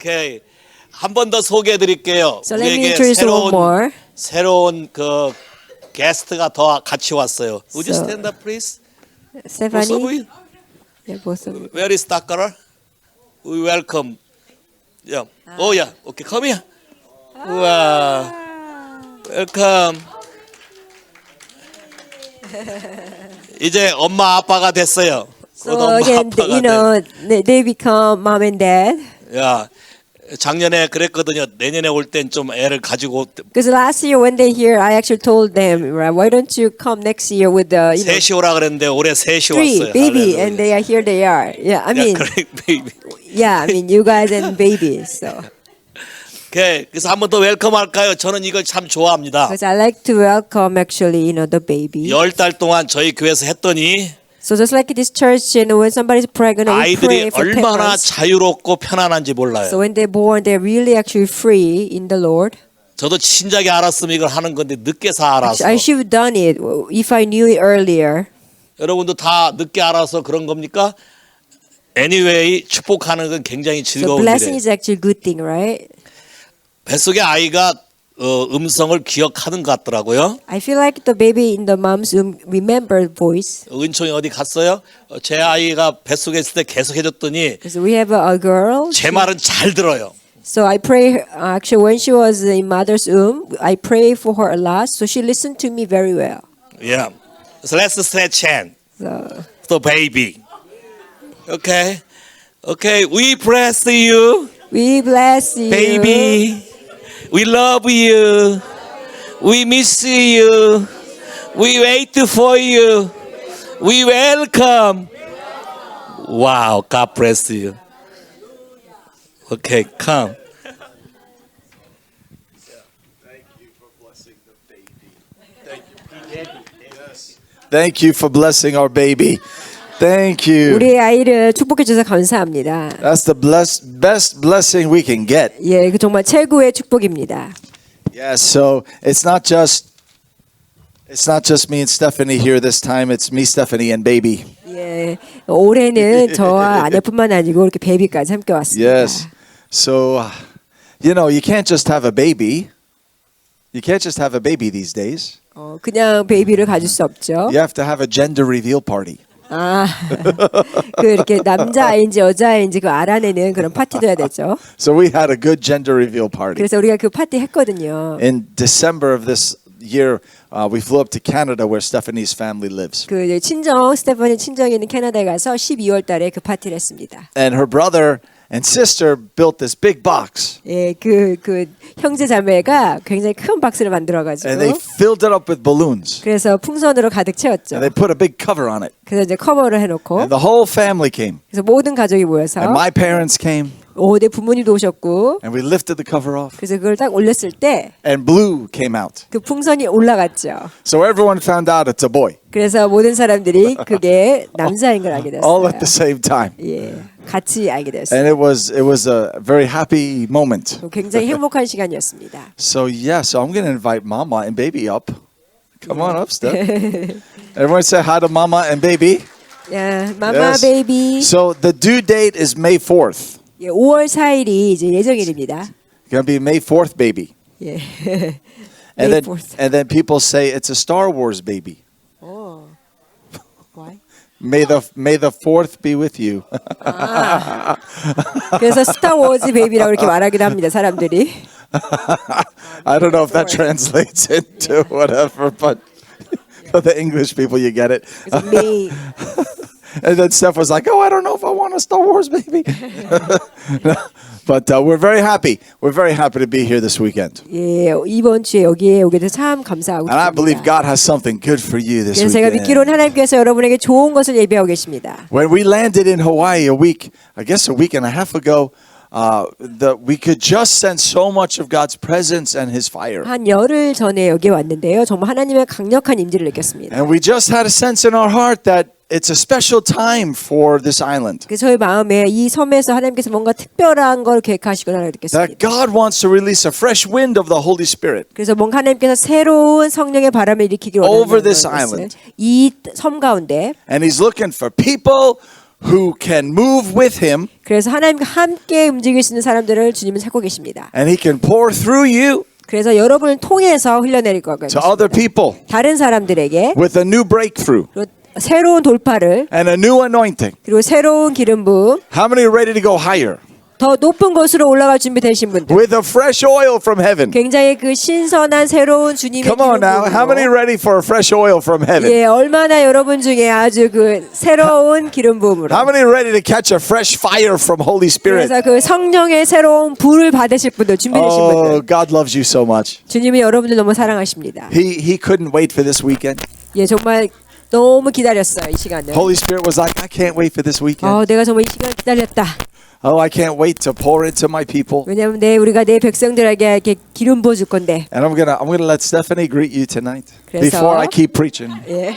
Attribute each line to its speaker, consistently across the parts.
Speaker 1: 오케이. 한 번 더 소개해 드릴게요.
Speaker 2: So let me
Speaker 1: 우리에게
Speaker 2: introduce one more.
Speaker 1: 새로운 그 게스트가 더 같이 왔어요. Would you
Speaker 2: So-
Speaker 1: stand up please? Both of
Speaker 2: Stephanie.
Speaker 1: you?
Speaker 2: Yeah, both of you.
Speaker 1: Where is that girl? We welcome. Yeah. Oh yeah. Okay, come here. 우와. Welcome. 이제 엄마 아빠가 됐어요. 곧
Speaker 2: So
Speaker 1: 엄마
Speaker 2: again,
Speaker 1: 아빠가
Speaker 2: you know, they become mom and dad.
Speaker 1: 야, 작년에 그랬거든요. 내년에 올 땐 좀 애를 가지고
Speaker 2: Because last year when they here, I actually told them, right, why don't you come next year with the, you know,
Speaker 1: 셋이 오라 그랬는데 올해 셋이
Speaker 2: three
Speaker 1: 왔어요.
Speaker 2: baby,
Speaker 1: 할렐루야.
Speaker 2: and they are here. They are. Yeah, I mean,
Speaker 1: correct, baby.
Speaker 2: yeah, I mean, you guys and babies. So,
Speaker 1: 오케이. 그래서 한 번 더 웰컴 할까요? 저는 이걸 참 좋아합니다.
Speaker 2: because I like to welcome actually, you know, the baby.
Speaker 1: 10달 동안 저희 교회에서 했더니
Speaker 2: So just like this church, you know, when somebody's pregnant, we
Speaker 1: 아이들이
Speaker 2: pray for 10
Speaker 1: 얼마나
Speaker 2: months.
Speaker 1: 자유롭고 편안한지 몰라요.
Speaker 2: So when they're born, they're really actually free in the Lord.
Speaker 1: 저도 진작에 알았으면 이걸 하는 건데 늦게서 알았어.
Speaker 2: I should have done it if I knew it earlier.
Speaker 1: 여러분도 다 늦게 알아서 그런 겁니까? Anyway, 축복하는 건 굉장히
Speaker 2: So
Speaker 1: 즐거운
Speaker 2: blessing
Speaker 1: 일이에요.
Speaker 2: is actually a good thing, right?
Speaker 1: 뱃속의 아이가 음성을 기억하는 것 같더라고요.
Speaker 2: I feel like the baby in the mom's womb remember voice.
Speaker 1: 은총이 어디 갔어요? 제 아이가 뱃속에 있을 때 계속 해줬더니
Speaker 2: Because we have a girl.
Speaker 1: 제 말은 잘 들어요.
Speaker 2: So I pray, actually when she was in mother's womb, I pray for her a lot. So she listened to me very well.
Speaker 1: Yeah. So let's stretch hand.
Speaker 2: So
Speaker 1: The baby. Okay. Okay. We bless you,
Speaker 2: we bless you.
Speaker 1: baby. We love you. We miss you. We wait for you. We welcome. Wow. God bless you. Okay. Come.
Speaker 3: Thank you for blessing our baby. Thank you.
Speaker 2: 우리 아이를 축복해 주셔서 감사합니다.
Speaker 3: That's the best blessing we can get.
Speaker 2: 예, 그 정말 최고의 축복입니다.
Speaker 3: Yes, so it's not just me and Stephanie here this time. It's me, Stephanie, and baby.
Speaker 2: 예, 올해는 저와 아내뿐만 아니고 이렇게 베이비까지 함께 왔습니다.
Speaker 3: Yes. So, you can't just have a baby. You can't just have a baby these days.
Speaker 2: 그냥 베이비를 가질 수 없죠.
Speaker 3: You have to have a gender reveal party.
Speaker 2: 아, 그 이렇게 남자아이인지 여자아이인지 그 알아내는 그런 파티도 해야 되죠.
Speaker 3: So we had a good gender reveal party.
Speaker 2: 그래서 우리가 그 파티 했거든요.
Speaker 3: In December of this year, we flew up to Canada where Stephanie's family lives.
Speaker 2: 그 이제 친정 스테파니 친정이 있는 캐나다에 가서 12월 달에 그 파티를 했습니다.
Speaker 3: And her brother and sister built this big box.
Speaker 2: 예, 그 형제 자매가 굉장히 큰 박스를 만들어 가지고
Speaker 3: And they filled it up with balloons.
Speaker 2: 그래서 풍선으로 가득 채웠죠.
Speaker 3: And they put a big cover on it.
Speaker 2: 그래서 이제 커버를 해놓고
Speaker 3: And the whole family came.
Speaker 2: 그래서 모든 가족이 모여서
Speaker 3: And my parents came.
Speaker 2: 내 부모님도 오셨고
Speaker 3: And we lifted the cover off.
Speaker 2: 그래서 그걸 딱 올렸을 때 그
Speaker 3: And blue came out.
Speaker 2: 풍선이 올라갔죠.
Speaker 3: So everyone found out it's a boy.
Speaker 2: 그래서 모든 사람들이 그게 남자인 걸 알게 됐어요.
Speaker 3: All at the same time.
Speaker 2: 예, 같이 알게 됐어요.
Speaker 3: And it was a very happy moment.
Speaker 2: 굉장히 행복한 시간이었습니다.
Speaker 3: So I'm going to invite Mama and Baby up. Come on up, Steph. Everyone say hi to Mama and Baby.
Speaker 2: 야, 마마
Speaker 3: Yes.
Speaker 2: 베이비.
Speaker 3: So the due date is May 4th.
Speaker 2: 예, 5월 4일이 이제 예정일입니다.
Speaker 3: Going to be May 4th baby.
Speaker 2: 예.
Speaker 3: And
Speaker 2: May
Speaker 3: then
Speaker 2: 4th.
Speaker 3: and then people say it's a Star Wars baby.
Speaker 2: 오. Why?
Speaker 3: May the 4th be with you.
Speaker 2: 그래서 스타워즈 베이비라고 이렇게 말하기도 합니다. 사람들이.
Speaker 3: I don't know if that translates into whatever, but for the English people, you get it.
Speaker 2: 그래서 메이.
Speaker 3: And then Steph was like, "Oh, I don't know if I want a Star Wars baby." But we're very happy. We're very happy to be here this weekend.
Speaker 2: 예, 이번 주에 여기에 오게 돼서 참 감사하고
Speaker 3: And I believe
Speaker 2: 있습니다.
Speaker 3: God has something good for you this
Speaker 2: 그래서 제가
Speaker 3: weekend.
Speaker 2: 믿기로는 하나님께서 여러분에게 좋은 것을 예비하고 계십니다.
Speaker 3: When we landed in Hawaii a week and a half ago, we could just sense so much of God's presence and His fire.
Speaker 2: 한 열흘 전에 여기 왔는데요. 정말 하나님의 강력한 임재를 느꼈습니다.
Speaker 3: And we just had a sense in our heart that it's a special time for this island.
Speaker 2: 그래서 저희 마음에 이 섬에서 하나님께서 뭔가 특별한 걸 계획하시구나
Speaker 3: That
Speaker 2: 느꼈습니다.
Speaker 3: God wants to release a fresh wind of the Holy Spirit
Speaker 2: 그래서 뭔가 하나님께서 새로운 성령의 바람을 일으키기를
Speaker 3: Over
Speaker 2: 원하는
Speaker 3: this
Speaker 2: 것을
Speaker 3: island.
Speaker 2: 이 섬 가운데
Speaker 3: and He's looking for people who can move with him,
Speaker 2: 그래서 하나님과 함께 움직일 수 있는 사람들을 주님은 찾고 계십니다.
Speaker 3: and he can pour through you
Speaker 2: 그래서 여러분을 통해서 흘려내릴 거예요.
Speaker 3: to other people
Speaker 2: 다른 사람들에게
Speaker 3: with a new breakthrough
Speaker 2: 그리고 새로운 돌파를
Speaker 3: and a new anointing.
Speaker 2: 그리고 새로운 기름 부음
Speaker 3: How many are ready to go higher?
Speaker 2: 더 높은 곳으로 올라갈 준비 되신 분들
Speaker 3: With a fresh oil from heaven.
Speaker 2: 굉장히 그 신선한 새로운 주님의
Speaker 3: Come on now. How many
Speaker 2: 기름 부음으로
Speaker 3: ready for a fresh oil from heaven?
Speaker 2: 예, 얼마나 여러분 중에 아주 그 새로운 기름 부음으로
Speaker 3: How many ready to catch a fresh fire from Holy Spirit?
Speaker 2: 그래서 그 성령의 새로운 불을 받으실 분들 준비되신
Speaker 3: Oh,
Speaker 2: 분들
Speaker 3: God loves you so much.
Speaker 2: 주님이 여러분들 너무 사랑하십니다.
Speaker 3: He couldn't wait for this weekend.
Speaker 2: 예, 정말 너무 기다렸어요 이 시간을.
Speaker 3: Holy Spirit was like, I can't wait for this weekend.
Speaker 2: 내가 정말 이 시간 기다렸다.
Speaker 3: Oh, I can't wait to pour into my people.
Speaker 2: 왜냐하면 우리가 내 백성들에게 이렇게 기름 부어줄 건데.
Speaker 3: And I'm gonna let Stephanie greet you tonight
Speaker 2: 그래서-
Speaker 3: before I keep preaching.
Speaker 2: 예.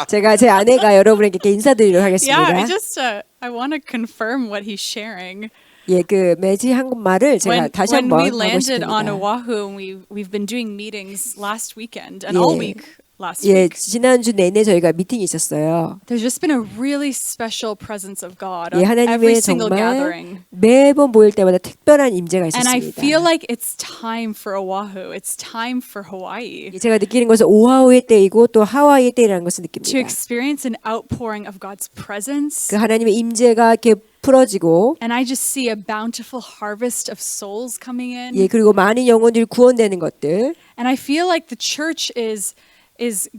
Speaker 2: 제가 제 아내가 여러분에게 이렇게 인사드리도록 하겠습니다.
Speaker 4: Yeah, I want to confirm what he's sharing.
Speaker 2: 예, 그 매지 한 말을 제가 다시
Speaker 4: When we
Speaker 2: 한번 하고
Speaker 4: landed on
Speaker 2: 싶습니다.
Speaker 4: Oahu, and we've been doing meetings last weekend and all
Speaker 2: 예.
Speaker 4: week last
Speaker 2: 예,
Speaker 4: week.
Speaker 2: 지난주 내내 저희가 미팅이 있었어요.
Speaker 4: There's just been a really special presence of God
Speaker 2: 예,
Speaker 4: on every
Speaker 2: 하나님의
Speaker 4: single
Speaker 2: 정말
Speaker 4: gathering.
Speaker 2: 매번 모일 때마다 특별한 임재가
Speaker 4: And I
Speaker 2: 있었습니다.
Speaker 4: feel like it's time for Oahu. It's time for Hawaii
Speaker 2: 제가 느끼는 것은 오아후의 때이고 또 하와이의 때라는 것을
Speaker 4: to
Speaker 2: 느낍니다.
Speaker 4: experience an outpouring of God's presence.
Speaker 2: 그 하나님의 임재가 이렇게 풀어지고
Speaker 4: And I just see a bountiful harvest of souls coming in.
Speaker 2: 예, 그리고 많은 영혼들이 구원되는 것들.
Speaker 4: And I feel like the church is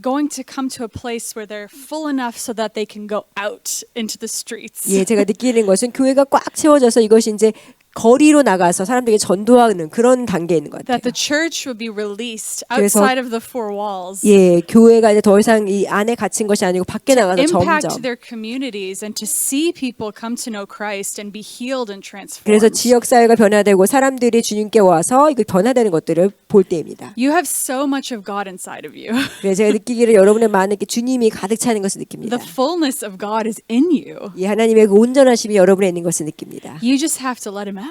Speaker 4: going to come to a place where they're full enough so that they can go out into the streets.
Speaker 2: 예, 제가 느끼는 것은 교회가 꽉 채워져서 이것이 이제 거리로 나가서 사람들에게 전도하는 그런 단계에 있는 것 같아요.
Speaker 4: That the church would be released
Speaker 2: 그래서-
Speaker 4: outside of the four walls.
Speaker 2: 예, 교회가 이제 더 이상 이 안에 갇힌 것이 아니고 밖에 나가서
Speaker 4: Impact
Speaker 2: 점점.
Speaker 4: their communities and to see people come to know Christ and be healed and transformed.
Speaker 2: 그래서 지역 사회가 변화되고 사람들이 주님께 와서 이거 변화되는 것들을 볼 때입니다.
Speaker 4: You have so much of God inside of you.
Speaker 2: 그래서 제가 느끼기를 여러분의 마음에 주님이 가득 차는 것을 느낍니다.
Speaker 4: The fullness of God is in you.
Speaker 2: 예, 하나님의 그 온전하심이 여러분에 있는 것을 느낍니다.
Speaker 4: You just have to let him out.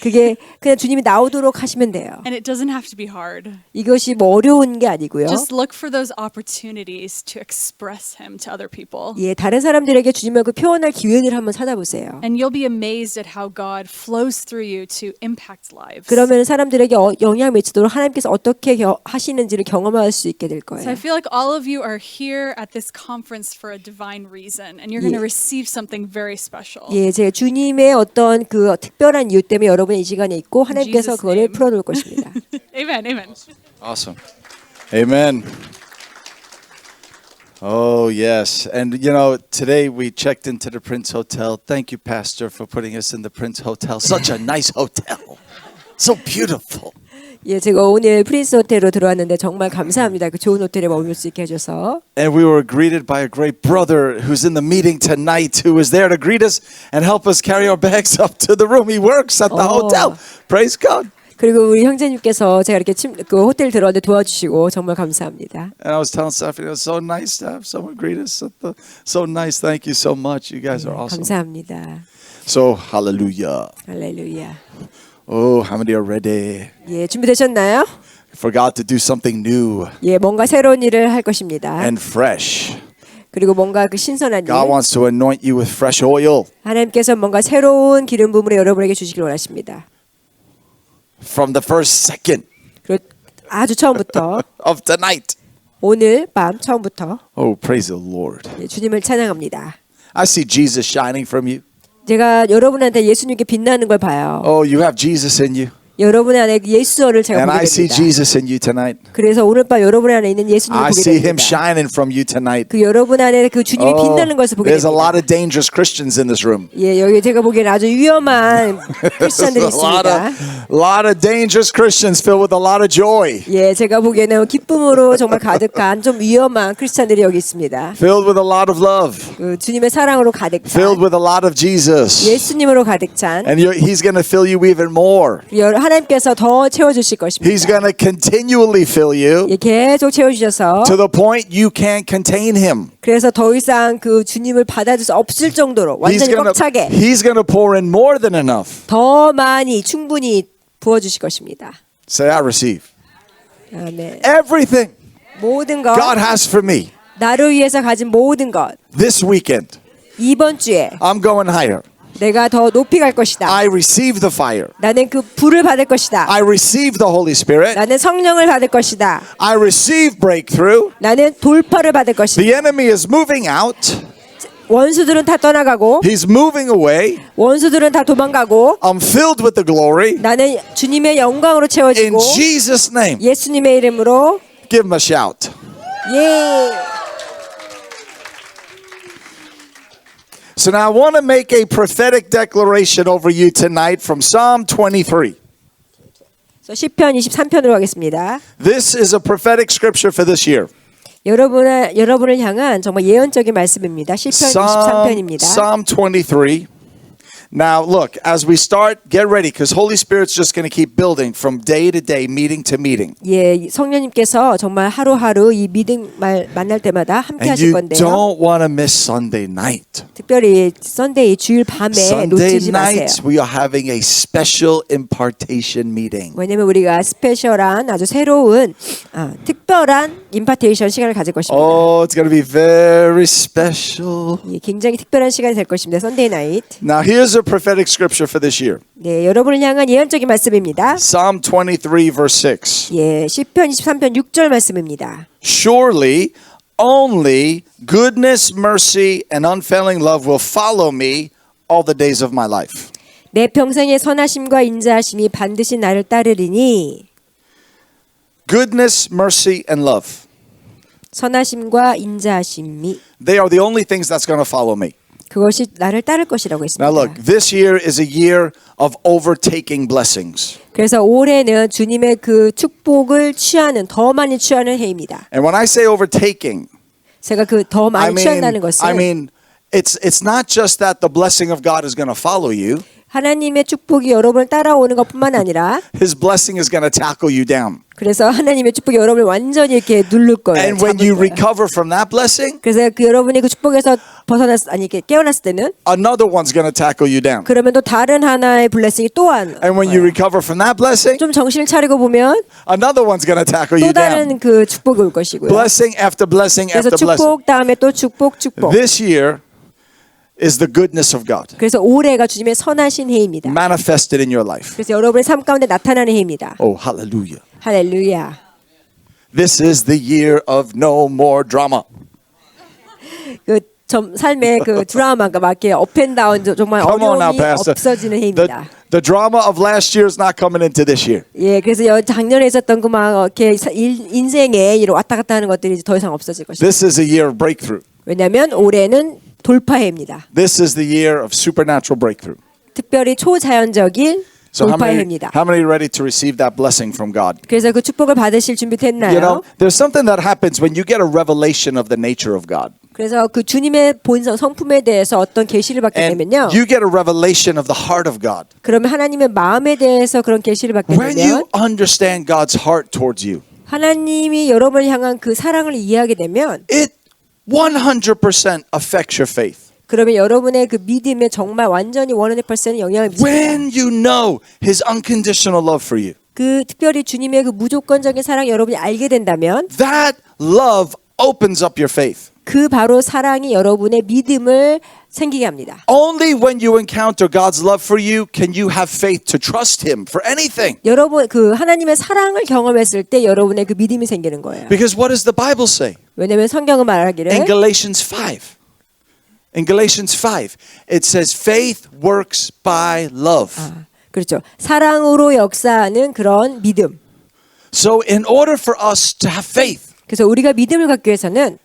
Speaker 2: 그게 그냥 주님이 나오도록 하시면 돼요.
Speaker 4: And it doesn't have to be hard.
Speaker 2: 이것이 뭐 어려운 게 아니고요.
Speaker 4: Just look for those opportunities to express him to other people.
Speaker 2: 예, 다른 사람들에게 주님을 그 표현할 기회를 한번 찾아보세요.
Speaker 4: And you'll be amazed at how God flows through you to impact lives.
Speaker 2: 그러면 사람들에게 영향 미치도록 하나님께서 어떻게 하시는지를 경험할 수 있게 될
Speaker 4: So
Speaker 2: 거예요.
Speaker 4: I feel like all of you are here at this conference for a divine reason, and you're going to receive something very special.
Speaker 2: 예, 제 주님의 어떤 그 특별한 이유 때문에 여러분이 이 시간에 있고 하나님께서
Speaker 4: Jesus'
Speaker 2: 그거를
Speaker 4: name.
Speaker 2: 풀어놓을 것입니다.
Speaker 4: Amen, amen.
Speaker 3: Awesome. Amen. Oh, yes. And, you know, today we checked into the Prince Hotel. Thank you, Pastor, for putting us in the Prince Hotel. Such a nice hotel. So beautiful.
Speaker 2: 예, 제가 오늘 프린스 호텔로 들어왔는데 정말 감사합니다. 그 좋은 호텔에 머물 수 있게 해줘서.
Speaker 3: And we were greeted by a great brother who's in the meeting tonight who was there to greet us and help us carry our bags up to the room. He works at the
Speaker 2: Oh.
Speaker 3: hotel. Praise God.
Speaker 2: 그리고 우리 형제님께서 제가 이렇게 그 호텔 들어왔는데 도와주시고 정말 감사합니다.
Speaker 3: And I was telling Stephanie, it was so nice to have someone greet us. So nice. Thank you so much. You guys are awesome.
Speaker 2: 감사합니다.
Speaker 3: So, hallelujah.
Speaker 2: 할렐루야.
Speaker 3: Oh, how many are ready?
Speaker 2: 예, 준비되셨나요?
Speaker 3: For God to do something new
Speaker 2: 예, 뭔가 새로운 일을 할 것입니다.
Speaker 3: and fresh.
Speaker 2: 그리고 뭔가 그 신선한 일.
Speaker 3: God wants to anoint you with fresh oil
Speaker 2: 하나님께서 뭔가 새로운 기름 부음을 여러분에게 주시길 원하십니다.
Speaker 3: from the first second
Speaker 2: 그리고 아주 처음부터
Speaker 3: of tonight.
Speaker 2: 오늘 밤 처음부터
Speaker 3: Oh, praise the Lord.
Speaker 2: 예, 주님을 찬양합니다.
Speaker 3: I see Jesus shining from you.
Speaker 2: 제가 여러분한테 예수님께 빛나는 걸 봐요.
Speaker 3: Oh, you have Jesus in you.
Speaker 2: 여러분의 안에 예수어를 제가
Speaker 3: And
Speaker 2: 보게
Speaker 3: I see
Speaker 2: 됩니다.
Speaker 3: Jesus in you tonight.
Speaker 2: 그래서 오늘 밤 여러분 안에 있는 예수님을
Speaker 3: I
Speaker 2: 보게
Speaker 3: see him
Speaker 2: 됩니다.
Speaker 3: shining from you tonight.
Speaker 2: 그 여러분 안에 그 주님이
Speaker 3: Oh,
Speaker 2: 빛나는 것을 보게
Speaker 3: there's a lot
Speaker 2: 됩니다.
Speaker 3: of dangerous Christians in this room.
Speaker 2: 예, 여기 제가 보기에는 아주 위험한 크리스천들이
Speaker 3: There's a
Speaker 2: 있습니다.
Speaker 3: lot of dangerous Christians filled with a lot of joy,
Speaker 2: 예, 제가 보기에는 기쁨으로 정말 가득한 좀 위험한 크리스천들이 여기 있습니다.
Speaker 3: filled with a lot of love,
Speaker 2: 그 주님의 사랑으로 가득
Speaker 3: filled
Speaker 2: 찬
Speaker 3: with a lot of Jesus.
Speaker 2: 예수님으로 가득 찬
Speaker 3: And he's going to fill you even more.
Speaker 2: 하나님께서 더 채워주실 것입니다.
Speaker 3: He's going to continually fill you
Speaker 2: 예, 계속 채워주셔서
Speaker 3: to the point you can't contain him.
Speaker 2: 그래서 더 이상 그 주님을 받아줄 수 없을 정도로 완전히 꽉 차게
Speaker 3: He's going to pour in more than enough.
Speaker 2: 더 많이 충분히 부어주실 것입니다.
Speaker 3: Say, I receive
Speaker 2: 아멘.
Speaker 3: everything
Speaker 2: 모든 것
Speaker 3: God has for me
Speaker 2: 나를 위해서 가진 모든 것
Speaker 3: this weekend.
Speaker 2: 이번 주에
Speaker 3: I'm going higher.
Speaker 2: 내가 더 높이 갈 것이다.
Speaker 3: I receive the fire.
Speaker 2: 나는 그 불을 받을 것이다.
Speaker 3: I receive the Holy Spirit.
Speaker 2: 나는 성령을 받을 것이다.
Speaker 3: I receive breakthrough.
Speaker 2: 나는 돌파를 받을 것이다.
Speaker 3: The enemy is moving out.
Speaker 2: 원수들은 다 떠나가고
Speaker 3: He's moving away.
Speaker 2: 원수들은 다 도망가고
Speaker 3: I'm filled with the glory.
Speaker 2: 나는 주님의 영광으로
Speaker 3: In
Speaker 2: 채워지고
Speaker 3: Jesus' name.
Speaker 2: 예수님의 이름으로
Speaker 3: Give him a shout.
Speaker 2: 예.
Speaker 3: So now I want to make a prophetic declaration over you tonight from Psalm 23.
Speaker 2: 그래서 시편 23편으로 하겠습니다.
Speaker 3: This is a prophetic scripture for this year.
Speaker 2: 여러분을 향한 정말 예언적인 말씀입니다. 시편 23편입니다.
Speaker 3: Psalm 23. Now, look, as we start, get ready because Holy Spirit's just going to keep building from day to day, meeting to meeting.
Speaker 2: 예, 성령님께서 정말 하루하루 이 믿음 만날 때마다 함께
Speaker 3: And
Speaker 2: 하실
Speaker 3: you
Speaker 2: 건데요.
Speaker 3: don't want to miss Sunday night.
Speaker 2: 특별히 썬데이 주일 밤에
Speaker 3: Sunday
Speaker 2: 놓치지 마세요.
Speaker 3: night, we are having a special impartation meeting.
Speaker 2: 왜냐면 우리가 스페셜한 아주 새로운 특별한 임파테이션 시간을 가질 것입니다.
Speaker 3: Oh, it's going to be very special.
Speaker 2: 예, 굉장히 특별한 시간이 될 것입니다. 썬데이 나이트.
Speaker 3: Now, here's a prophetic scripture for this year.
Speaker 2: 네, 여러분을 향한 예언적인 말씀입니다.
Speaker 3: Psalm 23, verse 6.
Speaker 2: 예, 시편 23편 6절 말씀입니다.
Speaker 3: Surely only goodness, mercy, and unfailing love will follow me all the days of my life.
Speaker 2: 내 평생의 선하심과 인자하심이 반드시 나를 따르리니
Speaker 3: Goodness, mercy, and love.
Speaker 2: 선하심과 인자하심이
Speaker 3: They are the only things that's going to follow me.
Speaker 2: 그것이 나를 따를 것이라고 했습니다.
Speaker 3: Now look, this year is a year of overtaking blessings.
Speaker 2: 그래서 올해는 주님의 그 축복을 취하는 더 많이 취하는 해입니다.
Speaker 3: And when I say overtaking,
Speaker 2: 제가 그 더 많이 취한다는 것은
Speaker 3: I mean it's not just that the blessing of God is going to follow you.
Speaker 2: 하나님의 축복이 여러분을 따라오는 것뿐만 아니라
Speaker 3: His blessing is going to tackle you down.
Speaker 2: 그래서 하나님의 축복이 여러분을 완전히 이렇게 누를 거예요.
Speaker 3: And when
Speaker 2: 잡을
Speaker 3: you
Speaker 2: 거예요.
Speaker 3: recover from that blessing,
Speaker 2: 그래서 그 여러분이 그 축복에서 이렇게 깨어났을 때는
Speaker 3: another one's going to tackle you down.
Speaker 2: 그러면 또 다른 하나의 블레싱이 또한
Speaker 3: And when you recover from that blessing,
Speaker 2: 좀 정신을 차리고 보면
Speaker 3: another one's going to tackle
Speaker 2: 또
Speaker 3: you down.
Speaker 2: 다른 그 축복이 올 것이고요.
Speaker 3: Blessing after blessing
Speaker 2: 그래서
Speaker 3: after blessing.
Speaker 2: 축복 다음에 또 축복.
Speaker 3: This year is the goodness of God
Speaker 2: 그래서 올해가 주님의 선하신 해입니다.
Speaker 3: manifested in your life.
Speaker 2: 그래서 여러분의 삶 가운데 나타나는 해입니다.
Speaker 3: Oh, hallelujah.
Speaker 2: 할렐루야.
Speaker 3: This is the year of no more drama.
Speaker 2: 그 삶의 그 드라마가 막 이렇게 업앤다운 정말
Speaker 3: Come on now,
Speaker 2: 어려움이
Speaker 3: Pastor.
Speaker 2: 없어지는 해입니다.
Speaker 3: The drama of last year is not coming into this year.
Speaker 2: 예, 그래서 작년에 있었던 그 막 이렇게 인생에 이런 왔다 갔다 하는 것들이 이제 더 이상 없어질 것입니다.
Speaker 3: This is a year of breakthrough.
Speaker 2: 왜냐하면 올해는 돌파해입니다.
Speaker 3: This is the year of supernatural breakthrough.
Speaker 2: 특별히 초자연적인
Speaker 3: So
Speaker 2: 돌파해입니다.
Speaker 3: how many are ready to receive that blessing from God?
Speaker 2: 그래서 그 축복을 받으실 준비 됐나요?
Speaker 3: You know, there's something that happens when you get a revelation of the nature of God.
Speaker 2: 그래서 그 주님의 본성 성품에 대해서 어떤 계시를 받게
Speaker 3: And
Speaker 2: 되면요.
Speaker 3: you get a revelation of the heart of God.
Speaker 2: 그러면 하나님의 마음에 대해서 그런 계시를 받게
Speaker 3: When you
Speaker 2: 되면
Speaker 3: understand God's heart towards you,
Speaker 2: 하나님이 여러분을 향한 그 사랑을 이해하게 되면
Speaker 3: it 100% affects your faith.
Speaker 2: 그러면 여러분의 그 믿음에 정말 완전히 100% 영향을 미칩니다.
Speaker 3: When you know His unconditional love for you,
Speaker 2: 그 특별히 주님의 그 무조건적인 사랑 여러분이 알게 된다면
Speaker 3: that love opens up your faith.
Speaker 2: 그 바로 사랑이 여러분의 믿음을 생기게 합니다.
Speaker 3: Only when you encounter God's love for you can you have faith to trust Him for anything.
Speaker 2: 여러분 그 하나님의 사랑을 경험했을 때 여러분의 그 믿음이 생기는 거예요.
Speaker 3: Because what does the Bible say?
Speaker 2: 왜냐하면 성경은 말하기를
Speaker 3: In Galatians 5. In Galatians 5, it says faith works by love.
Speaker 2: 그렇죠. 사랑으로 역사하는 그런 믿음.
Speaker 3: So in order for us to have faith,
Speaker 2: 그래서 우리가 믿음을 갖기 위해서는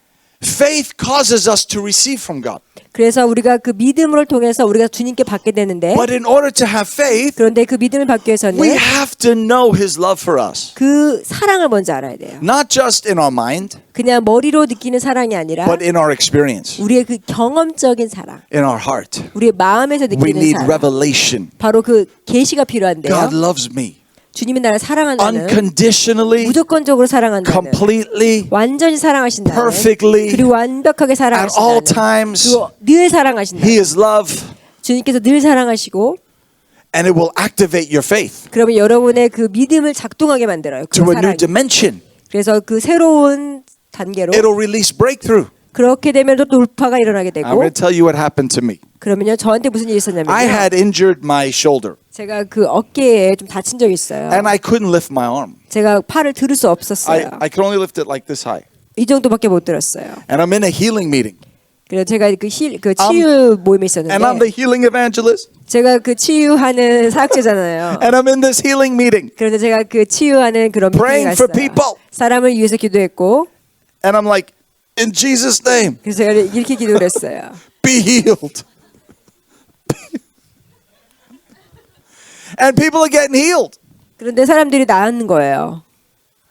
Speaker 3: faith causes us to receive from God.
Speaker 2: 그래서 우리가 그 믿음을 통해서 우리가 주님께 받게 되는데
Speaker 3: But in order to have faith,
Speaker 2: 그런데 그 믿음을 받기 위해서는
Speaker 3: we have to know His love for us.
Speaker 2: 그 사랑을 먼저 알아야 돼요.
Speaker 3: Not just in our mind,
Speaker 2: 그냥 머리로 느끼는 사랑이 아니라
Speaker 3: but in our experience,
Speaker 2: 우리의 그 경험적인 사랑,
Speaker 3: in our heart.
Speaker 2: 우리의 마음에서
Speaker 3: We
Speaker 2: 느끼는
Speaker 3: need
Speaker 2: 사랑.
Speaker 3: revelation.
Speaker 2: 바로 그 계시가 필요한데요.
Speaker 3: God loves me
Speaker 2: 주님이 나를 사랑한다는
Speaker 3: unconditionally,
Speaker 2: 무조건적으로 사랑한다는
Speaker 3: completely,
Speaker 2: 완전히 사랑하신다는
Speaker 3: perfectly,
Speaker 2: 그리고 완벽하게
Speaker 3: at all
Speaker 2: 사랑하신다는
Speaker 3: times.
Speaker 2: 그리고 늘 사랑하신다.
Speaker 3: He is love,
Speaker 2: 주님께서 늘 사랑하시고
Speaker 3: and it will activate your faith
Speaker 2: 그러면 여러분의 그 믿음을 작동하게 만들어요. 그
Speaker 3: to a new
Speaker 2: 사랑이.
Speaker 3: dimension.
Speaker 2: 그래서 그 새로운 단계로
Speaker 3: It'll release breakthrough.
Speaker 2: 그렇게 되면 또 돌파가 일어나게
Speaker 3: I'm
Speaker 2: 되고
Speaker 3: going to tell you what happened to me.
Speaker 2: 그러면요 저한테 무슨 일이 있었냐면요.
Speaker 3: I had injured my shoulder
Speaker 2: 제가 그 어깨에 좀 다친 적이 있어요.
Speaker 3: and I couldn't lift my arm.
Speaker 2: 제가 팔을 들을 수 없었어요.
Speaker 3: I could only lift it like this high.
Speaker 2: 이 정도밖에 못 들었어요.
Speaker 3: And I'm in a healing meeting.
Speaker 2: 그래서 제가 그 치유 모임에 있었는데
Speaker 3: And I'm the healing evangelist.
Speaker 2: 제가 그 치유하는 사역자잖아요.
Speaker 3: And I'm in this healing meeting.
Speaker 2: 그래서 제가 그 치유하는 그런 미팅에
Speaker 3: Praying for
Speaker 2: 갔어요.
Speaker 3: people.
Speaker 2: 사람을 위해서 기도했고
Speaker 3: And I'm like, in Jesus' name,
Speaker 2: 그래서 제가 이렇게 기도를 했어요.
Speaker 3: be healed. And people are getting healed.
Speaker 2: 그런데 사람들이 나은 거예요.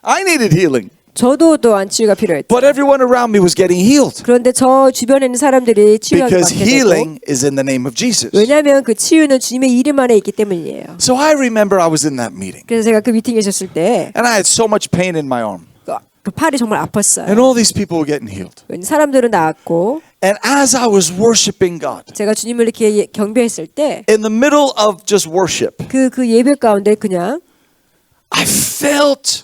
Speaker 3: I needed healing.
Speaker 2: 저도 또한 치유가 필요했죠.
Speaker 3: But everyone around me was getting healed.
Speaker 2: 그런데 저 주변에 있는 사람들이 치유가
Speaker 3: Because
Speaker 2: 받게 되고
Speaker 3: healing is in the name of Jesus.
Speaker 2: 왜냐하면 그 치유는 주님의 이름 안에 있기 때문이에요.
Speaker 3: So I remember I was in that meeting.
Speaker 2: 그래서 제가 그 미팅에 있었을 때
Speaker 3: And I had so much pain in my arm.
Speaker 2: 그 팔이 정말 아팠어요.
Speaker 3: And all these people were getting healed.
Speaker 2: 사람들은 나았고
Speaker 3: And as I was worshiping God,
Speaker 2: 제가 주님을 이렇게 경배했을 때
Speaker 3: in the middle of just worship,
Speaker 2: 그 예배 가운데 그냥
Speaker 3: I felt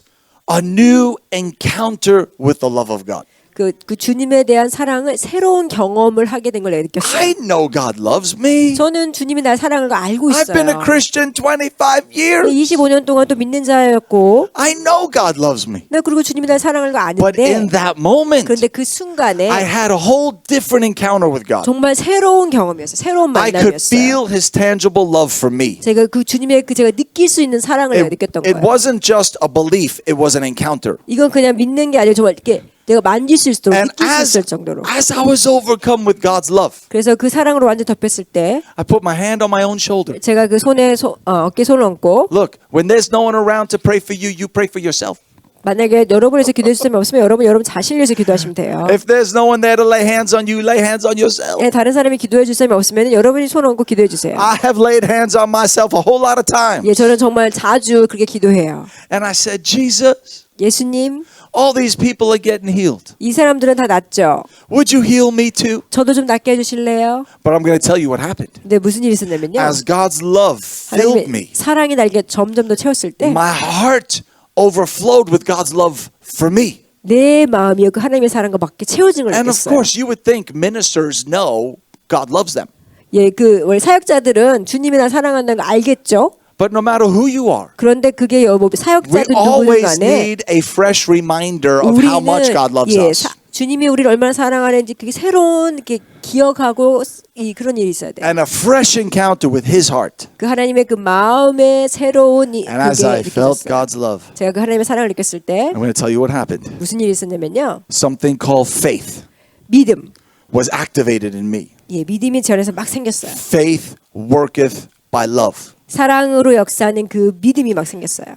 Speaker 3: a new encounter with the love of God.
Speaker 2: 그 주님에 대한 사랑을 새로운 경험을 하게 된 걸 느꼈어요.
Speaker 3: I know God loves me.
Speaker 2: 저는 주님이 나의 사랑을 알고
Speaker 3: I've been a
Speaker 2: 있어요.
Speaker 3: Christian 25 years.
Speaker 2: 25년 동안 또 믿는 자였고
Speaker 3: I know God loves me.
Speaker 2: 나 그리고 주님이 나의 사랑을
Speaker 3: But in
Speaker 2: 아는데
Speaker 3: that moment,
Speaker 2: 그런데 그 순간에
Speaker 3: I had a whole different encounter with God.
Speaker 2: 정말 새로운 경험이었어요. 새로운
Speaker 3: I could
Speaker 2: 만남이었어요.
Speaker 3: feel His tangible love for me.
Speaker 2: 제가 그 주님의 그 제가 느낄 수 있는 사랑을 내가 느꼈던
Speaker 3: It
Speaker 2: 거예요.
Speaker 3: wasn't just a belief, it was an encounter.
Speaker 2: 이건 그냥 믿는 게 아니고 정말 이렇게 내가 만질 수 있도록
Speaker 3: And
Speaker 2: 느낄 수 있을 정도로.
Speaker 3: as I was overcome with God's love,
Speaker 2: 그래서 그 사랑으로 완전 덮였을 때
Speaker 3: I put my hand on my own shoulder.
Speaker 2: 제가 그 손에 어깨 손을 얹고
Speaker 3: Look, when there's no one around to pray for you, you pray for yourself.
Speaker 2: 만약에 여러분에서 기도해 주시면 없으면 여러분 자신을 위해서 기도하시면 돼요.
Speaker 3: If there's no one there to lay hands on you, lay hands on yourself.
Speaker 2: 예, 다른 사람이 기도해 주시면 없으면 여러분이 손 얹고 기도해 주세요.
Speaker 3: I have laid hands on myself a whole lot of times.
Speaker 2: 예, 저는 정말 자주 그렇게 기도해요.
Speaker 3: And I said, Jesus,
Speaker 2: 예수님,
Speaker 3: all these people are getting healed.
Speaker 2: 이 사람들은 다 낫죠.
Speaker 3: Would you heal me too?
Speaker 2: 저도 좀 낫게 해주실래요?
Speaker 3: But I'm going to tell you what happened.
Speaker 2: 근데 무슨 일이 있었냐면요.
Speaker 3: As God's love filled me,
Speaker 2: 사랑이 날개 점점 더 채웠을 때
Speaker 3: my heart overflowed with God's love for me.
Speaker 2: 내 마음이 그 하나님의 사랑과 맞게 채워진 걸
Speaker 3: And of
Speaker 2: 느꼈어요.
Speaker 3: course, you would think ministers know God loves them.
Speaker 2: 예, 그 원래 사역자들은 주님이 나 사랑한다는 걸 알겠죠.
Speaker 3: But no matter who you are,
Speaker 2: 그런데 그게 뭐
Speaker 3: we
Speaker 2: 사역자든 누구든
Speaker 3: always
Speaker 2: 간에
Speaker 3: need a fresh reminder of how much God loves
Speaker 2: 예,
Speaker 3: us.
Speaker 2: 주님이 우리를 얼마나 사랑하는지 그게 새로운 이렇게 기억하고 그런 일이 있어야 돼요.
Speaker 3: And a fresh encounter with His heart.
Speaker 2: 그 하나님의 그 마음의 새로운
Speaker 3: And as I
Speaker 2: 그게
Speaker 3: felt
Speaker 2: 느껴졌어요.
Speaker 3: God's love,
Speaker 2: 제가 그 하나님의 사랑을 느꼈을 때
Speaker 3: I'm going to tell you what happened.
Speaker 2: 무슨 일이 있었냐면요.
Speaker 3: Something called faith
Speaker 2: 믿음.
Speaker 3: was activated in me.
Speaker 2: 예, 믿음이 제 안에서 막 생겼어요.
Speaker 3: Faith worketh by love.
Speaker 2: 사랑으로 역사하는 그 믿음이 막 생겼어요.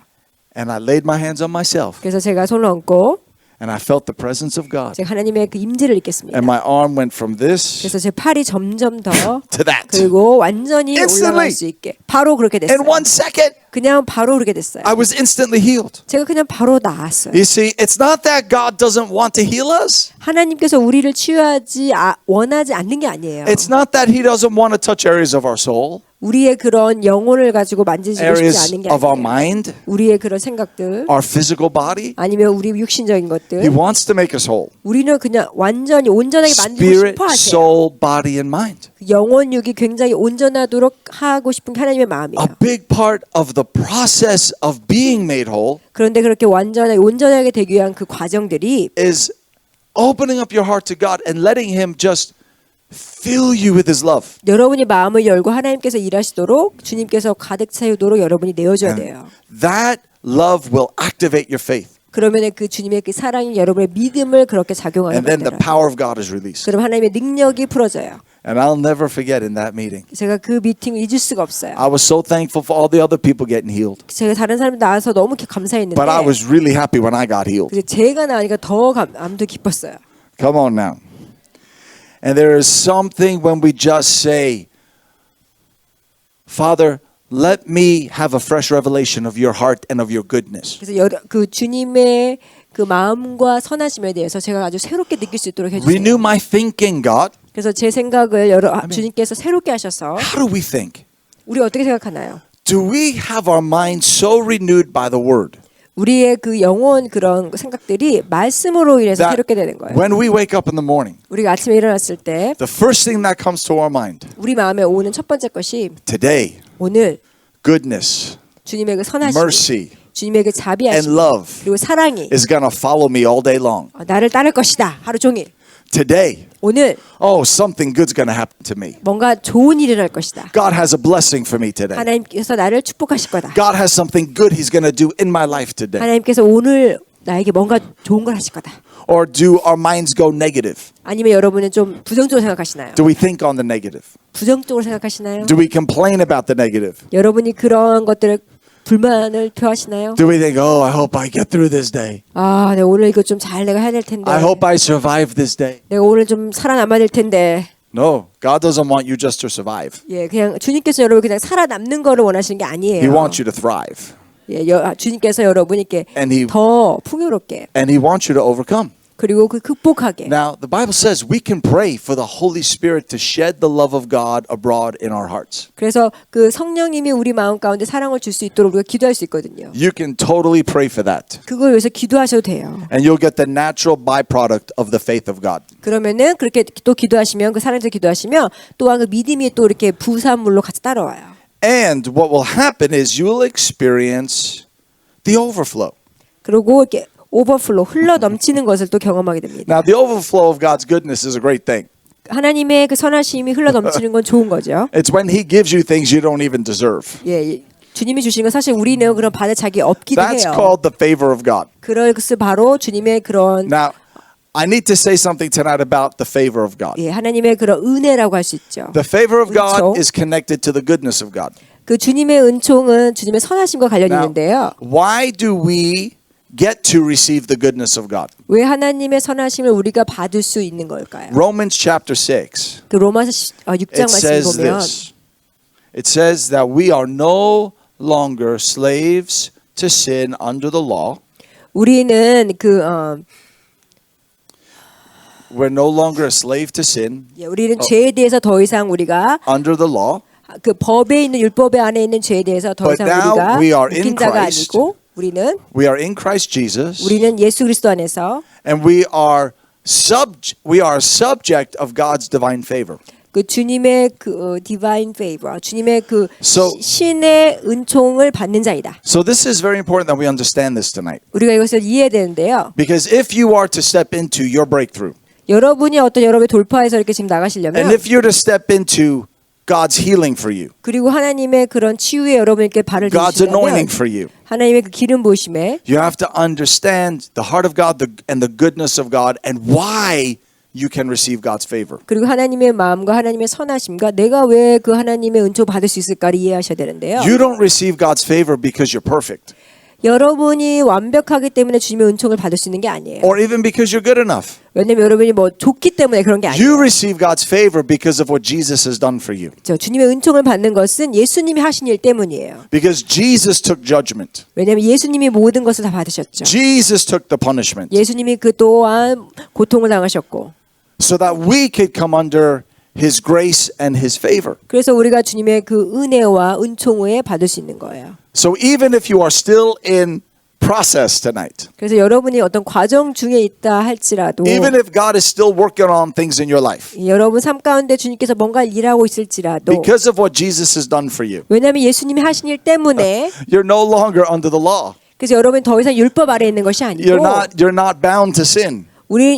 Speaker 3: And I laid my hands on myself
Speaker 2: 그래서 제가 손을 얹고
Speaker 3: and I felt the presence of God.
Speaker 2: 제가 하나님의 그 임재를 느꼈습니다.
Speaker 3: And my arm went from this
Speaker 2: 그래서 제 팔이 점점 더
Speaker 3: to that.
Speaker 2: 그리고 완전히
Speaker 3: Instantly.
Speaker 2: 올라갈 수 있게 바로 그렇게 됐어요.
Speaker 3: In 1 second,
Speaker 2: 그냥 바로 그렇게 됐어요.
Speaker 3: I was instantly healed.
Speaker 2: 제가 그냥 바로 나았어요.
Speaker 3: You see, it's not that God doesn't want to heal us.
Speaker 2: 하나님께서 우리를 치유하지 원하지 않는 게 아니에요.
Speaker 3: It's not that He doesn't want to touch areas of our soul,
Speaker 2: 우리의 그런 영혼을 가지고 만지시고 싶지
Speaker 3: areas
Speaker 2: 않은 게
Speaker 3: of our
Speaker 2: 아니에요.
Speaker 3: mind,
Speaker 2: 우리의 그런 생각들
Speaker 3: our physical body.
Speaker 2: 아니면 우리 육신적인
Speaker 3: He
Speaker 2: 것들
Speaker 3: wants to make us whole.
Speaker 2: 우리는 그냥 완전히 온전하게 만지고
Speaker 3: Spirit,
Speaker 2: 싶어 하세요.
Speaker 3: soul, body, and mind.
Speaker 2: 영혼 육이 굉장히 온전하도록 하고 싶은 게 하나님의 마음이에요.
Speaker 3: A big part of the process of being made whole
Speaker 2: 그런데 그렇게 완전하게 온전하게 되기 위한 그 과정들이
Speaker 3: is opening up your heart to God and letting Him just fill you with His love.
Speaker 2: 여러분이 마음을 열고 하나님께서 일하시도록 주님께서 가득 채우도록 여러분이 내어줘야 돼요.
Speaker 3: That love will activate your faith.
Speaker 2: 그러면 그 주님의 그 사랑이 여러분의 믿음을 그렇게 작용하는
Speaker 3: And then the
Speaker 2: 거예요.
Speaker 3: power of God is released.
Speaker 2: 그럼 하나님의 능력이 풀어져요.
Speaker 3: And I'll never forget in that meeting.
Speaker 2: 제가 그 미팅을 잊을 수가 없어요.
Speaker 3: I was so thankful for all the other people getting healed.
Speaker 2: 제가 다른 사람들 나와서 너무 감사했는데
Speaker 3: But I was really happy when I got healed.
Speaker 2: 제가 나으니까 더 아무도 기뻤어요.
Speaker 3: Come on now. And there is something when we just say, Father, let me have a fresh revelation of your heart and of your goodness.
Speaker 2: 그래서 그 주님의 그 마음과 선하심에 대해서 제가 아주 새롭게 느낄 수 있도록 해주세요.
Speaker 3: Renew my thinking, God.
Speaker 2: 그래서 제 생각을 주님께서 새롭게 하셔서
Speaker 3: How do we think?
Speaker 2: 우리 어떻게 생각하나요?
Speaker 3: Do we have our minds so renewed by the word
Speaker 2: 우리의 그 영혼 그런 생각들이 말씀으로 인해서
Speaker 3: That
Speaker 2: 새롭게 되는 거예요.
Speaker 3: when we wake up in the morning,
Speaker 2: 우리가 아침에 일어났을 때
Speaker 3: the first thing that comes to our mind,
Speaker 2: 우리 마음에 오는 첫 번째 것이
Speaker 3: today,
Speaker 2: 오늘
Speaker 3: goodness,
Speaker 2: 주님의 그 선하심,
Speaker 3: mercy,
Speaker 2: 주님의 그
Speaker 3: and
Speaker 2: 자비하심
Speaker 3: love
Speaker 2: 그리고 사랑이
Speaker 3: is going to follow me all day long.
Speaker 2: 나를 따를 것이다. 하루 종일.
Speaker 3: Today,
Speaker 2: 오늘
Speaker 3: oh, something good's going to happen to me.
Speaker 2: 뭔가 좋은 일을 할 것이다.
Speaker 3: God has a blessing for me today.
Speaker 2: 하나님께서 나를 축복하실 거다.
Speaker 3: God has something good He's going to do in my life today.
Speaker 2: 하나님께서 오늘 나에게 뭔가 좋은 걸 하실 거다.
Speaker 3: Or do our minds go negative?
Speaker 2: 아니면 여러분은 좀 부정적으로 생각하시나요?
Speaker 3: Do we think on the negative?
Speaker 2: 부정적으로 생각하시나요?
Speaker 3: Do we complain about the negative?
Speaker 2: 여러분이 그런 것들을 불만을 표하시나요?
Speaker 3: Do we think, oh, I hope I get through this day.
Speaker 2: 아, 내가 오늘 이거 좀 잘 내가 해야 될 텐데.
Speaker 3: I hope I survive this day.
Speaker 2: 내가 오늘 좀 살아남아야 될 텐데.
Speaker 3: No, God doesn't want you just to survive.
Speaker 2: 예, 그냥 주님께서 여러분 그냥 살아남는 거를 원하시는 게 아니에요.
Speaker 3: He wants you to thrive.
Speaker 2: 예, 주님께서 여러분에게
Speaker 3: And He
Speaker 2: 더 풍요롭게
Speaker 3: wants you to overcome.
Speaker 2: 그리고 그 극복하게.
Speaker 3: Now, the Bible says we can pray for the Holy Spirit to shed the love of God abroad in our hearts.
Speaker 2: 그래서 그 성령님이 우리 마음 가운데 사랑을 줄 수 있도록 우리가 기도할 수 있거든요.
Speaker 3: You can totally pray for that.
Speaker 2: 그걸 위해서 기도하셔도 돼요.
Speaker 3: And you'll get the natural byproduct of the faith of God.
Speaker 2: 그러면은 그렇게 또 기도하시면 그 사랑에서 기도하시면 또한 그 믿음이 또 이렇게 부산물로 같이 따라와요.
Speaker 3: And what will happen is you will experience the overflow.
Speaker 2: 그리고 이렇게 오버플로 흘러 넘치는 것을 또 경험하게 됩니다.
Speaker 3: Now, the overflow of God's goodness is a great thing.
Speaker 2: 하나님의 그 선하심이 흘러 넘치는 건 좋은 거죠.
Speaker 3: It's when He gives you things you don't even deserve.
Speaker 2: 예, 주님이 주시는 건 사실 우리는 그런 받을 자격이 없기도
Speaker 3: That's
Speaker 2: 해요.
Speaker 3: called the favor of God.
Speaker 2: 그것을 바로 주님의 그런
Speaker 3: Now, I need to say something tonight about the favor of God.
Speaker 2: 예, 하나님의 그런 은혜라고 할 수 있죠.
Speaker 3: The favor of God
Speaker 2: 은총.
Speaker 3: is connected to the goodness of God.
Speaker 2: 그 주님의 은총은 주님의 선하심과 관련이
Speaker 3: Now,
Speaker 2: 있는데요.
Speaker 3: why do we get to receive the goodness of God?
Speaker 2: 왜 하나님의 선하심을 우리가 받을 수 있는 걸까요?
Speaker 3: Romans chapter 6.
Speaker 2: 그 로마서 6장
Speaker 3: It
Speaker 2: 말씀
Speaker 3: says
Speaker 2: 보면
Speaker 3: this. It says that we are no longer slaves to sin under the law.
Speaker 2: 우리는
Speaker 3: We're no longer a slave to sin
Speaker 2: 우리는 죄에 대해서 더 이상 우리가
Speaker 3: under the law.
Speaker 2: 그 법에 있는 율법 안에 있는 죄에 대해서 더
Speaker 3: But
Speaker 2: 이상
Speaker 3: now
Speaker 2: 우리가
Speaker 3: we are in
Speaker 2: 묶인 자가
Speaker 3: Christ.
Speaker 2: 아니고 우리는
Speaker 3: We are in Christ Jesus.
Speaker 2: 예수 그리스도 안에서
Speaker 3: And we are subject of God's divine favor.
Speaker 2: 그 주님의 그 divine favor, 주님의 그
Speaker 3: So-
Speaker 2: 신의 은총을 받는 자이다.
Speaker 3: So this is very important that we understand this tonight.
Speaker 2: 우리가 이것을 이해해야 되는데요.
Speaker 3: Because if you are to step into your breakthrough,
Speaker 2: 여러분이 어떤 여러분의 돌파에서 이렇게 지금 나가시려면
Speaker 3: and if you're to step into God's healing for you,
Speaker 2: 그리고 하나님의 그런 치유에 여러분께 발을
Speaker 3: God's anointing
Speaker 2: 들이시려면
Speaker 3: for you,
Speaker 2: 하나님의 그 기름 부으심에
Speaker 3: you have to understand the heart of God and the goodness of God and why you can receive God's favor.
Speaker 2: 그리고 하나님의 마음과 하나님의 선하심과 내가 왜 그 하나님의 은총 받을 수 있을까를 이해하셔야 되는데요.
Speaker 3: You don't receive God's favor because you're perfect
Speaker 2: 여러분이 완벽하기 때문에 주님의 은총을 받을 수 있는 게 아니에요.
Speaker 3: or even because you're good enough.
Speaker 2: 왜냐면 여러분이 뭐 좋기 때문에 그런 게
Speaker 3: You
Speaker 2: 아니에요.
Speaker 3: receive God's favor because of what Jesus has done for you.
Speaker 2: 주님의 은총을 받는 것은 예수님이 하신 일 때문이에요.
Speaker 3: Because Jesus took judgment.
Speaker 2: 왜냐면 예수님이 모든 것을 다 받으셨죠.
Speaker 3: Jesus took the punishment
Speaker 2: 예수님이 그 또한 고통을 당하셨고
Speaker 3: so that we could come under His grace and His favor.
Speaker 2: 그래서 우리가 주님의 그 은혜와 은총을 받을 수 있는 거예요.
Speaker 3: So even if you are still in process tonight,
Speaker 2: 그래서 여러분이 어떤 과정 중에 있다 할지라도
Speaker 3: even if God is still working on things in your life,
Speaker 2: 여러분 삶 가운데 주님께서 뭔가 일하고 있을지라도
Speaker 3: because of what Jesus has done for you,
Speaker 2: 왜냐하면 예수님이 하신 일 때문에
Speaker 3: you're no longer under the law.
Speaker 2: 그래서 여러분이 더 이상 율법 아래에 있는 것이 아니고
Speaker 3: You're not bound to sin.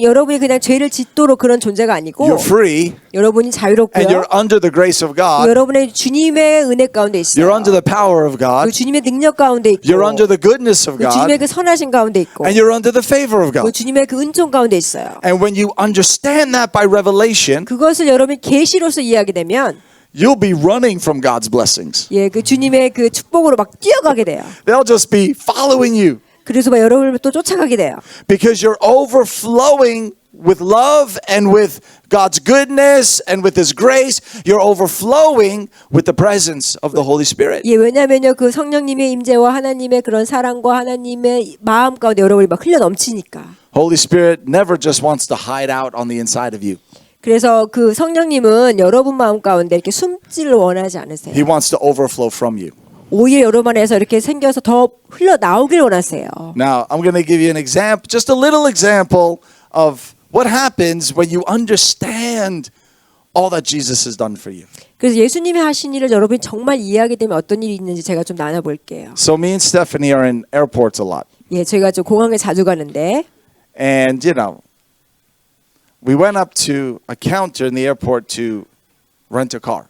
Speaker 2: 여러분이 그냥 죄를 짓도록 그런 존재가 아니고
Speaker 3: You're free
Speaker 2: 여러분이 자유롭고요.
Speaker 3: and you're under the grace of God.
Speaker 2: 여러분의 주님의 은혜 가운데 있어요.
Speaker 3: You're under the power of
Speaker 2: 그
Speaker 3: God.
Speaker 2: 주님의 능력 가운데 있고
Speaker 3: You're under the goodness of
Speaker 2: 그 주님의
Speaker 3: God.
Speaker 2: 그 선하신 가운데 있고
Speaker 3: And you're under the favor of
Speaker 2: 그
Speaker 3: God.
Speaker 2: 주님의 그 은총 가운데 있어요.
Speaker 3: And when you understand that by revelation,
Speaker 2: 그것을 여러분이 계시로서 이해하게 되면
Speaker 3: you'll be running from God's blessings.
Speaker 2: 그 주님의 그 축복으로 막 뛰어가게 돼요.
Speaker 3: They'll just be following you
Speaker 2: 그래서 막 여러분을 또 쫓아가게 돼요.
Speaker 3: because you're overflowing with love and with God's goodness and with His grace. You're overflowing with the presence of the Holy Spirit.
Speaker 2: 왜냐면요 그 성령님의 임재와 하나님의 그런 사랑과 하나님의 마음 가운데 여러분이 막 흘러 넘치니까.
Speaker 3: Holy Spirit never just wants to hide out on the inside of you.
Speaker 2: 그래서 그 성령님은 여러분 마음 가운데 이렇게 숨지를 원하지 않으세요.
Speaker 3: He wants to overflow from you.
Speaker 2: 오히려 여러분 안에서 이렇게 생겨서 더 흘러나오길 원하세요.
Speaker 3: Now, I'm going to give you an example, just a little example of what happens when you understand all that Jesus has done for you.
Speaker 2: 그래서 예수님이 하신 일을 여러분이 정말 이해하게 되면 어떤 일이 있는지 제가 좀 나눠볼게요.
Speaker 3: So me and Stephanie are in airports a lot.
Speaker 2: 예, 저희가 좀 공항에 자주 가는데
Speaker 3: And, we went up to a counter in the airport to rent a car.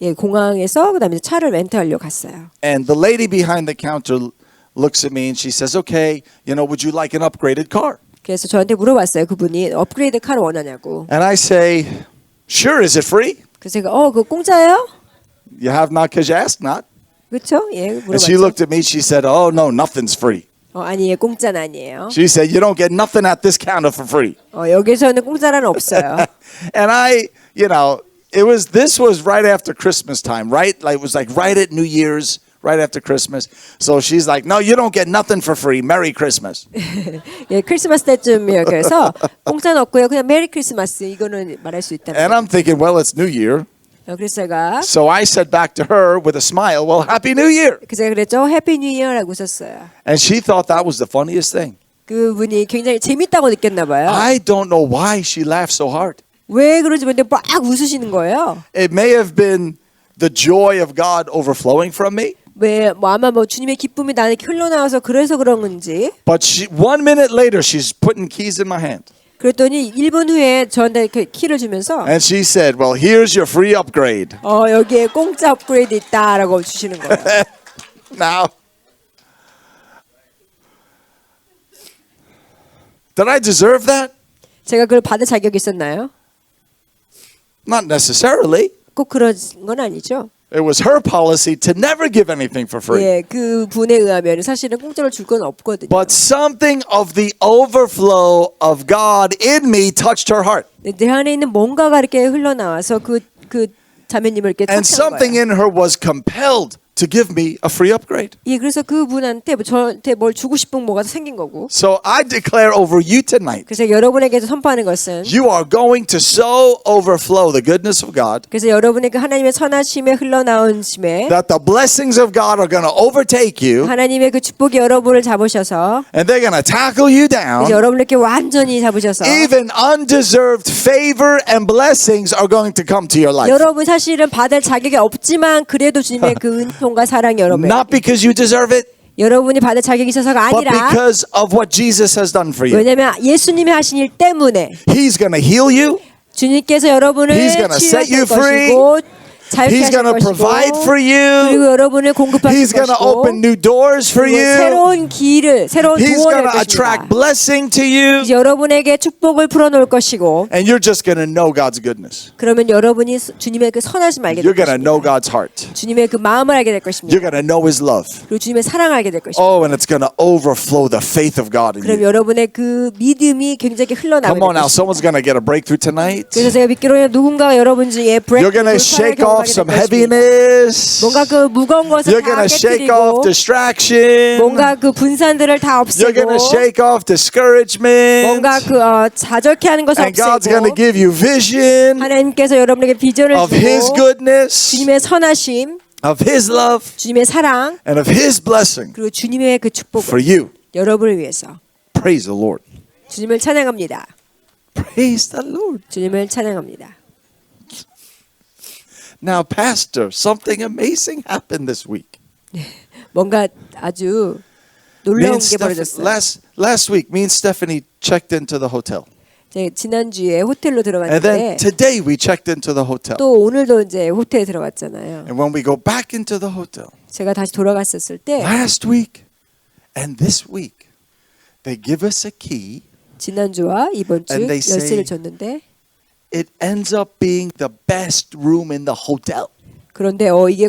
Speaker 2: 예, 공항에서 그다음에 차를 렌트하려고 갔어요.
Speaker 3: And the lady behind the counter looks at me and she says, okay, would you like an upgraded car?
Speaker 2: 그래서 저한테 물어봤어요. 그분이 업그레이드 카를 원하냐고.
Speaker 3: And I say, sure, is it free?
Speaker 2: 그래서 제가 그거 공짜예요?
Speaker 3: You have not because you asked not.
Speaker 2: 그렇죠? 예,
Speaker 3: And she
Speaker 2: 물어봤죠.
Speaker 3: looked at me, she said, oh, no, nothing's free.
Speaker 2: 아니에요, 공짜는 아니에요.
Speaker 3: She said, you don't get nothing at this counter for free.
Speaker 2: 여기서는 공짜는 없어요.
Speaker 3: And this was right after Christmas time, right? Like it was like right at New Year's, right after Christmas. So she's like, no, you don't get nothing for free. Merry Christmas.
Speaker 2: 예, 크리스마스 때쯤이에요. 그래서 공짜는 없고요. 그냥 메리 크리스마스 이거는 말할 수 있다는
Speaker 3: And
Speaker 2: 거예요.
Speaker 3: I'm thinking, well, it's New Year.
Speaker 2: 그래서 제가
Speaker 3: So I said back to her with a smile, well, Happy New Year.
Speaker 2: 제가 그랬죠. 해피 뉴 이어라고 웃었어요.
Speaker 3: And she thought that was the funniest thing.
Speaker 2: 그분이 굉장히 재밌다고 느꼈나 봐요.
Speaker 3: I don't know why she laughed so hard.
Speaker 2: 왜 그런지 모르는데 막 웃으시는 거예요.
Speaker 3: It may have been the joy of God overflowing from me.
Speaker 2: 아마 주님의 기쁨이 나한테 흘러나와서 그래서 그런 건지.
Speaker 3: But 1 minute later, she's putting keys in my hand.
Speaker 2: 그랬더니 1분 후에 저한테 그 키를 주면서
Speaker 3: And she said, well, here's your free upgrade.
Speaker 2: 여기에 공짜 업그레이드 있다라고 주시는 거예요.
Speaker 3: Now, did I deserve that?
Speaker 2: 제가 그걸 받을 자격이 있었나요?
Speaker 3: Not necessarily.
Speaker 2: 꼭 그런 건 아니죠.
Speaker 3: It was her policy to never give anything for free.
Speaker 2: 예, 그 분에 의하면 사실은 공짜로 줄 건 없거든요.
Speaker 3: But something of the overflow of God in me touched her heart.
Speaker 2: 내 안에 있는 뭔가가 이렇게 흘러나와서 그 자매님을 이렇게
Speaker 3: And
Speaker 2: 터치한
Speaker 3: something
Speaker 2: 거예요.
Speaker 3: in her was compelled to give me a free upgrade.
Speaker 2: 예, 그래서 그분한테 저한테 뭘 주고 싶은 뭐가 생긴 거고.
Speaker 3: So I declare over you tonight,
Speaker 2: 그래서 여러분에게도 선포하는 것은
Speaker 3: you are going to so overflow the goodness of God
Speaker 2: 그래서 여러분의 그 하나님의 선하심에 흘러나온 심에
Speaker 3: that the blessings of God are going to overtake you
Speaker 2: 하나님의 그 축복이 여러분을 잡으셔서
Speaker 3: and they're going to tackle you
Speaker 2: 그래서
Speaker 3: down.
Speaker 2: 여러분을 이렇게 완전히 잡으셔서
Speaker 3: Even undeserved favor and blessings are going to come to your life.
Speaker 2: 여러분 사실은 받을 자격이 없지만 그래도 주님의 그 은총과 사랑이 여러분
Speaker 3: Not because you deserve it,
Speaker 2: 여러분이 받을 자격이 있어서가
Speaker 3: but
Speaker 2: 아니라
Speaker 3: because of what Jesus has done for you.
Speaker 2: 왜냐하면 예수님이 하신 일 때문에
Speaker 3: He's going to heal you.
Speaker 2: 주님께서 여러분을
Speaker 3: He's gonna set you
Speaker 2: 치유하실 것이고 자유케
Speaker 3: He's
Speaker 2: 하실
Speaker 3: going to
Speaker 2: 것이고
Speaker 3: provide for
Speaker 2: 그리고
Speaker 3: you.
Speaker 2: 여러분을 공급하실
Speaker 3: He's going to
Speaker 2: 것이고
Speaker 3: open new doors for
Speaker 2: 그리고
Speaker 3: you.
Speaker 2: 새로운 길을 새로운
Speaker 3: He's
Speaker 2: 도원을
Speaker 3: going to
Speaker 2: 할
Speaker 3: attract
Speaker 2: 것입니다.
Speaker 3: blessing to you.
Speaker 2: 이제 여러분에게 축복을 풀어놓을 것이고
Speaker 3: And you're just going to know God's goodness.
Speaker 2: 그러면 여러분이 주님의 그 선하심 알게 될
Speaker 3: You're going to know
Speaker 2: 것입니다.
Speaker 3: God's heart.
Speaker 2: 주님의 그 마음을 알게 될 것입니다.
Speaker 3: You're going to know His love.
Speaker 2: 그리고 주님의 사랑을 알게 될 것입니다.
Speaker 3: Oh, and it's going to overflow the faith of God in
Speaker 2: 그럼
Speaker 3: you.
Speaker 2: 여러분의 그 믿음이 굉장히 흘러나오게
Speaker 3: Come
Speaker 2: 될
Speaker 3: on now,
Speaker 2: 것입니다.
Speaker 3: someone's going to get a breakthrough tonight.
Speaker 2: 그래서 제가 믿기로는 누군가가 여러분 중에
Speaker 3: You're going to shake off some heaviness.
Speaker 2: 뭔가 그 무거운 것을
Speaker 3: You're
Speaker 2: 다
Speaker 3: going to shake off
Speaker 2: 깨뜨리고
Speaker 3: distraction.
Speaker 2: 뭔가 그 분산들을 다
Speaker 3: You're going to
Speaker 2: 없애고
Speaker 3: shake off discouragement.
Speaker 2: 뭔가 그 좌절케 하는 것을
Speaker 3: And God's going to
Speaker 2: 없애고
Speaker 3: give you vision
Speaker 2: 하나님께서 여러분에게 비전을
Speaker 3: of His
Speaker 2: 주고
Speaker 3: goodness,
Speaker 2: 주님의 선하심,
Speaker 3: of His love,
Speaker 2: 주님의 사랑
Speaker 3: and of His blessing
Speaker 2: 그리고 주님의 그 축복을
Speaker 3: for you.
Speaker 2: 여러분을 위해서
Speaker 3: Praise the Lord.
Speaker 2: 주님을 찬양합니다.
Speaker 3: Praise the Lord.
Speaker 2: 주님을 찬양합니다.
Speaker 3: Now, Pastor, something amazing happened this week.
Speaker 2: 뭔가 아주
Speaker 3: Me
Speaker 2: 놀라운
Speaker 3: and
Speaker 2: 게
Speaker 3: Steph-
Speaker 2: 벌어졌어요.
Speaker 3: last week, me and Stephanie checked into the hotel.
Speaker 2: 제가 지난주에 호텔로
Speaker 3: And
Speaker 2: 들어갔는데
Speaker 3: then today we checked into the hotel.
Speaker 2: 또 오늘도 이제 호텔에 들어갔잖아요.
Speaker 3: And when we go back into the hotel,
Speaker 2: 제가 다시 돌아갔었을 때
Speaker 3: last week and this week, they give us a key.
Speaker 2: 지난주와 이번 주
Speaker 3: And they say-
Speaker 2: 열쇠를 줬는데
Speaker 3: It ends up being the best room in the hotel.
Speaker 2: 그런데 이게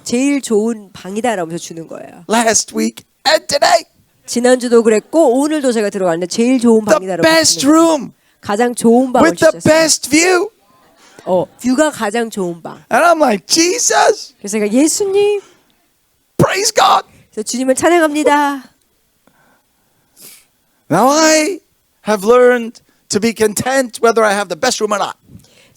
Speaker 2: 제일 좋은 방이다라면서 주는 거예요.
Speaker 3: Last week and today,
Speaker 2: 지난주도 그랬고 오늘도 제가 들어갔는데 제일 좋은
Speaker 3: the
Speaker 2: 방이다라고
Speaker 3: best
Speaker 2: 주는 거예요.
Speaker 3: room
Speaker 2: 가장 좋은 방을
Speaker 3: with the
Speaker 2: 주셨어요.
Speaker 3: best view.
Speaker 2: 뷰가 가장 좋은 방.
Speaker 3: And I'm like, Jesus,
Speaker 2: 그래서 제가 예수님,
Speaker 3: praise God.
Speaker 2: 그래서 주님을 찬양합니다.
Speaker 3: Now I have learned to be content whether I have the best room or not.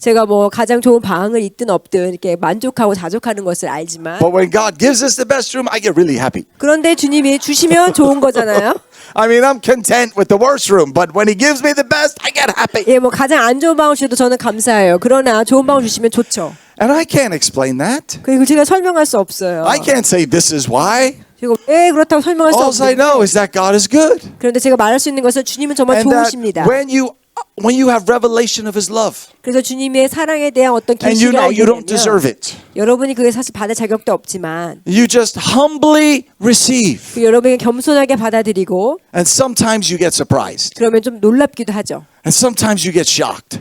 Speaker 2: 제가 뭐 가장 좋은 방을 있든 없든 이렇게 만족하고 자족하는 것을 알지만
Speaker 3: But when God gives us the best room, I get really happy.
Speaker 2: 그런데 주님이 주시면 좋은 거잖아요.
Speaker 3: I mean, I'm content with the worst room, but when He gives me the best, I get happy.
Speaker 2: 예, 뭐 가장 안 좋은 방을 주셔도 저는 감사해요. 그러나 좋은 방을 주시면 좋죠.
Speaker 3: And I can't explain that.
Speaker 2: 그리고 제가 설명할 수 없어요.
Speaker 3: I can't say this is why.
Speaker 2: 제가 왜 그렇다고 설명할 수
Speaker 3: All I know
Speaker 2: 없는데
Speaker 3: is that God is good.
Speaker 2: 그런데 제가 말할 수 있는 것은 주님은 정말
Speaker 3: And that
Speaker 2: 좋으십니다.
Speaker 3: when you have revelation of His love,
Speaker 2: 그래서 주님의 사랑에 대한 어떤
Speaker 3: and you
Speaker 2: 계시를
Speaker 3: know
Speaker 2: 알게
Speaker 3: you don't deserve
Speaker 2: 되면
Speaker 3: it,
Speaker 2: 여러분이 그게 사실 받을 자격도 없지만
Speaker 3: you just humbly receive.
Speaker 2: 그 여러분이 겸손하게 받아들이고
Speaker 3: And sometimes you get surprised.
Speaker 2: 그러면 좀 놀랍기도 하죠.
Speaker 3: And sometimes you get shocked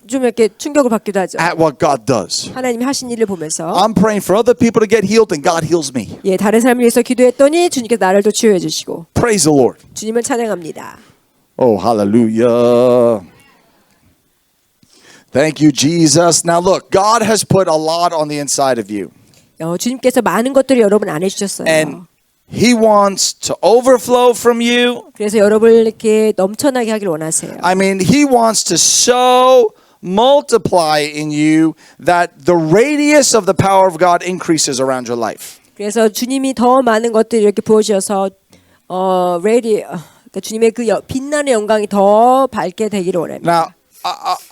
Speaker 2: 좀 이렇게 충격을 받기도 하죠.
Speaker 3: at what God does.
Speaker 2: 하나님이 하신 일을 보면서
Speaker 3: I'm praying for other people to get healed, and God heals me.
Speaker 2: 예, 다른 사람을 위해서 기도했더니 주님께서 나를 또 치유해 주시고
Speaker 3: Praise the Lord.
Speaker 2: 주님을 찬양합니다.
Speaker 3: Oh, hallelujah. Thank you, Jesus. Now look, God has put a lot on the inside of you.
Speaker 2: 주님께서 많은 것들을 여러분 안에 주셨어요.
Speaker 3: And He wants to overflow from you.
Speaker 2: 그래서 여러분을 이렇게 넘쳐나게 하길 원하세요.
Speaker 3: I mean, He wants to so multiply in you that the radius of the power of God increases around your life.
Speaker 2: 그래서 주님이 더 많은 것들을 이렇게 부어주셔서 그러니까 주님의 그 빛나는 영광이 더 밝게 되기를 원합니다.
Speaker 3: Now,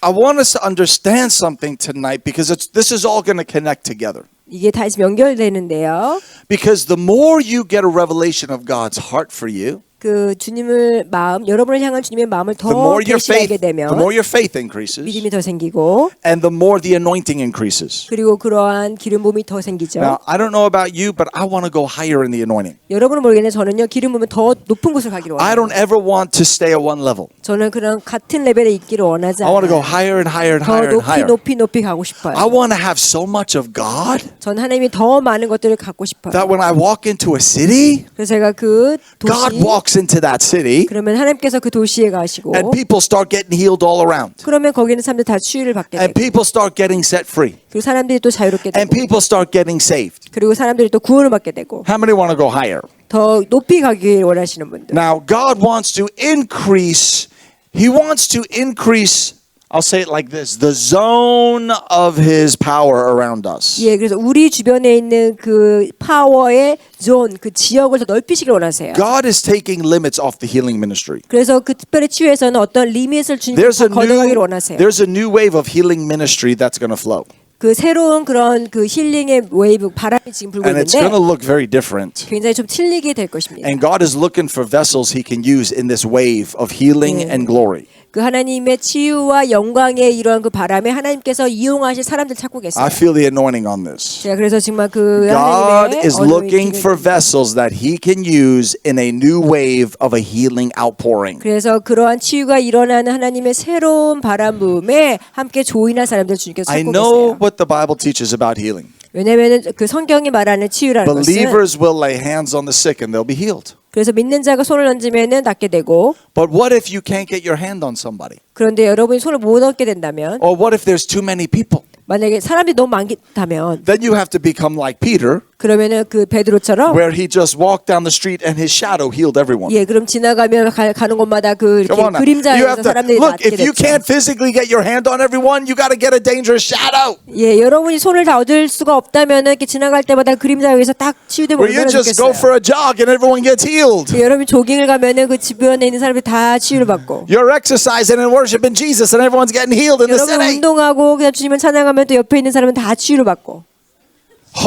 Speaker 3: I want us to understand something tonight because this is all going to connect together.
Speaker 2: 이게 다시 연결되는데요.
Speaker 3: Because the more you get a revelation of God's heart for you,
Speaker 2: 그 주님을 여러분을 향한 주님의 마음을
Speaker 3: the
Speaker 2: 더
Speaker 3: more your
Speaker 2: 계시하게
Speaker 3: faith,
Speaker 2: 되면
Speaker 3: the more your faith increases,
Speaker 2: 믿음이 더 생기고
Speaker 3: and the more the anointing increases.
Speaker 2: 그리고 그러한 기름 부음이 더 생기죠.
Speaker 3: Now, I don't know about you, but I want to go higher in the anointing.
Speaker 2: 여러분은 모르겠는데 저는요 기름 부음은 더 높은 곳을 가기를
Speaker 3: I
Speaker 2: 원해요.
Speaker 3: don't ever want to stay at one level.
Speaker 2: 저는 그런 같은 레벨에 있기를 원하지
Speaker 3: I want to go
Speaker 2: 않아요.
Speaker 3: higher and higher and
Speaker 2: 더
Speaker 3: higher and higher.
Speaker 2: 높이 가고 싶어요.
Speaker 3: I want to have so much of God
Speaker 2: 저는 하나님이 더 많은 것들을 갖고 싶어요.
Speaker 3: that when I walk into a city,
Speaker 2: 그래서 제가 그
Speaker 3: God
Speaker 2: 도시
Speaker 3: walks into that city
Speaker 2: 그러면 하나님께서 그 도시에 가시고
Speaker 3: and people start getting healed all around.
Speaker 2: 그러면 거기는 사람들 다 치유를 받게
Speaker 3: And
Speaker 2: 되고
Speaker 3: people start getting set free.
Speaker 2: 그리고 사람들이 또 자유롭게
Speaker 3: And
Speaker 2: 되고
Speaker 3: people start getting saved.
Speaker 2: 그리고 사람들이 또 구원을 받게 되고
Speaker 3: How many want to go higher?
Speaker 2: 더 높이 가길 원하시는 분들.
Speaker 3: Now, God wants to increase, He wants to increase, I'll say it like this, the zone of His power around us.
Speaker 2: 예, 그래서 우리 주변에 있는 그 파워의 존, 그 지역을 더 넓히시길 원하세요.
Speaker 3: God is taking limits off the healing ministry.
Speaker 2: 그래서 그 특별히 치유에서는 어떤 리밋을 주님께서 걷어가길 원하세요.
Speaker 3: There's a new wave of healing ministry that's going to flow.
Speaker 2: 그 새로운 그런 그 힐링의 웨이브 바람이 지금 불고
Speaker 3: And it's going to
Speaker 2: 있는데
Speaker 3: look very different.
Speaker 2: 굉장히 좀 틀리게 될 것입니다.
Speaker 3: And God is looking for vessels He can use in this wave of healing and glory.
Speaker 2: 그 하나님의 치유와 영광의 이러한 그 바람에 하나님께서 이용하실 사람들 찾고 계세요.
Speaker 3: I feel the anointing on this.
Speaker 2: 제가 그래서 정말 그
Speaker 3: God
Speaker 2: 하나님의
Speaker 3: is looking for vessels that He can use in a new wave of a healing outpouring.
Speaker 2: 그래서 그러한 치유가 일어나는 하나님의 새로운 바람 부음에 함께 조인할 사람들 주님께서
Speaker 3: I
Speaker 2: 찾고
Speaker 3: know
Speaker 2: 계세요.
Speaker 3: what the Bible teaches about healing.
Speaker 2: 왜냐하면 그 성경이 말하는 치유라는 것은
Speaker 3: Believers will lay hands on the sick and they'll be healed.
Speaker 2: 그래서 믿는 자가 손을 얹으면은 낫게 되고
Speaker 3: But what if you can't get your hand on somebody?
Speaker 2: 그런데 여러분이 손을 못 얻게 된다면
Speaker 3: Or what if there's too many people?
Speaker 2: 만약에 사람들이 너무 많다면
Speaker 3: Then you have to become like Peter,
Speaker 2: 그러면은 그 베드로처럼
Speaker 3: where he just walked down the street and his shadow healed everyone.
Speaker 2: 예 그럼 지나가면 가는 곳마다 그 이렇게
Speaker 3: Come on now. You
Speaker 2: 그림자에서
Speaker 3: have to
Speaker 2: 사람들이
Speaker 3: look.
Speaker 2: 낫게
Speaker 3: If you
Speaker 2: 됐죠.
Speaker 3: can't physically get your hand on everyone, you got to get a dangerous shadow.
Speaker 2: 예 여러분이 손을 다 얻을 수가 없다면은 이렇게 지나갈 때마다 그림자 위에서 딱 치유되면
Speaker 3: Where you
Speaker 2: 얼마나
Speaker 3: just go
Speaker 2: 좋겠어요.
Speaker 3: for a jog and everyone gets healed.
Speaker 2: 예, 여러분이 조깅을 가면은 그 주변에 있는 사람들이 다 치유를 받고
Speaker 3: You're exercising and worshiping Jesus, and everyone's getting healed in the
Speaker 2: 여러분
Speaker 3: city.
Speaker 2: 운동하고 그냥 주님을 찬양하면 또 옆에 있는 사람은 다 치유를 받고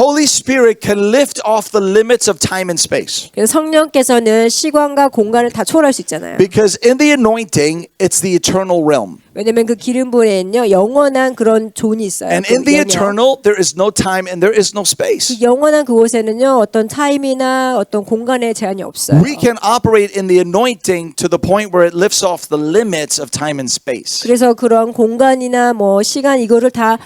Speaker 3: Holy Spirit can lift off the limits of time and space.
Speaker 2: 그래서 성령께서는 시간과 공간을 다 초월할 수 있잖아요.
Speaker 3: Because in the anointing, it's the eternal realm.
Speaker 2: 왜냐면 그 기름 부에는요 영원한 그런 존이 있어요.
Speaker 3: And
Speaker 2: 그
Speaker 3: in the
Speaker 2: 영역.
Speaker 3: eternal, there is no time and there is no space.
Speaker 2: 그 영원한 그곳에는요 어떤 타임이나 어떤 공간의 제한이 없어요.
Speaker 3: We can operate in the anointing to the point where it lifts off the limits of time and space.
Speaker 2: 그래서 그런 공간이나 뭐 시간 이거를 다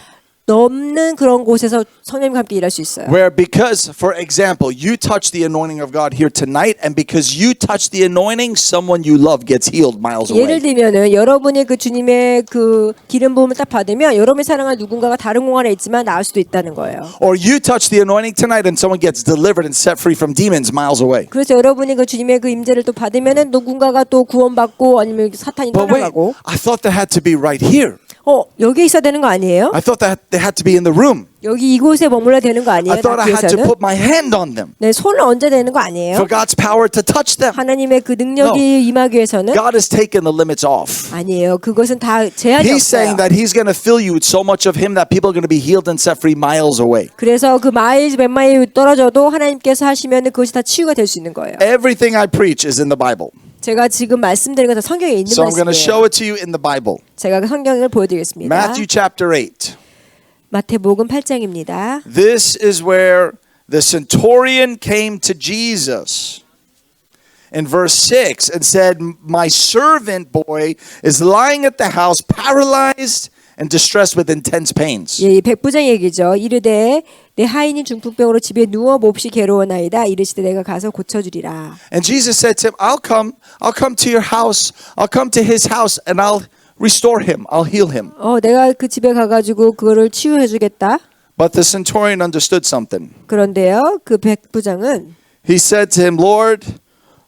Speaker 2: 넘는 그런 곳에서 성령님과 함께 일할 수 있어요.
Speaker 3: Where because, for example, you touch the anointing of God here tonight, and because you touch the anointing, someone you love gets healed miles
Speaker 2: 예를
Speaker 3: away.
Speaker 2: 들면은 여러분이 그 주님의 그 기름 부음을 딱 받으면 여러분이 사랑하는 누군가가 다른 공간에 있지만 나을 수도 있다는 거예요.
Speaker 3: Or you touch the anointing tonight, and someone gets delivered and set free from demons miles away.
Speaker 2: 그래서 여러분이 그 주님의 그 임재를 또 받으면은 누군가가 또 구원받고 아니면 사탄이
Speaker 3: But wait,
Speaker 2: 떠나가고
Speaker 3: I thought that had to be right here.
Speaker 2: 여기에 있어야 되는 거 아니에요?
Speaker 3: I thought that they had to be in the room.
Speaker 2: 여기 이곳에 머물러야 되는 거 아니에요?
Speaker 3: I thought I had to
Speaker 2: 뒤에서는?
Speaker 3: put my hand on them
Speaker 2: 네, 손을 얹어야 되는 거 아니에요?
Speaker 3: for God's power to touch them.
Speaker 2: 하나님의 그 능력이
Speaker 3: No.
Speaker 2: 임하기 위해서는
Speaker 3: God has taken the limits off.
Speaker 2: 아니에요. 그것은 다 제한이
Speaker 3: He's saying
Speaker 2: 없어요.
Speaker 3: that He's going to fill you with so much of Him that people are going to be healed and set free miles away.
Speaker 2: 그래서 그 몇 마일 떨어져도 하나님께서 하시면 그것이 다 치유가 될 수 있는 거예요.
Speaker 3: Everything I preach is in the Bible.
Speaker 2: 제가 지금 말씀드린 것은 성경에 있는
Speaker 3: So I'm going to show
Speaker 2: 말씀이에요.
Speaker 3: it to you in the Bible.
Speaker 2: 제가 그 성경을 보여드리겠습니다.
Speaker 3: Matthew chapter 8.
Speaker 2: 마태복음 8장입니다.
Speaker 3: This is where the centurion came to Jesus in verse 6 and said, "My servant boy is lying at the house paralyzed and distressed with intense pains."
Speaker 2: 예, 이 백부장 얘기죠. 이르되 내 하인이 중풍병으로 집에 누워 몹시 괴로워나이다. 이르시되 내가 가서 고쳐주리라.
Speaker 3: And Jesus said to him, I'll come to your house. I'll come to his house and I'll restore him. I'll heal him.
Speaker 2: 내가 그 집에 가가지고 그거를 치유해주겠다.
Speaker 3: But the centurion understood something.
Speaker 2: 그런데요, 그 백부장은
Speaker 3: He said to him, Lord,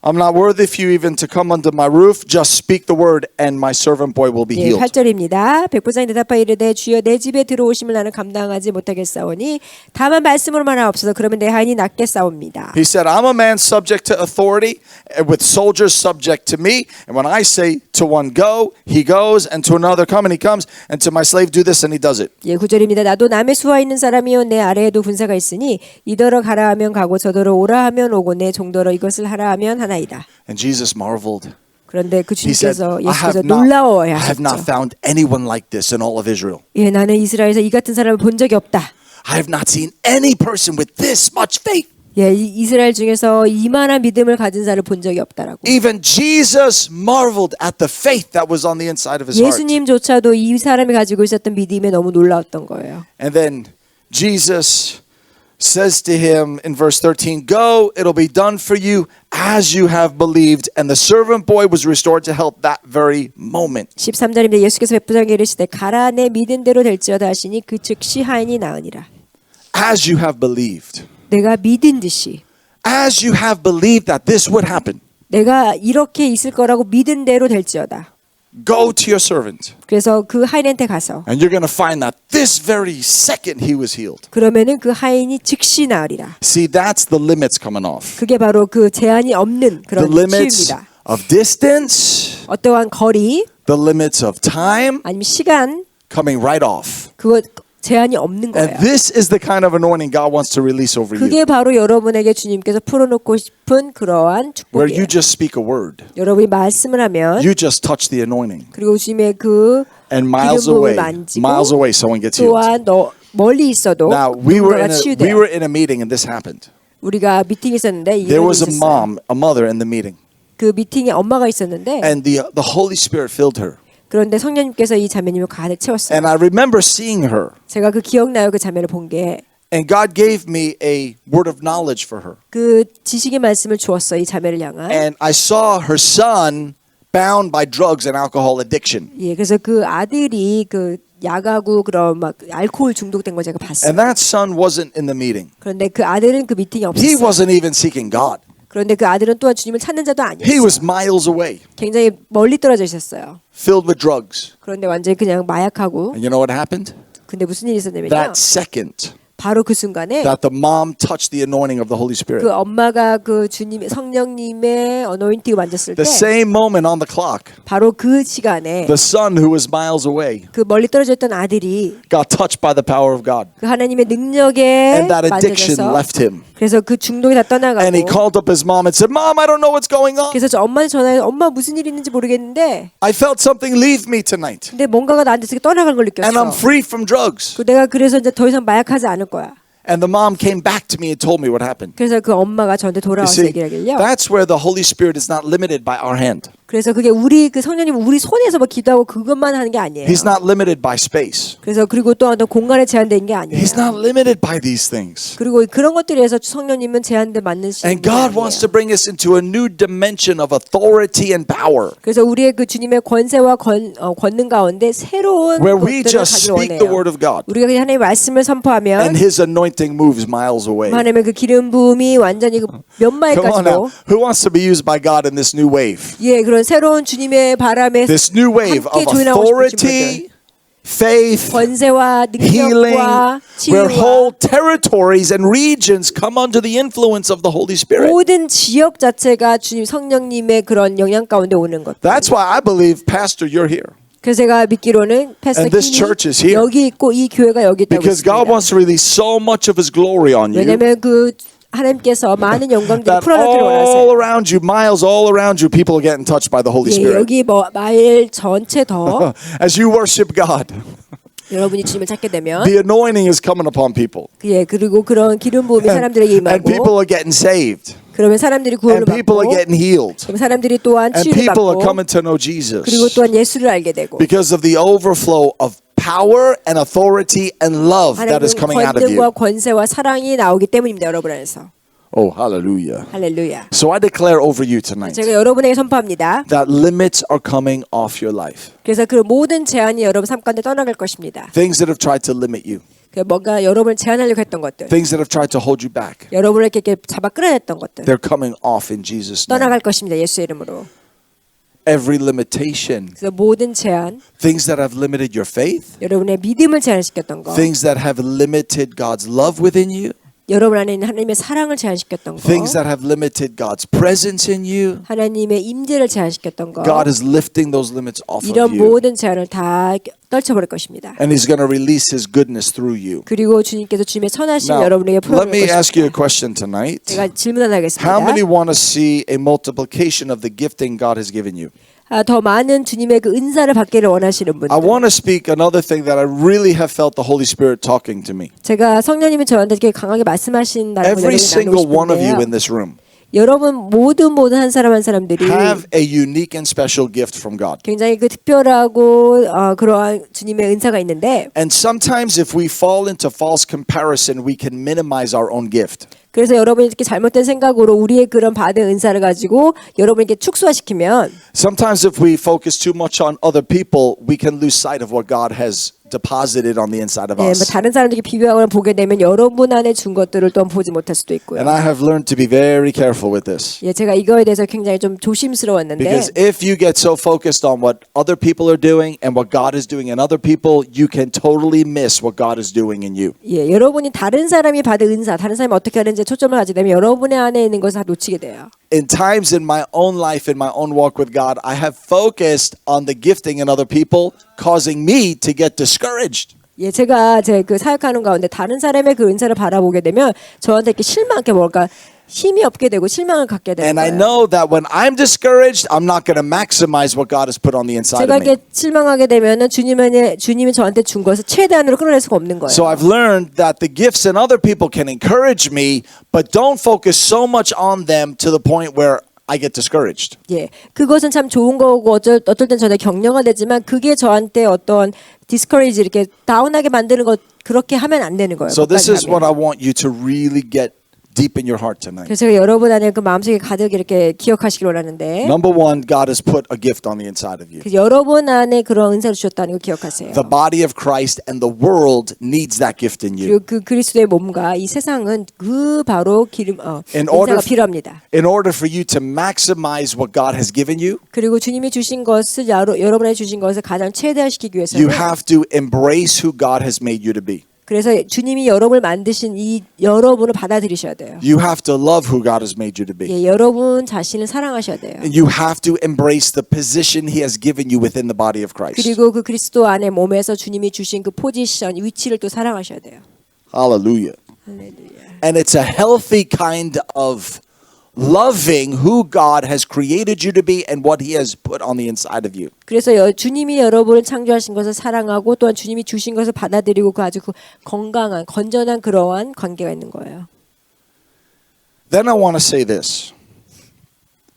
Speaker 3: I'm not worthy for you even to come under my roof. Just speak the word and my servant boy will be
Speaker 2: 예,
Speaker 3: healed.
Speaker 2: 8절입니다. 백부장이 대답하여 이르되 주여 내 집에 들어오심을 나는 감당하지 못하겠사오니 다만 말씀으로만 하옵소서. 그러면 내 하인이 낫겠사옵니다.
Speaker 3: He said, I'm a man subject to authority with soldiers subject to me. And when I say to one go, he goes, and to another come, and he comes, and to my slave do this, and he does it.
Speaker 2: 예, 9절입니다. 나도 남의 수하 있는 사람이요 내 아래에도 군사가 있으니 이더러 가라 하면 가고 저더러 오라 하면 오고 내 종더러 이것을 하라 하면 하나이다.
Speaker 3: And Jesus marveled.
Speaker 2: 그런데 그
Speaker 3: He said,
Speaker 2: 주님께서
Speaker 3: I
Speaker 2: 예수께서
Speaker 3: have not
Speaker 2: 놀라워하셨죠.
Speaker 3: found anyone like this in all of Israel.
Speaker 2: 예, 나는 이스라엘에서 이 같은 사람을 본 적이 없다.
Speaker 3: I have not seen any person with this much faith.
Speaker 2: 예, 이스라엘 중에서 이만한 믿음을 가진 사람을 본 적이 없다라고.
Speaker 3: Even Jesus marveled at the faith that was on the inside of his heart.
Speaker 2: 예수님조차도 이 사람이 가지고 있었던 믿음에 너무 놀라웠던 거예요.
Speaker 3: And then Jesus says to him in verse 13, Go, it'll be done for you as you have believed. And the servant boy was restored to health that very moment.
Speaker 2: 13절입니다. 예수께서 백부장에게 이르시되 가라 내 믿은 대로 될지어다 하시니 그 즉시 하인이 나으니라.
Speaker 3: As you have believed.
Speaker 2: 내가 믿은 듯이
Speaker 3: As you have believed that this would happen.
Speaker 2: 내가 이렇게 있을 거라고 믿은 대로 될지어다.
Speaker 3: Go to your servant.
Speaker 2: 그래서 그 하인한테 가서
Speaker 3: And you're going to find that this very second he was healed.
Speaker 2: 그러면은 그 하인이 즉시 나으리라.
Speaker 3: See, that's the limits coming off.
Speaker 2: 그게 바로 그 제한이 없는
Speaker 3: The
Speaker 2: 그런
Speaker 3: limits
Speaker 2: 치유입니다.
Speaker 3: of distance,
Speaker 2: 어떠한 거리
Speaker 3: the limits of time
Speaker 2: 아니면 시간
Speaker 3: coming right off.
Speaker 2: 그거 제한이 없는
Speaker 3: And
Speaker 2: 거예요.
Speaker 3: this is the kind of anointing God wants to release over you.
Speaker 2: 그게 바로 여러분에게 주님께서 풀어놓고 싶은 그러한
Speaker 3: Where you
Speaker 2: 축복이에요.
Speaker 3: just speak a word.
Speaker 2: 여러분이 말씀을 하면
Speaker 3: You just touch the anointing.
Speaker 2: 그리고 주님의 그
Speaker 3: And miles
Speaker 2: 기름부음을
Speaker 3: away,
Speaker 2: 만지고
Speaker 3: miles away, someone gets healed.
Speaker 2: 또한 멀리 있어도
Speaker 3: Now, we were
Speaker 2: 누군가가 치유돼요.
Speaker 3: in a meeting and this happened.
Speaker 2: 우리가 미팅이 있었는데 이
Speaker 3: There
Speaker 2: 일이
Speaker 3: was a
Speaker 2: 있었어요.
Speaker 3: mother in the meeting.
Speaker 2: 그 미팅에 엄마가 있었는데
Speaker 3: And the Holy Spirit filled her.
Speaker 2: 그런데 성령님께서 이 자매님을 가득 채웠어요.
Speaker 3: And I remember seeing her.
Speaker 2: 제가 그 기억나요. 그 자매를 본 게.
Speaker 3: And God gave me a word of knowledge for her.
Speaker 2: 그 지식의 말씀을 주었어 이 자매를 향한.
Speaker 3: And I saw her son bound by drugs and alcohol addiction.
Speaker 2: 예, 그래서 그 아들이 그 약하고 그런 막 알코올 중독된 걸 제가 봤어요.
Speaker 3: And that son wasn't in the meeting.
Speaker 2: 그런데 그 아들은 그 미팅에
Speaker 3: He
Speaker 2: 없었어요.
Speaker 3: wasn't even seeking God.
Speaker 2: 그런데 그 아들은 또한 주님을 찾는 자도
Speaker 3: He
Speaker 2: 아니었어요.
Speaker 3: was miles away,
Speaker 2: 굉장히 멀리 떨어져 있었어요.
Speaker 3: filled with drugs.
Speaker 2: 그런데 완전히 그냥 마약하고.
Speaker 3: And you know what happened?
Speaker 2: 근데 무슨 일이 있었냐면요.
Speaker 3: That second
Speaker 2: 바로 그 순간에
Speaker 3: that the mom touched the anointing of the Holy Spirit.
Speaker 2: 그 엄마가 그 주님 성령님의 어노인팅을 만졌을 때
Speaker 3: The same moment on the clock,
Speaker 2: 바로 그 시간에
Speaker 3: the son who was miles away
Speaker 2: 그 멀리 떨어져 있던 아들이
Speaker 3: got touched by the power of God.
Speaker 2: 그 하나님의 능력에
Speaker 3: And that addiction
Speaker 2: 만져져서
Speaker 3: left him.
Speaker 2: 그래서 그 중독이 다
Speaker 3: And he
Speaker 2: 떠나가고
Speaker 3: called up his mom and said, Mom, I don't know what's going on.
Speaker 2: 그래서 저 엄마한테 전화해서 엄마 무슨 일이 있는지 모르겠는데
Speaker 3: I felt something leave me tonight.
Speaker 2: 근데 뭔가가 나한테 떠나간 걸
Speaker 3: And I'm
Speaker 2: 느꼈어.
Speaker 3: free from drugs.
Speaker 2: 그 내가 그래서 이제 더 이상 마약하지 않을 거야.
Speaker 3: And the mom came back to me and told me what happened.
Speaker 2: 그래서 그 엄마가 저한테
Speaker 3: You
Speaker 2: 돌아와서
Speaker 3: see,
Speaker 2: 얘기를 하길요.
Speaker 3: that's where the Holy Spirit is not limited by our hand.
Speaker 2: 그래서 그게 우리 그 성령님 우리 손에서 막 기도하고 그것만 하는 게 아니에요.
Speaker 3: He's not limited by space.
Speaker 2: 그래서 그리고 또 어떤 공간에 제한된 게 아니에요.
Speaker 3: He's not limited by these things.
Speaker 2: 그리고 그런 것들에서 성령님은 제한돼 맞는
Speaker 3: And
Speaker 2: 신이
Speaker 3: God wants to
Speaker 2: 아니에요.
Speaker 3: bring us into a new dimension of authority and power.
Speaker 2: 그래서 우리의 그 주님의 권세와 권능 가운데 새로운
Speaker 3: Where we
Speaker 2: 것들을
Speaker 3: just
Speaker 2: 가지러
Speaker 3: speak the
Speaker 2: 원해요.
Speaker 3: word of God.
Speaker 2: 우리가 그냥 하나님의 말씀을 선포하면
Speaker 3: And His anointing moves miles away.
Speaker 2: 하나님의 그 기름 부음이 완전히 몇
Speaker 3: Come on now.
Speaker 2: 마일까지도
Speaker 3: Who wants to be used by God in this new wave?
Speaker 2: 예 그런 새로운 주님의 바람에
Speaker 3: This new wave
Speaker 2: 함께
Speaker 3: of
Speaker 2: 조인하고 싶으신
Speaker 3: authority faith,
Speaker 2: 권세와
Speaker 3: healing,
Speaker 2: 능력과
Speaker 3: where whole
Speaker 2: 치유와
Speaker 3: territories and regions come under the influence of the Holy Spirit.
Speaker 2: 모든 지역 자체가 주님 성령님의 그런 영향 가운데 오는 것.
Speaker 3: That's why I believe, Pastor, you're here.
Speaker 2: 그래서 제가 믿기로는 패스터
Speaker 3: And this church is
Speaker 2: 킴이
Speaker 3: here.
Speaker 2: 여기 있고 이 교회가 여기 있다고
Speaker 3: Because God
Speaker 2: 있습니다.
Speaker 3: wants to release so much of His glory on you
Speaker 2: 왜냐하면 그 하나님께서 많은 영광들을
Speaker 3: that
Speaker 2: 풀어내기를
Speaker 3: all
Speaker 2: 원하세요.
Speaker 3: around you, miles all around you, people are getting touched by the Holy
Speaker 2: 예,
Speaker 3: Spirit.
Speaker 2: 여기 뭐 마일 전체 더
Speaker 3: As you worship God,
Speaker 2: 여러분이 주님을 찾게 되면
Speaker 3: the anointing is coming upon people.
Speaker 2: 예, 그리고 그런 기름 부음이 사람들에게
Speaker 3: And people
Speaker 2: 임하고
Speaker 3: are getting saved.
Speaker 2: 그러면 사람들이 구원을
Speaker 3: And people are
Speaker 2: 받고
Speaker 3: getting healed.
Speaker 2: 그럼 사람들이 또한
Speaker 3: And
Speaker 2: 치유를
Speaker 3: people are
Speaker 2: 받고
Speaker 3: coming to know
Speaker 2: 그리고
Speaker 3: Jesus
Speaker 2: 또한 예수를 알게 되고
Speaker 3: because of the overflow of power and authority and love that is
Speaker 2: 하나님은
Speaker 3: coming out of
Speaker 2: 권능과
Speaker 3: you.
Speaker 2: 권세와 사랑이 나오기 때문입니다. 여러분 안에서.
Speaker 3: Oh, hallelujah.
Speaker 2: 할렐루야.
Speaker 3: So I declare over you tonight
Speaker 2: 제가 여러분에게 선포합니다.
Speaker 3: that limits are coming off your life.
Speaker 2: 그래서 그 모든 제한이 여러분 삶 가운데 떠나갈 것입니다.
Speaker 3: Things that have tried to limit you.
Speaker 2: 그 뭔가 여러분을 제한하려고 했던 것들,
Speaker 3: Things that have tried to hold you back.
Speaker 2: 여러분을 이렇게 잡아 끌어냈던 것들
Speaker 3: They're coming off in Jesus' name.
Speaker 2: 떠나갈 것입니다. 예수의 이름으로.
Speaker 3: Every limitation.
Speaker 2: 그래서 모든 제한,
Speaker 3: Things that have limited your faith.
Speaker 2: 여러분의 믿음을 제한시켰던 거,
Speaker 3: Things that have limited God's love within you.
Speaker 2: 여러분 안에 있는 하나님의 사랑을 제한시켰던 거,
Speaker 3: Things that have limited God's presence in you.
Speaker 2: 하나님의 임재를 제한시켰던 거,
Speaker 3: God is lifting those limits off
Speaker 2: 이런
Speaker 3: of you.
Speaker 2: 모든 제한을 다 떨쳐버릴 것입니다.
Speaker 3: And He's going to release His goodness through you.
Speaker 2: 그리고 주님께서 주님의 선하심
Speaker 3: Now,
Speaker 2: 여러분에게
Speaker 3: let me
Speaker 2: 풀어줄
Speaker 3: ask you a
Speaker 2: 것입니다.
Speaker 3: question tonight.
Speaker 2: 제가 질문 하나
Speaker 3: How many
Speaker 2: 하겠습니다.
Speaker 3: want to see a multiplication of the gifting God has given you?
Speaker 2: 더 많은 주님의 그 은사를 받기를 원하시는 분들.
Speaker 3: I want to speak another thing that I really have felt the Holy Spirit talking to me.
Speaker 2: 제가 성령님이 저한테 이렇게 강하게 말씀하신다는 걸
Speaker 3: Every
Speaker 2: 여러분이
Speaker 3: single
Speaker 2: 나누고
Speaker 3: one of you
Speaker 2: 싶은데요.
Speaker 3: in this room
Speaker 2: 여러분 모든 한 사람 한 사람들이
Speaker 3: have a unique and special gift from God.
Speaker 2: 굉장히 그 특별하고 그러한 주님의 은사가 있는데
Speaker 3: And sometimes if we fall into false comparison, we can minimize our own gift.
Speaker 2: 그래서 여러분이 이렇게 잘못된 생각으로 우리의 그런 받은 은사를 가지고 여러분에게 축소화시키면
Speaker 3: Sometimes if we focus too much on other people, we can lose sight of what God has deposited on the inside of
Speaker 2: 뭐
Speaker 3: us.
Speaker 2: 다른 사람들이 비교하거나 보게 되면 여러분 안에 준 것들을 또 보지 못할 수도 있고요.
Speaker 3: And I have learned to be very careful with this.
Speaker 2: 예, 제가 이거에 대해서 굉장히 좀 조심스러웠는데
Speaker 3: Because if you get so focused on what other people are doing and what God is doing in other people, you can totally miss what God is doing in you.
Speaker 2: 예, 여러분이 다른 사람이 받은 은사, 다른 사람이 어떻게 하는지 초점을 가지게 되면 여러분의 안에 있는 것을 다 놓치게 돼요.
Speaker 3: In times in my own life, in my own walk with God, I have focused on the gifting in other people, causing me to get discouraged.
Speaker 2: 예, 제가 제 그 사역하는 가운데 다른 사람의 그 은사를 바라보게 되면 저한테 이렇게 실망하게 뭘까 힘이 없게 되고 실망을 갖게 되는
Speaker 3: And I
Speaker 2: 거예요.
Speaker 3: know that when I'm discouraged, I'm not going to maximize what God has put on the inside
Speaker 2: 제가
Speaker 3: of me.
Speaker 2: 이렇게 실망하게 되면은 주님이 저한테 준 것을 최대한으로 끌어낼 수가 없는 거예요.
Speaker 3: So I've learned that the gifts in other people can encourage me, but don't focus so much on them to the point where I get discouraged.
Speaker 2: 예, 그것은 참 좋은 거고 어떨 땐 저한테 격려가 되지만 그게 저한테 어떤 디스커리지 이렇게 다운하게 만드는 것 그렇게 하면 안 되는 거예요.
Speaker 3: So this is
Speaker 2: 끝까지
Speaker 3: what
Speaker 2: 하면.
Speaker 3: I want you to really get deep in your heart tonight.
Speaker 2: 그래서 제가 여러분 안에 그 마음속에 가득 이렇게 기억하시길 원하는데
Speaker 3: Number one, God has put a gift on the inside of you.
Speaker 2: 그 여러분 안에 그런 은사를 주셨다는 걸 기억하세요.
Speaker 3: The body of Christ and the world needs that gift in you.
Speaker 2: 그리고 그 그리스도의 몸과 이 세상은 그 바로
Speaker 3: In order
Speaker 2: 은사가 필요합니다.
Speaker 3: In order for you to maximize what God has given you,
Speaker 2: 그리고 주님이 주신 것을 여러분에게 주신 것을 가장 최대화시키기 위해서는
Speaker 3: you have to embrace who God has made you to be.
Speaker 2: 그래서 주님이 여러분을 만드신 이 여러분을 받아들이셔야 돼요.
Speaker 3: You have to love who God has made you to be.
Speaker 2: 예, 여러분 자신을 사랑하셔야 돼요.
Speaker 3: And you have to embrace the position He has given you within the body of Christ.
Speaker 2: 그리고 그 그리스도 안에 몸에서 주님이 주신 그 포지션, 위치를 또 사랑하셔야 돼요.
Speaker 3: Hallelujah.
Speaker 2: 할렐루야.
Speaker 3: And it's a healthy kind of loving who God has created you to be and what He has put on the inside of you.
Speaker 2: 그래서 주님이 여러분을 창조하신 것을 사랑하고 또한 주님이 주신 것을 받아들이고 그 아주 그 건강한, 건전한 그러한 관계가 있는 거예요.
Speaker 3: Then I want to say this.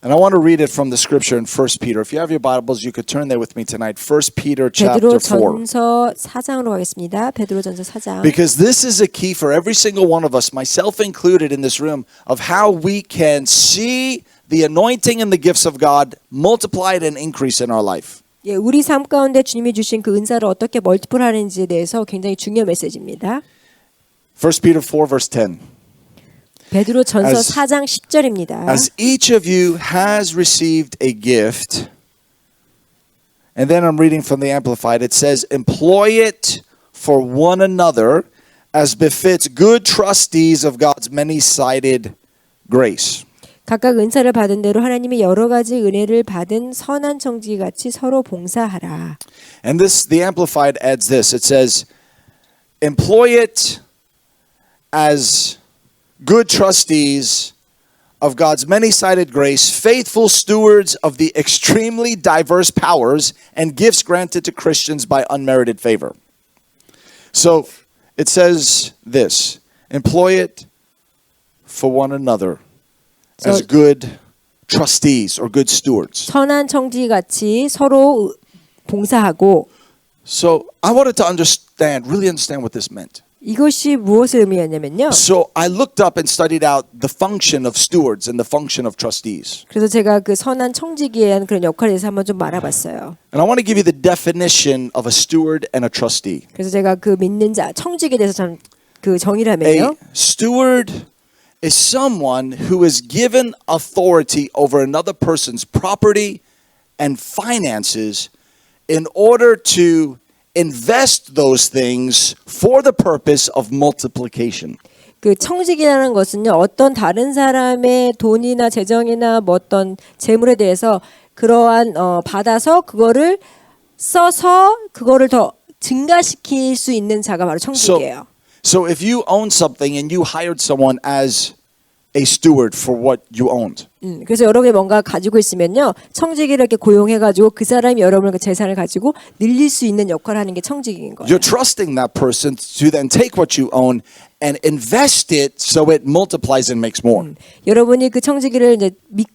Speaker 3: And I want to read it from the scripture in 1 Peter. If you have your Bibles, you could turn there with me tonight. 1 Peter chapter 4.
Speaker 2: 베드로전서 4장으로 가겠습니다. 베드로전서 4장.
Speaker 3: Because this is a key for every single one of us, myself included in this room, of how we can see the anointing and the gifts of God multiplied and increase in our life.
Speaker 2: 예, 우리 삶 가운데 주님이 주신 그 은사를 어떻게 멀티플하는지에 대해서 굉장히 중요한 메시지입니다.
Speaker 3: 1 Peter 4 verse 10.
Speaker 2: 베드로전서
Speaker 3: As-
Speaker 2: 4장 10절입니다.
Speaker 3: As each of you has received a gift, And then I'm reading from the Amplified. It says, employ it for one another as befits good trustees of God's many-sided grace.
Speaker 2: 각각 은사를 받은 대로 하나님이 여러 가지 은혜를 받은 선한 청지 같이 서로 봉사하라.
Speaker 3: And this, the Amplified adds this. It says, employ it as good trustees of God's many-sided grace, faithful stewards of the extremely diverse powers and gifts granted to Christians by unmerited favor. So it says this, employ it for one another as
Speaker 2: So-
Speaker 3: good trustees or good stewards.
Speaker 2: 선한 청지 같이 서로 봉사하고
Speaker 3: So I wanted to really understand what this meant.
Speaker 2: 이것이 무엇을 의미하냐면요.
Speaker 3: So I looked up and studied out the function of stewards and the function of trustees.
Speaker 2: 그래서 제가 그 선한 청지기에 대한 그런 역할에 대해서 한번 좀 알아봤어요.
Speaker 3: And I want to give you the definition of a steward and a trustee.
Speaker 2: 그래서 제가 그 믿는 자 청지기에 대해서 좀 그 정의를
Speaker 3: A
Speaker 2: 하면요.
Speaker 3: steward is someone who is given authority over another person's property and finances in order to invest those things for the purpose of multiplication.
Speaker 2: 그 청지기라는 것은요. 어떤 다른 사람의 돈이나 재정이나 뭐 어떤 재물에 대해서 그러한 받아서 그거를 써서 그거를 더 증가시킬 수 있는 자가 바로 청지기예요.
Speaker 3: So if you own something and you hired someone as a steward for what you owned,
Speaker 2: 그래서 여러분이 뭔가 가지고 있으면요. 청지기를 이렇게 고용해가지고 그 사람이 여러분의 그 재산을 가지고 늘릴 수 있는 역할을 하는 게 청지기인 거예요.
Speaker 3: you're trusting that person to then take what you own and invest it so it multiplies and makes more.
Speaker 2: 여러분이 그 청지기를 이제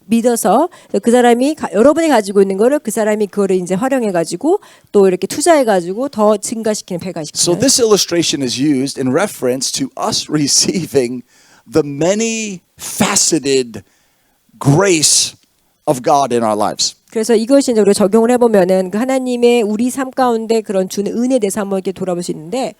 Speaker 2: 믿어서 그 사람이 여러분이 가지고 있는 거를 그 사람이 그거를 이제 활용해 가지고 또 이렇게 투자해 가지고 더 증가시키는 배가시키는.
Speaker 3: So this illustration is used in reference to us receiving the many faceted grace of God in our lives.
Speaker 2: 그래서 이것이 이제 우리가 적용을 해보면은 그 하나님의 우리 삶 가운데 그런 주는 은혜에 대해서 한번 이렇게 돌아볼 수 있는데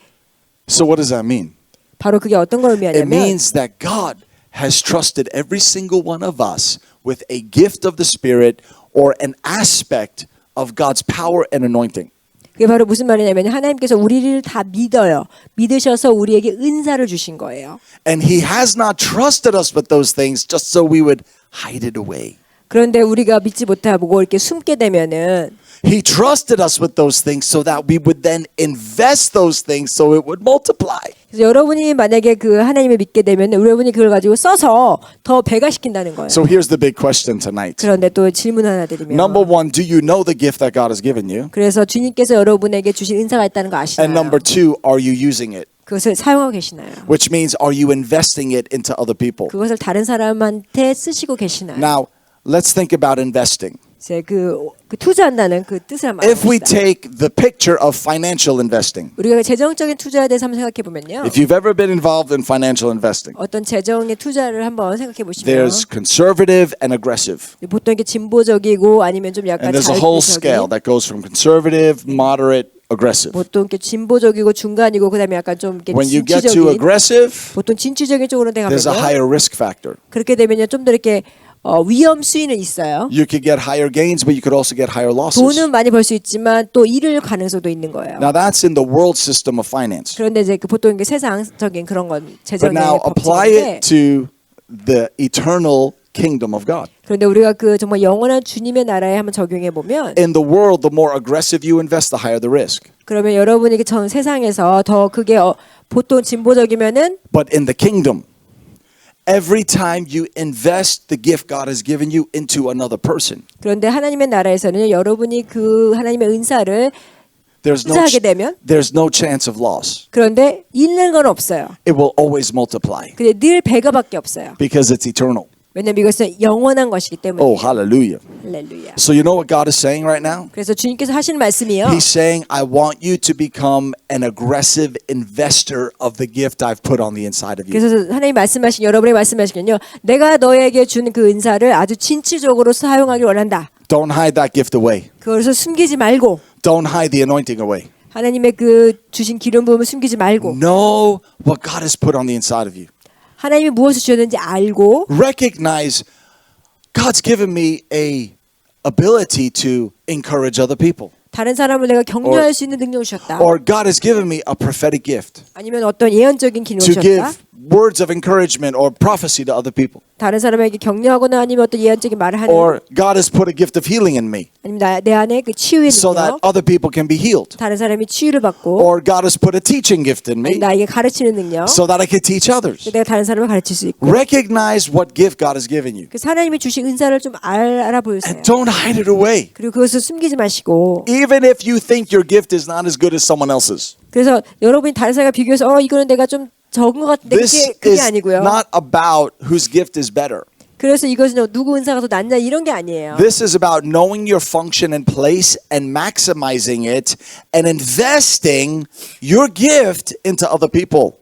Speaker 3: So what does that mean?
Speaker 2: 바로 그게 어떤 걸
Speaker 3: It
Speaker 2: 의미하냐면
Speaker 3: means that God has trusted every single one of us with a gift of the Spirit or an aspect of God's power and anointing.
Speaker 2: 그게 바로 무슨 말이냐면 하나님께서 우리를 다 믿어요. 믿으셔서 우리에게 은사를 주신 거예요.
Speaker 3: And He has not trusted us with those things just so we would hide it away.
Speaker 2: 그런데 우리가 믿지 못하고 이렇게 숨게 되면은
Speaker 3: He trusted us with those things so that we would then invest those things so it would multiply.
Speaker 2: 그래서 여러분이 만약에 그 하나님을 믿게 되면 여러분이 그걸 가지고 써서 더 배가시킨다는 거예요.
Speaker 3: So here's the big question tonight.
Speaker 2: 그런데 또 질문 하나 드리면
Speaker 3: Number one, do you know the gift that God has given you?
Speaker 2: 그래서 주님께서 여러분에게 주신 은사가 있다는 거 아시나요?
Speaker 3: And number two, are you using it?
Speaker 2: 그것을 사용하고 계시나요?
Speaker 3: Which means, are you investing it into other people?
Speaker 2: 그것을 다른 사람한테 쓰시고 계시나요?
Speaker 3: Now, let's think about investing.
Speaker 2: 이제 그 투자한다는 그 뜻을 한번
Speaker 3: If we
Speaker 2: 알아봅시다.
Speaker 3: take the picture of financial investing,
Speaker 2: 우리가 재정적인 투자에 대해서 한번 생각해 보면요.
Speaker 3: if you've ever been involved in financial investing,
Speaker 2: 어떤 재정의 투자를 한번 생각해 보시면
Speaker 3: there's conservative and aggressive.
Speaker 2: 보통 이게 진보적이고 아니면 좀 약간
Speaker 3: And there's a whole scale
Speaker 2: 자유적인
Speaker 3: that goes from conservative, moderate, aggressive.
Speaker 2: 보통 이렇게 진보적이고 중간이고 그다음에 약간 좀 이렇게
Speaker 3: When you get too
Speaker 2: 진취적인
Speaker 3: aggressive,
Speaker 2: 보통 진취적인 쪽으로
Speaker 3: there's a
Speaker 2: 가면요.
Speaker 3: higher risk factor.
Speaker 2: 그렇게 되면요 좀 더 이렇게 위험 수위는 있어요.
Speaker 3: You could get higher gains, but you could also get higher losses.
Speaker 2: 돈은 많이 벌 수 있지만 또 잃을 가능성도 있는 거예요.
Speaker 3: Now that's in the world system of finance.
Speaker 2: 그런데 이제 그 보통 이게 세상적인 그런 건
Speaker 3: But
Speaker 2: 재정의
Speaker 3: now apply
Speaker 2: 법칙인데
Speaker 3: it to the eternal kingdom of God.
Speaker 2: 그런데 우리가 그 정말 영원한 주님의 나라에 한번 적용해 보면
Speaker 3: In the world, the more aggressive you invest, the higher the risk.
Speaker 2: 그러면 여러분에게 전 세상에서 더 그게 보통 진보적이면은
Speaker 3: But in the kingdom, every time you invest the gift God has given you into another person,
Speaker 2: 그런데 하나님의 나라에서는 여러분이 그 하나님의 은사를 투자하게 되면
Speaker 3: there's no chance of loss.
Speaker 2: 그런데 잃는 건 없어요.
Speaker 3: It will always multiply
Speaker 2: 근데 늘 배가밖에 없어요.
Speaker 3: because it's eternal.
Speaker 2: 왜냐면 이것은 영원한 것이기 때문에.
Speaker 3: Oh, hallelujah.
Speaker 2: 할렐루야.
Speaker 3: So you know what God is saying right now?
Speaker 2: 그래서 주님께서 하시는 말씀이요.
Speaker 3: He's saying, I want you to become an aggressive investor of the gift I've put on the inside of you.
Speaker 2: 그래서 하나님 말씀하신 여러분이 말씀하시긴요. 내가 너에게 준 그 은사를 아주 진취적으로 사용하길 원한다.
Speaker 3: Don't hide that gift away.
Speaker 2: 그것을 숨기지 말고
Speaker 3: Don't hide the anointing away.
Speaker 2: 하나님의 그 주신 기름 부음을 숨기지 말고
Speaker 3: Know what God has put on the inside of you.
Speaker 2: 하나님이 무엇을 주셨는지 알고
Speaker 3: Recognize God's given me a ability to encourage other people.
Speaker 2: 다른 사람을 내가 격려할 수 있는 능력을 주셨다.
Speaker 3: Or God has given me a prophetic gift
Speaker 2: 아니면 어떤 예언적인 기능을
Speaker 3: to give
Speaker 2: 주셨다.
Speaker 3: words of encouragement or prophecy to other people.
Speaker 2: 다른 사람에게 격려하거나 아니면 어떤 예언적인 말을 하는
Speaker 3: Or God has put a gift of healing in me
Speaker 2: 아니면 내 안에 그 치유의
Speaker 3: so that
Speaker 2: 능력,
Speaker 3: other people can be healed.
Speaker 2: 다른 사람이 치유를 받고
Speaker 3: Or God has put a teaching gift in me
Speaker 2: 나에게 가르치는 능력,
Speaker 3: so that I can teach others.
Speaker 2: 내가 다른 사람을 가르칠 수 있고
Speaker 3: Recognize what gift God has given you
Speaker 2: 그 하나님이 주신 은사를 좀 알아보세요.
Speaker 3: and don't hide it away.
Speaker 2: 그리고 그것을 숨기지 마시고
Speaker 3: Even if you think your gift is not as good as someone else's.
Speaker 2: 그래서 여러분이 다른 사람과 비교해서 이거는 내가 좀 적은 것 같은데
Speaker 3: This
Speaker 2: 그게
Speaker 3: is
Speaker 2: 아니고요.
Speaker 3: not about whose gift is better.
Speaker 2: 그래서 이것은 누구 은사가 더 낫냐 이런 게 아니에요.
Speaker 3: This is about knowing your function and place and maximizing it and investing your gift into other people.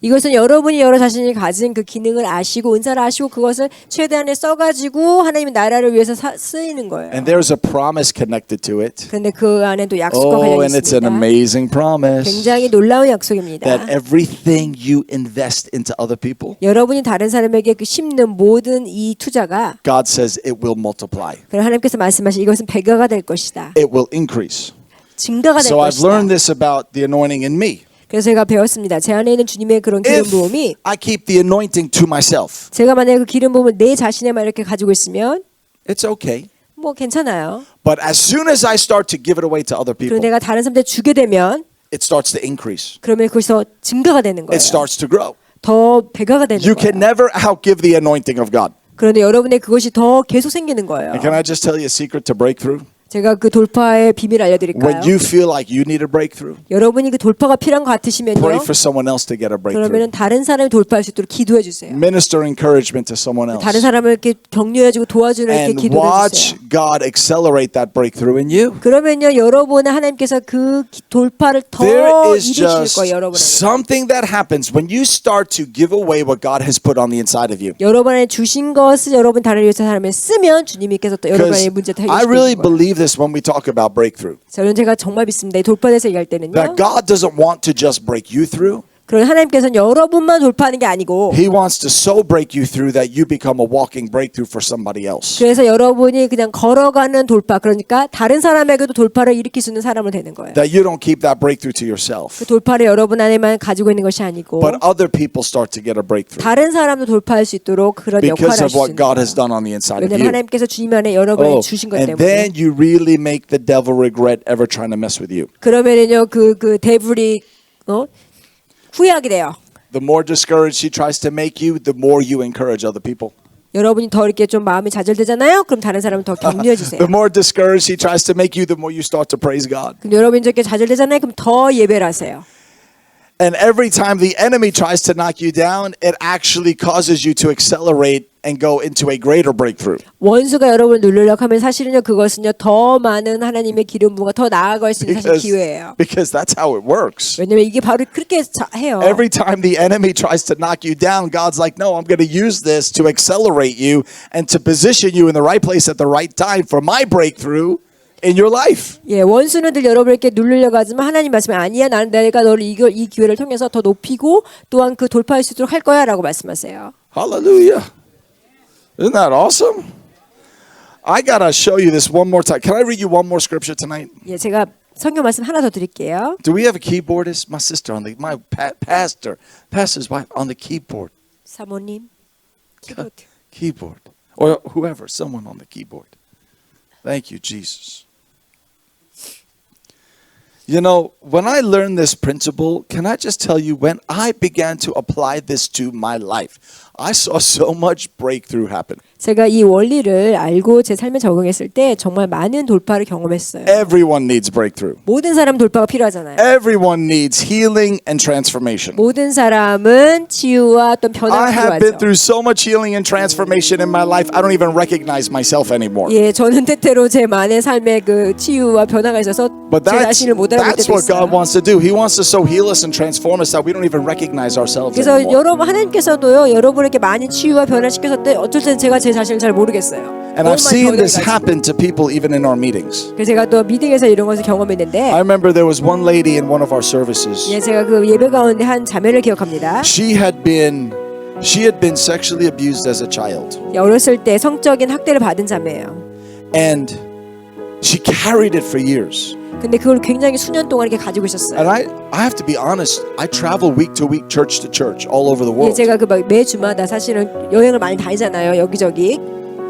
Speaker 2: 이것은 여러분이 여러 자신이 가진 그 기능을 아시고 은사를 아시고 그것을 최대한에 써가지고 하나님의 나라를 위해서 쓰이는 거예요.
Speaker 3: And there's a promise connected to it.
Speaker 2: 그런데 그 안에 또 약속과
Speaker 3: Oh,
Speaker 2: 관련이
Speaker 3: and it's an
Speaker 2: 있습니다.
Speaker 3: amazing promise
Speaker 2: 굉장히 놀라운 약속입니다.
Speaker 3: that everything you invest into other people,
Speaker 2: 여러분이 다른 사람에게 그 심는 모든 이 투자가
Speaker 3: God says it will multiply.
Speaker 2: 그럼 하나님께서 말씀하신 이것은 배가가 될 것이다.
Speaker 3: It will increase.
Speaker 2: 증가가 될
Speaker 3: So I've
Speaker 2: 것이다.
Speaker 3: learned this about the anointing in me.
Speaker 2: 그래서 제가 배웠습니다. 제 안에 있는 주님의 그런 기름
Speaker 3: If
Speaker 2: 부음이
Speaker 3: I keep the anointing to myself,
Speaker 2: 제가 만약에 그 기름 부음을 내 자신에만 이렇게 가지고 있으면
Speaker 3: it's okay.
Speaker 2: 뭐 괜찮아요.
Speaker 3: But as soon as I start to give it away to other
Speaker 2: 그리고
Speaker 3: people,
Speaker 2: 내가 다른 사람한테 주게 되면
Speaker 3: it starts to increase.
Speaker 2: 그러면 거기서 증가가 되는 거예요.
Speaker 3: It starts to grow.
Speaker 2: 더 배가가 되는
Speaker 3: You
Speaker 2: 거예요.
Speaker 3: can never outgive the anointing of God.
Speaker 2: 그런데 여러분의 그것이 더 계속 생기는 거예요.
Speaker 3: And can I just tell you a secret to breakthrough?
Speaker 2: 제가 그 돌파의 비밀
Speaker 3: When
Speaker 2: 알려드릴까요?
Speaker 3: you feel like you need a breakthrough,
Speaker 2: 여러분이 그 돌파가 필요한 것 같으시면요.
Speaker 3: pray for someone else to get a breakthrough.
Speaker 2: 그러면 다른 사람이 돌파할 수 있도록 기도해 주세요.
Speaker 3: Minister encouragement to someone
Speaker 2: 다른
Speaker 3: else.
Speaker 2: 사람을 이렇게 격려해주고 도와주는 이렇게
Speaker 3: And
Speaker 2: 기도해
Speaker 3: watch
Speaker 2: 주세요.
Speaker 3: God accelerate that breakthrough in you.
Speaker 2: 그러면요 여러분의 하나님께서 그 돌파를 더
Speaker 3: There is
Speaker 2: 이루실
Speaker 3: just
Speaker 2: 거예요. 여러분에게.
Speaker 3: something that happens when you start to give away what God has put on the inside of you.
Speaker 2: 여러분의 주신 것을 여러분 다른 위해서 사람에 쓰면 주님께서 또 여러분의
Speaker 3: Because
Speaker 2: 문제
Speaker 3: I really
Speaker 2: 해결시키는 거예요.
Speaker 3: believe this when we talk about breakthrough.
Speaker 2: 저는 제가 정말 믿습니다. 이 돌파에 대해서 얘기할 때는요.
Speaker 3: That God doesn't want to just break you through.
Speaker 2: 그런 하나님께서는 여러분만 돌파하는 게 아니고
Speaker 3: He wants to so break you through that you become a walking breakthrough for somebody else.
Speaker 2: 그래서 여러분이 그냥 걸어가는 돌파 그러니까 다른 사람에게도 돌파를 일으킬 수 있는 사람으로 되는 거예요.
Speaker 3: That you don't keep that breakthrough to yourself.
Speaker 2: 그 돌파를 여러분 안에만 가지고 있는 것이 아니고
Speaker 3: But other people start to get a breakthrough
Speaker 2: 다른 사람도 돌파할 수 있도록 그런 역할을
Speaker 3: because of
Speaker 2: 하실 수
Speaker 3: what
Speaker 2: 있는
Speaker 3: God
Speaker 2: 거예요.
Speaker 3: has done on the inside of
Speaker 2: 왜냐하면
Speaker 3: you.
Speaker 2: 하나님께서 주님 안에 여러분에게 주신 것
Speaker 3: And
Speaker 2: 때문에
Speaker 3: then you really make the devil regret ever trying to mess with you.
Speaker 2: 그러면은요 그 데블이 후회하게 돼요.
Speaker 3: The more discouraged he tries to make you, the more you encourage other people.
Speaker 2: 여러분이 더 이렇게 좀 마음이 좌절되잖아요. 그럼 다른 사람을 더 격려해 주세요.
Speaker 3: The more discouraged he tries to make you, the more you start to praise God.
Speaker 2: 그럼 여러분이 저렇게 좌절되잖아요. 그럼 더 예배를 하세요.
Speaker 3: And every time the enemy tries to knock you down, it actually causes you to accelerate and go into a greater breakthrough.
Speaker 2: 원수가 여러분을 누르려고 하면 사실은요 그것은요 더 많은 하나님의 기름 부가 더 나아갈 수 있는 사실 기회예요.
Speaker 3: Because that's how it works.
Speaker 2: 왜냐면 이게 바로 그렇게 해요.
Speaker 3: Every time the enemy tries to knock you down, God's like, no, I'm going to use this to accelerate you and to position you in the right place at the right time for my breakthrough in your life.
Speaker 2: 예, 원수는 늘 여러분을 이렇게 누르려고 하지만 하나님 말씀에 아니야, 나는 내가 너를 이 기회를 통해서 더 높이고 또한 그 돌파할 수 있도록 할 거야라고 말씀하세요.
Speaker 3: Hallelujah. Isn't that awesome? I got to show you this one more time. Can I read you one more scripture tonight?
Speaker 2: 예, 제가 성경 말씀 하나 더 드릴게요.
Speaker 3: Do we have a keyboardist? My sister on my pastor's wife on the keyboard.
Speaker 2: 사모님, 키보드.
Speaker 3: Keyboard. Or whoever, someone on the keyboard. Thank you, Jesus. You know, when I learned this principle, can I just tell you, when I began to apply this to my life, I saw so much breakthrough happen.
Speaker 2: 제가 이 원리를 알고 제 삶에 적용했을 때 정말 많은 돌파를 경험했어요.
Speaker 3: Everyone needs breakthrough.
Speaker 2: 모든 사람 돌파가 필요하잖아요.
Speaker 3: Everyone needs healing and transformation.
Speaker 2: 모든 사람은 치유와 어떤 변화가
Speaker 3: I have been
Speaker 2: 필요하죠.
Speaker 3: through so much healing and transformation in my life, I don't even recognize myself anymore.
Speaker 2: 예, 저는 때때로 제 만의 삶에 그 치유와 변화가 있어서
Speaker 3: But
Speaker 2: 제 자신을 못 알아볼
Speaker 3: that's
Speaker 2: 때도
Speaker 3: what God
Speaker 2: 있어요.
Speaker 3: wants to do. He wants to so heal us and transform us that we don't even recognize ourselves
Speaker 2: 그래서
Speaker 3: anymore.
Speaker 2: 여러분 하나님께서도요 여러분에게 많이 치유와 변화시켰을 때 어쩔 때는 제가 제 자신을 잘 모르겠어요.
Speaker 3: And
Speaker 2: 너무
Speaker 3: I've
Speaker 2: 많이
Speaker 3: seen this
Speaker 2: 변해가지고.
Speaker 3: happen to people even in our meetings.
Speaker 2: 그래서 제가 또 미팅에서 이런 것을 경험했는데
Speaker 3: I remember there was one lady in one of our services.
Speaker 2: 예, 제가 그 예배 가운데 한 자매를 기억합니다.
Speaker 3: She had been sexually abused as a child.
Speaker 2: 예, 어렸을 때 성적인 학대를 받은 자매예요.
Speaker 3: And she carried it for years.
Speaker 2: 근데 그걸 굉장히 수년 동안 이렇게 가지고 있었어요.
Speaker 3: And I have to be honest, I travel week to week, church to church, all over the
Speaker 2: 예,
Speaker 3: world.
Speaker 2: 제가 그 막 매주마다 사실은 여행을 많이 다니잖아요, 여기저기.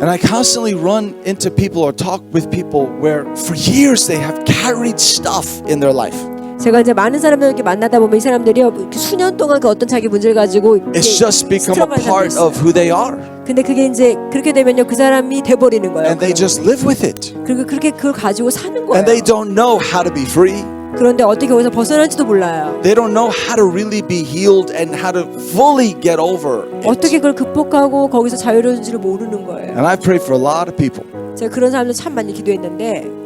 Speaker 3: And I constantly run into people or talk with people where for years they have carried stuff in their life.
Speaker 2: 제가 이제 많은 사람들 이렇게 만나다 보면 이 사람들이 수년 동안 그 어떤 자기 문제를 가지고
Speaker 3: It's just become a
Speaker 2: 스트럭을
Speaker 3: part
Speaker 2: 하고
Speaker 3: of
Speaker 2: 있어요.
Speaker 3: who they are.
Speaker 2: 근데 그게 이제 그렇게 되면요, 그 사람이 돼버리는 거예요.
Speaker 3: And they just live with it.
Speaker 2: 그리고 그렇게 그걸 가지고 사는 거예요.
Speaker 3: And they don't know how to be free.
Speaker 2: 그런데 어떻게 거기서 벗어날지도 몰라요.
Speaker 3: They don't know how to really be healed and how to fully get over
Speaker 2: 어떻게
Speaker 3: it.
Speaker 2: 그걸 극복하고 거기서 자유로운지를 모르는 거예요.
Speaker 3: And I pray for a lot of people.
Speaker 2: 제가 그런 사람들 참 많이 기도했는데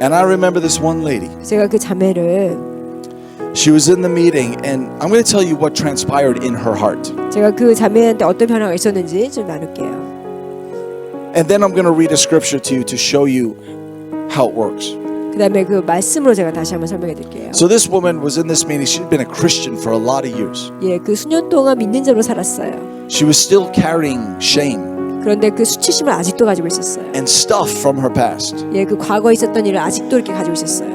Speaker 3: And I remember this one lady.
Speaker 2: 제가 그 자매를
Speaker 3: She was in the meeting, and I'm going to tell you what transpired in her heart.
Speaker 2: 제가 그 자매한테 어떤 변화가 있었는지 좀 나눌게요.
Speaker 3: And then I'm going to read a scripture to you to show you how it works.
Speaker 2: 그 다음에 그 말씀으로 제가 다시 한번 설명해 드릴게요.
Speaker 3: So this woman was in this meeting. She'd been a Christian for a lot of years.
Speaker 2: 예, 그 수년 동안 믿는 자로 살았어요.
Speaker 3: She was still carrying shame
Speaker 2: 그런데 그 수치심을 아직도 가지고 있었어요.
Speaker 3: and stuff from her past.
Speaker 2: 예, 그 과거에 있었던 일을 아직도 이렇게 가지고 있었어요.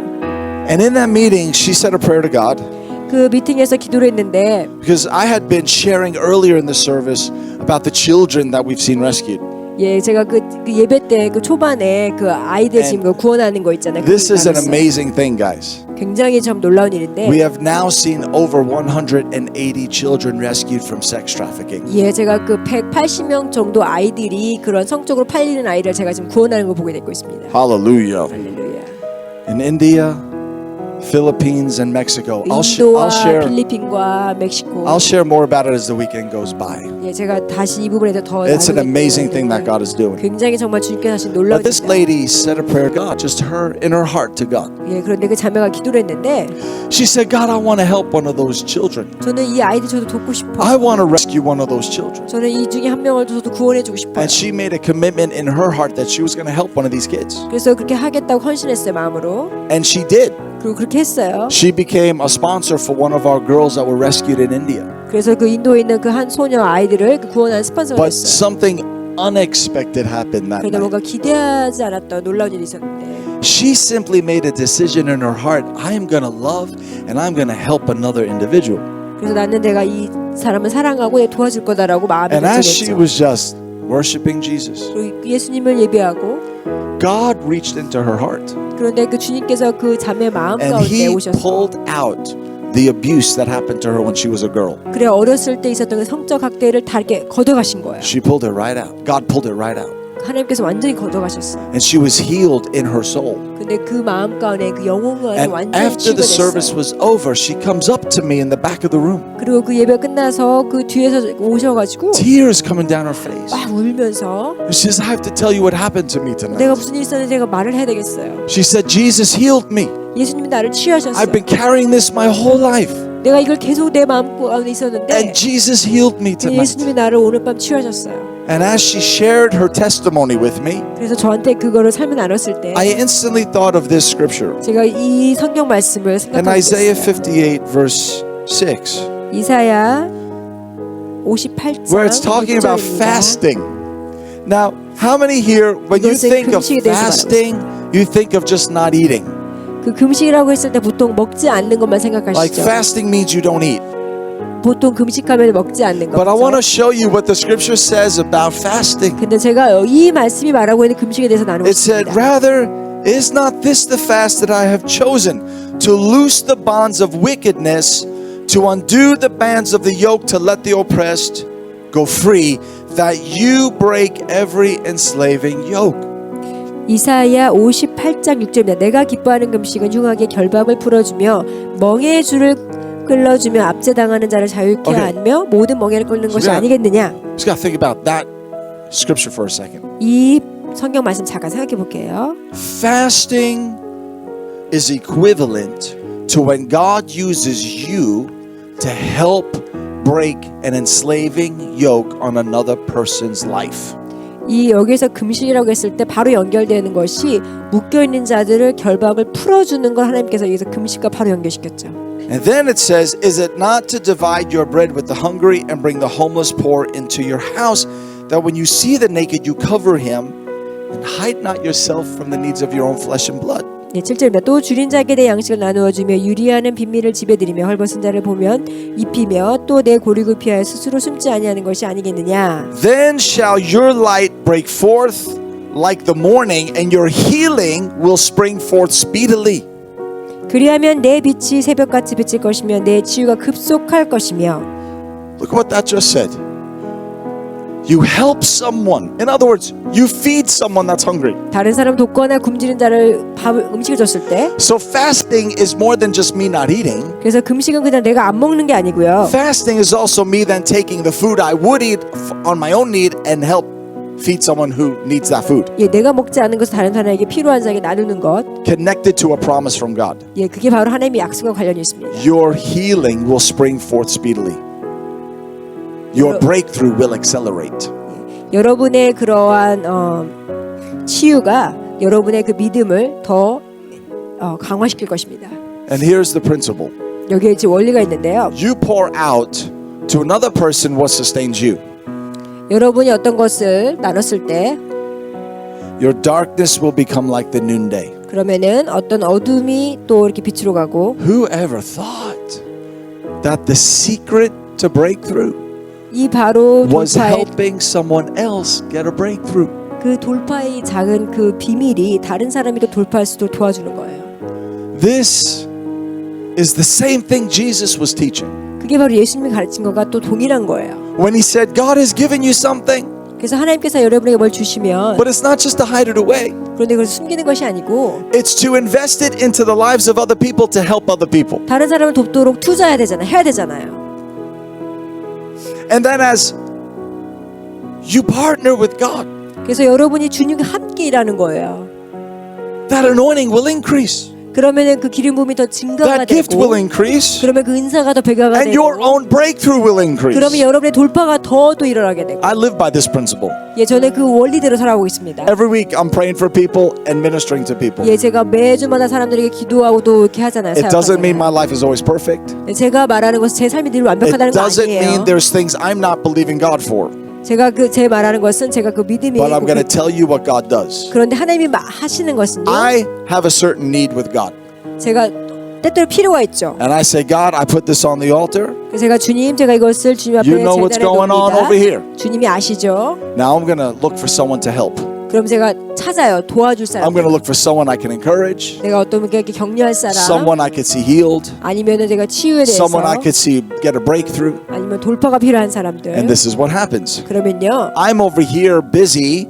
Speaker 3: And in that meeting, she said a prayer to God
Speaker 2: 그 미팅에서 기도를 했는데
Speaker 3: because I had been sharing earlier in the service about the children that we've seen rescued.
Speaker 2: 예, 제가 그 예배 때 그 초반에 그 아이들 지금 그 구원하는 거 있잖아요. 그
Speaker 3: This is an
Speaker 2: 나눴어요.
Speaker 3: amazing thing, guys.
Speaker 2: 굉장히 참 놀라운 일인데
Speaker 3: We have now seen over 180 children rescued from sex trafficking.
Speaker 2: 예, 제가 그 180명 정도 아이들이 그런 성적으로 팔리는 아이를 제가 지금 구원하는 걸 보게 되고 있습니다.
Speaker 3: Hallelujah.
Speaker 2: 할렐루야.
Speaker 3: In India, Philippines, and Mexico. I'll
Speaker 2: 인도와
Speaker 3: share.
Speaker 2: 필리핀과 멕시코.
Speaker 3: I'll share more about it as the weekend goes by.
Speaker 2: 예, 제가 다시 이 부분에 대해서 더
Speaker 3: It's an
Speaker 2: 나누겠고요.
Speaker 3: amazing thing that God is doing.
Speaker 2: 굉장히 정말 주님께서 하신 놀라운
Speaker 3: But this
Speaker 2: 일입니다.
Speaker 3: lady said a prayer to God, just her in her heart to God.
Speaker 2: 예, 그런데 그 자매가 기도를 했는데
Speaker 3: She said, God, I want to help one of those children.
Speaker 2: 저는 이 아이들 저도 돕고 싶어.
Speaker 3: I want to rescue one of those children.
Speaker 2: 저는 이 중에 한 명을 저도 구원해주고 싶어요.
Speaker 3: And she made a commitment in her heart that she was going to help one of these kids.
Speaker 2: 그래서 그렇게 하겠다고 헌신했어요, 마음으로.
Speaker 3: And she did.
Speaker 2: 그리고 그렇게 했어요.
Speaker 3: She became a sponsor for one of our girls that were rescued in India.
Speaker 2: 그래서 그 인도에 있는 그 한 소녀 아이들을 그 구원한 스폰서가
Speaker 3: But
Speaker 2: 됐어요.
Speaker 3: something unexpected happened that
Speaker 2: 그런데
Speaker 3: night.
Speaker 2: 뭔가 기대하지 않았던 놀라운 일이 있었는데
Speaker 3: She simply made a decision in her heart, I am going to love and I'm going to help another individual.
Speaker 2: 그래서 나는 내가 이 사람을 사랑하고 얘 도와줄 거다라고 마음에
Speaker 3: And as she
Speaker 2: 결정했죠.
Speaker 3: was just worshiping Jesus,
Speaker 2: 그리고 예수님을 예배하고
Speaker 3: God reached into her heart
Speaker 2: 그런데 그 주님께서 그 자매 마음
Speaker 3: and
Speaker 2: 가운데
Speaker 3: He
Speaker 2: 오셔서
Speaker 3: pulled out the abuse that happened to her when she was a girl.
Speaker 2: 그래 어렸을 때 있었던 그 성적 학대를 다 이렇게 걷어가신 거예요.
Speaker 3: She pulled it right out. God pulled it right out.
Speaker 2: 하나님께서 완전히 걷어가셨어요.
Speaker 3: And she was healed in her soul.
Speaker 2: 근데 그 마음 가운데 그 영혼을
Speaker 3: And
Speaker 2: 완전히
Speaker 3: after the service
Speaker 2: 치유됐어요.
Speaker 3: was over, she comes up to me in the back of the room.
Speaker 2: 그리고 그 예배 끝나서 그 뒤에서 오셔가지고
Speaker 3: Tears coming down her face.
Speaker 2: 막 울면서
Speaker 3: And she says, I have to tell you what happened to me
Speaker 2: 내가
Speaker 3: tonight.
Speaker 2: 무슨 일 있었는지 내가 말을 해야 되겠어요.
Speaker 3: She said, Jesus healed me.
Speaker 2: 예수님이 나를 치유하셨어요.
Speaker 3: I've been carrying this my whole life.
Speaker 2: 내가 이걸 계속 내 마음 가운데 있었는데
Speaker 3: And Jesus healed me tonight.
Speaker 2: 예수님이 나를 오늘 밤 치유하셨어요.
Speaker 3: And as she shared her testimony with me,
Speaker 2: 그래서 저한테 그거를 삶을 나눴을 때
Speaker 3: I instantly thought of this scripture.
Speaker 2: 제가 이 성경 말씀을
Speaker 3: In
Speaker 2: 생각하게
Speaker 3: Isaiah
Speaker 2: 됐어요.
Speaker 3: 58 verse 6,
Speaker 2: 이사야 58장
Speaker 3: where it's talking about
Speaker 2: 6절입니다.
Speaker 3: fasting. Now, how many here, when you
Speaker 2: 이것은
Speaker 3: think of
Speaker 2: 금식에 대해서
Speaker 3: fasting, you think of just not eating?
Speaker 2: 그 금식이라고 했을 때 보통 먹지 않는 것만
Speaker 3: Like
Speaker 2: 생각하시죠.
Speaker 3: fasting means you don't eat.
Speaker 2: 보통 금식하면 먹지 않는
Speaker 3: But I want to
Speaker 2: 거죠.
Speaker 3: show you what the scripture says about fasting.
Speaker 2: 근데 제가 이 말씀이 말하고 있는 금식에 대해서 나누고
Speaker 3: It said,
Speaker 2: 있습니다.
Speaker 3: rather, is not this the fast that I have chosen, to loose the bonds of wickedness, to undo the bands of the yoke, to let the oppressed go free, that you break every enslaving yoke.
Speaker 2: 이사야 58장 6절입니다. 내가 기뻐하는 금식은 흉악의 결박을 풀어주며 멍에의 줄을 끌어주며 압제당하는 자를 자유케
Speaker 3: Okay.
Speaker 2: 하며 모든 멍에를 끓는 것이
Speaker 3: Yeah.
Speaker 2: 아니겠느냐.
Speaker 3: Just got to think about that scripture for a second.
Speaker 2: 이 성경 말씀 잠깐 생각해 볼게요.
Speaker 3: Fasting is equivalent to when God uses you to help break an enslaving yoke on another person's life.
Speaker 2: 이 여기서 금식이라고 했을 때 바로 연결되는 것이 묶여 있는 자들을 결박을 풀어주는 걸 하나님께서 여기서 금식과 바로 연결시켰죠.
Speaker 3: And then it says, is it not to divide your bread with the hungry and bring the homeless poor into your house, that when you see the naked you cover him and hide not yourself from the needs of your own flesh and blood?
Speaker 2: 예, 7절입니다. 또 줄인 자에게 내 양식을 나누어 주며 유리하는 빈민을 지배드리며 헐벗은 자를 보면 입히며 또 내 고리를 피하여 스스로 숨지 아니하는 것이 아니겠느냐.
Speaker 3: Then shall your light break forth like the morning, and your healing will spring forth speedily.
Speaker 2: 그리하면 내 빛이 새벽같이 비칠 것이며 내 치유가 급속할 것이며.
Speaker 3: Look what that just said. You help someone. In other words, you feed someone that's hungry.
Speaker 2: 다른 사람 돕거나 굶주린 자를 음식을 줬을 때.
Speaker 3: So fasting is more than just me not eating.
Speaker 2: 그래서 금식은 그냥 내가 안 먹는 게 아니고요.
Speaker 3: Fasting is also me then taking the food I would eat on my own need and help feed someone who needs that food.
Speaker 2: 예, 내가 먹지 않은 것을 다른 사람에게 필요한 자에게 나누는 것.
Speaker 3: Connected to a promise from God.
Speaker 2: 예, 그게 바로 하나님의 약속과 관련이 있습니다.
Speaker 3: Your healing will spring forth speedily. Your breakthrough will accelerate.
Speaker 2: 여러분의 그러한 치유가 여러분의 그 믿음을 더 강화시킬 것입니다.
Speaker 3: And here's the principle.
Speaker 2: 여기에 이제 원리가 있는데요.
Speaker 3: You pour out to another person what sustains you.
Speaker 2: 여러분이 어떤 것을 나눴을 때
Speaker 3: Your darkness will become like the noonday.
Speaker 2: 그러면은 어떤 어둠이 또 이렇게 빛으로 가고.
Speaker 3: Whoever thought that the secret to breakthrough
Speaker 2: 이 바로
Speaker 3: was
Speaker 2: 돌파의
Speaker 3: helping someone else get a breakthrough?
Speaker 2: 그 돌파의 작은 그 비밀이 다른 사람이 또 돌파할 수 있도록 도와주는 거예요.
Speaker 3: This is the same thing Jesus was teaching.
Speaker 2: 그게 바로 예수님이 가르친 것과 또 동일한 거예요.
Speaker 3: When he said, God has given you something,
Speaker 2: 그래서 하나님께서 여러분에게 뭘 주시면
Speaker 3: but it's not just to hide it away.
Speaker 2: 그런데 그걸 숨기는 것이 아니고
Speaker 3: It's to invest it into the lives of other people to help other people.
Speaker 2: 다른 사람을 돕도록 투자해야 되잖아요. 해야 되잖아요.
Speaker 3: And then as you partner with God,
Speaker 2: 그래서 여러분이 주님과 함께 일하는 거예요.
Speaker 3: that anointing will increase.
Speaker 2: 그러면은 그 기름 부음이 더 증가가
Speaker 3: That gift will
Speaker 2: 되고
Speaker 3: increase.
Speaker 2: 그러면 그 은사가 더 배가가
Speaker 3: And
Speaker 2: 되고
Speaker 3: your own breakthrough will increase.
Speaker 2: 그러면 여러분의 돌파가 더 일어나게 되고.
Speaker 3: I live by this principle.
Speaker 2: 예, 저는 그 원리대로 살아가고 있습니다.
Speaker 3: Every week I'm praying for people and ministering to people.
Speaker 2: 예, 제가 매주마다 사람들에게 기도하고 또 이렇게 하잖아요.
Speaker 3: It doesn't mean my
Speaker 2: 사역하잖아요.
Speaker 3: life is always perfect.
Speaker 2: 예, 제가 말하는 것은 제 삶이 늘
Speaker 3: It
Speaker 2: 완벽하다는 거
Speaker 3: doesn't mean
Speaker 2: 아니에요.
Speaker 3: there's things I'm not believing God for.
Speaker 2: 제가 제 말하는 것은 제가 그 믿음이
Speaker 3: But I'm going to tell you what God does.
Speaker 2: 그런데 하나님이 하시는 것은요.
Speaker 3: I have a certain need with God.
Speaker 2: 제가 때때로 필요가 있죠.
Speaker 3: And I say, God, I put this on the altar.
Speaker 2: 그래서 제가 주님, 제가 이것을 주님 앞에
Speaker 3: You know what's
Speaker 2: 제단에
Speaker 3: going on
Speaker 2: 놓습니다.
Speaker 3: over here.
Speaker 2: 주님이 아시죠?
Speaker 3: Now I'm going to look for someone to help.
Speaker 2: 그럼 제가 찾아요. 도와줄 사람.
Speaker 3: I'm going to look for someone I can encourage.
Speaker 2: 내가 어떤 분께 이렇게 격려할 사람.
Speaker 3: Someone I could see healed.
Speaker 2: 아니면은 제가 치유에 대해서.
Speaker 3: Someone I could see get a breakthrough.
Speaker 2: 아니면 돌파가 필요한 사람들.
Speaker 3: And this is what happens.
Speaker 2: 그러면요.
Speaker 3: I'm over here busy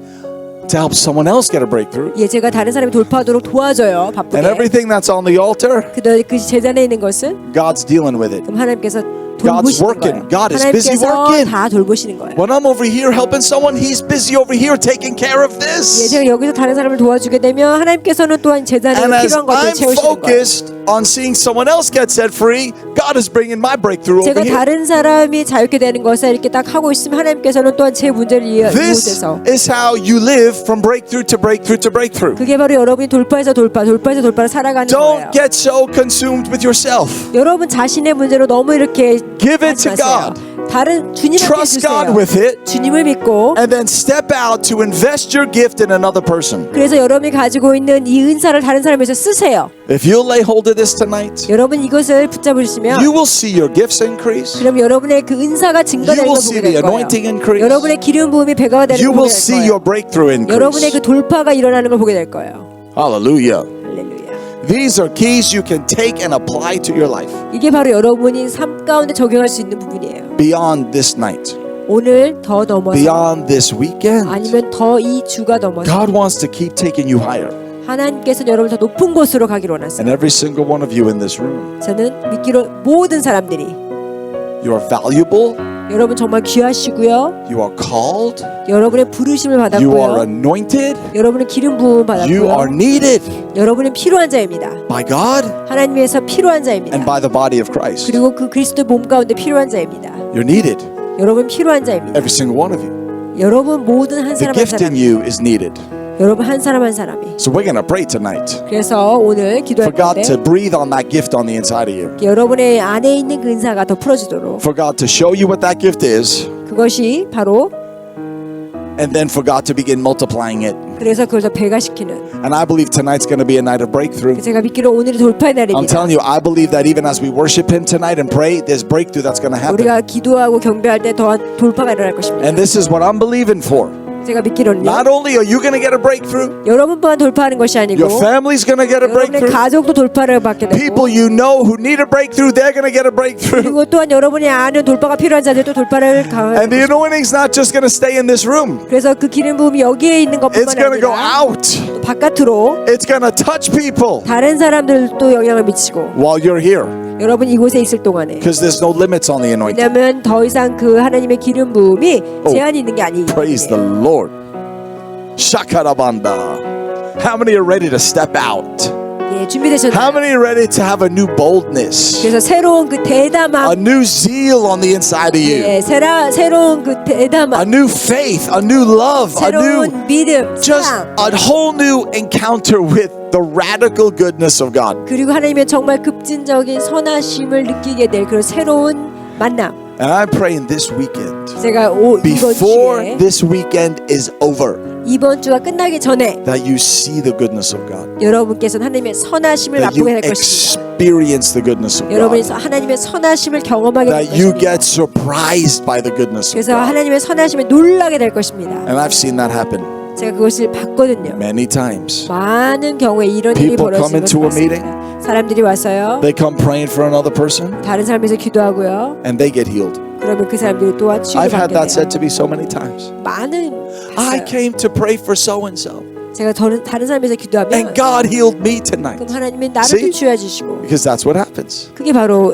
Speaker 3: to help someone else get a breakthrough.
Speaker 2: 예, 제가 다른 사람이 돌파하도록 도와줘요. 바쁘게.
Speaker 3: And everything that's on the altar,
Speaker 2: 그 제단에 있는 것은
Speaker 3: God's dealing with it.
Speaker 2: 그럼 하나님께서
Speaker 3: God's
Speaker 2: 돌보시는
Speaker 3: working.
Speaker 2: 거예요.
Speaker 3: God is busy
Speaker 2: 하나님께서
Speaker 3: working.
Speaker 2: 다 돌보시는 거예요.
Speaker 3: When I'm over here helping someone, He's busy over here taking care of
Speaker 2: 예,
Speaker 3: this.
Speaker 2: 제가 여기서 다른 사람을 도와주게 되면 하나님께서는 또한 제단에
Speaker 3: And as
Speaker 2: 필요한 것들을
Speaker 3: I'm
Speaker 2: 채우시는 거예요.
Speaker 3: focused on seeing someone else get set free, God is bringing my breakthrough over
Speaker 2: 제가
Speaker 3: here.
Speaker 2: 다른 사람이 자유케 되는 것을 이렇게 딱 하고 있으면 하나님께서는 또한 제 문제를
Speaker 3: This
Speaker 2: 이곳에서
Speaker 3: is how you live from breakthrough to breakthrough to breakthrough.
Speaker 2: 그게 바로 여러분이 돌파에서 돌파를 살아가는 거예요.
Speaker 3: Don't get so consumed with yourself.
Speaker 2: 여러분 자신의 문제로 너무 이렇게
Speaker 3: Give it to
Speaker 2: 하지 마세요.
Speaker 3: God.
Speaker 2: 다른 주님한테
Speaker 3: Trust God
Speaker 2: 주세요.
Speaker 3: with it.
Speaker 2: 주님을 믿고
Speaker 3: And then step out to invest your gift in another person.
Speaker 2: 그래서 여러분이 가지고 있는 이 은사를 다른 사람에서 쓰세요.
Speaker 3: If you'll lay hold of this tonight,
Speaker 2: 여러분 이것을 붙잡으시면
Speaker 3: you will see your gifts increase.
Speaker 2: 그럼 여러분의 그 은사가
Speaker 3: You
Speaker 2: 증가되는
Speaker 3: will
Speaker 2: 걸
Speaker 3: see
Speaker 2: 보게
Speaker 3: the
Speaker 2: 될 거예요.
Speaker 3: anointing increase.
Speaker 2: 여러분의 기름 부음이 배가 되는
Speaker 3: You
Speaker 2: 걸
Speaker 3: will
Speaker 2: 보게
Speaker 3: see
Speaker 2: 될
Speaker 3: your
Speaker 2: 거예요.
Speaker 3: breakthrough
Speaker 2: 여러분의 그
Speaker 3: increase.
Speaker 2: 돌파가 일어나는 걸 보게 될 거예요.
Speaker 3: Hallelujah.
Speaker 2: 할렐루야.
Speaker 3: These are keys you can take and apply to your life
Speaker 2: 이게 바로 여러분이 삶 가운데 적용할 수 있는 부분이에요.
Speaker 3: beyond this night,
Speaker 2: 오늘 더 넘어서
Speaker 3: beyond this weekend.
Speaker 2: 아니면 더 이 주가 넘어서
Speaker 3: God wants to keep taking you higher.
Speaker 2: 하나님께서는 여러분을 더 높은 곳으로 가기로 원하세요.
Speaker 3: And every single one of you in this room,
Speaker 2: 저는 믿기로 모든 사람들이
Speaker 3: you are valuable,
Speaker 2: 여러분 정말 귀하시고요.
Speaker 3: you are called,
Speaker 2: 여러분의 부르심을
Speaker 3: you are
Speaker 2: 받았고요.
Speaker 3: anointed,
Speaker 2: 여러분은 기름 부음
Speaker 3: you are
Speaker 2: 받았고요.
Speaker 3: needed
Speaker 2: 여러분은 필요한 자입니다.
Speaker 3: by God
Speaker 2: 하나님에서 필요한
Speaker 3: and
Speaker 2: 자입니다.
Speaker 3: by the body of Christ.
Speaker 2: 그리고 그 그리스도 몸 가운데 필요한 자입니다.
Speaker 3: You're needed,
Speaker 2: 여러분 필요한 자입니다.
Speaker 3: every single one of you.
Speaker 2: 여러분 모든 한
Speaker 3: The
Speaker 2: 사람 한
Speaker 3: gift in
Speaker 2: 사람,
Speaker 3: you is needed.
Speaker 2: 여러분 한 사람 한 사람이.
Speaker 3: So we're going to pray tonight
Speaker 2: 그래서 오늘
Speaker 3: for
Speaker 2: 기도할
Speaker 3: God to
Speaker 2: 건데
Speaker 3: breathe on that gift on the inside of you.
Speaker 2: 여러분의 안에 있는 그 은사가 더 풀어지도록
Speaker 3: For God to show you what that gift is,
Speaker 2: 그것이 바로
Speaker 3: and then for God to begin multiplying it.
Speaker 2: 그래서 그걸 더 배가시키는.
Speaker 3: And I believe tonight's going to be a night of breakthrough.
Speaker 2: 제가 믿기로 오늘이 돌파의
Speaker 3: I'm
Speaker 2: 날입니다.
Speaker 3: telling you, I believe that even as we worship Him tonight and pray, there's breakthrough that's going to happen.
Speaker 2: 우리가 기도하고 경배할 때 더한 돌파가 일어날 것입니다.
Speaker 3: And this is what I'm believing for.
Speaker 2: 제가 믿기로는요.
Speaker 3: Not only are you going to get a breakthrough,
Speaker 2: 여러분만 돌파하는 것이 아니고
Speaker 3: your family's going to get a
Speaker 2: 여러분의
Speaker 3: breakthrough.
Speaker 2: 가족도 돌파를 받게 되고
Speaker 3: People you know who need a breakthrough, they're going to get a breakthrough.
Speaker 2: 그리고 또한 여러분이 아는 돌파가 필요한 자들도 돌파를
Speaker 3: And the anointing's not just going to stay in this room.
Speaker 2: 그래서 그 기름 부음이 여기에 있는
Speaker 3: It's
Speaker 2: 것뿐만
Speaker 3: going to go
Speaker 2: 아니라
Speaker 3: out.
Speaker 2: 또 바깥으로
Speaker 3: It's going to touch people
Speaker 2: 다른 사람들도 영향을 미치고
Speaker 3: while you're here.
Speaker 2: 여러분 이곳에 있을 동안에
Speaker 3: Because there's no limits on the anointing.
Speaker 2: 왜냐하면 더 이상 그 하나님의 기름 부음이 제한이 있는 게 아니기
Speaker 3: Praise the
Speaker 2: 때문에
Speaker 3: Lord. Shakarabanda. How many are ready to step out?
Speaker 2: 예,
Speaker 3: How
Speaker 2: 준비되셨나요?
Speaker 3: many are ready to have a new boldness?
Speaker 2: 그래서 새로운 그
Speaker 3: A
Speaker 2: 대담함
Speaker 3: new zeal on the inside of you.
Speaker 2: 예, 새로운 그
Speaker 3: A
Speaker 2: 대담함
Speaker 3: new faith, a new love, a new
Speaker 2: 새로운 믿음
Speaker 3: just
Speaker 2: 사랑
Speaker 3: a whole new encounter with the radical goodness of God.
Speaker 2: 그리고 하나님의 정말 급진적인 선하심을 느끼게 될 그런 새로운 만남
Speaker 3: And I'm praying this weekend,
Speaker 2: 제가 이번
Speaker 3: before
Speaker 2: 주에
Speaker 3: this weekend is over,
Speaker 2: 이번 주가 끝나기 전에
Speaker 3: that you see the goodness of God.
Speaker 2: 여러분께서는 하나님의 선하심을
Speaker 3: That you
Speaker 2: 맛보게 될 것입니다.
Speaker 3: experience the goodness of
Speaker 2: 여러분이
Speaker 3: God.
Speaker 2: 하나님의 선하심을 경험하게 될
Speaker 3: That you
Speaker 2: 것입니다.
Speaker 3: get surprised by the goodness of
Speaker 2: 그래서
Speaker 3: God.
Speaker 2: 하나님의 선하심에 놀라게 될 것입니다.
Speaker 3: And I've seen that happen
Speaker 2: 제가 그것을 봤거든요.
Speaker 3: many times.
Speaker 2: 많은 경우에 이런 일이
Speaker 3: People come
Speaker 2: 벌어지는
Speaker 3: into
Speaker 2: 것을
Speaker 3: a
Speaker 2: 봤습니다. 사람들이 와서요.
Speaker 3: They come praying for another person
Speaker 2: 다른 사람에서 기도하고요.
Speaker 3: and they get healed.
Speaker 2: 그러면 그 사람들이 또한
Speaker 3: I've had
Speaker 2: 치유받게
Speaker 3: that said
Speaker 2: 돼요.
Speaker 3: to me so many times.
Speaker 2: 많은
Speaker 3: I
Speaker 2: 봤어요.
Speaker 3: came to pray for so and so,
Speaker 2: 제가 다른 사람에서 기도하면
Speaker 3: and God healed me tonight.
Speaker 2: 그럼 하나님이 나를
Speaker 3: See?
Speaker 2: 또 치유해 주시고
Speaker 3: Because that's what happens.
Speaker 2: 그게 바로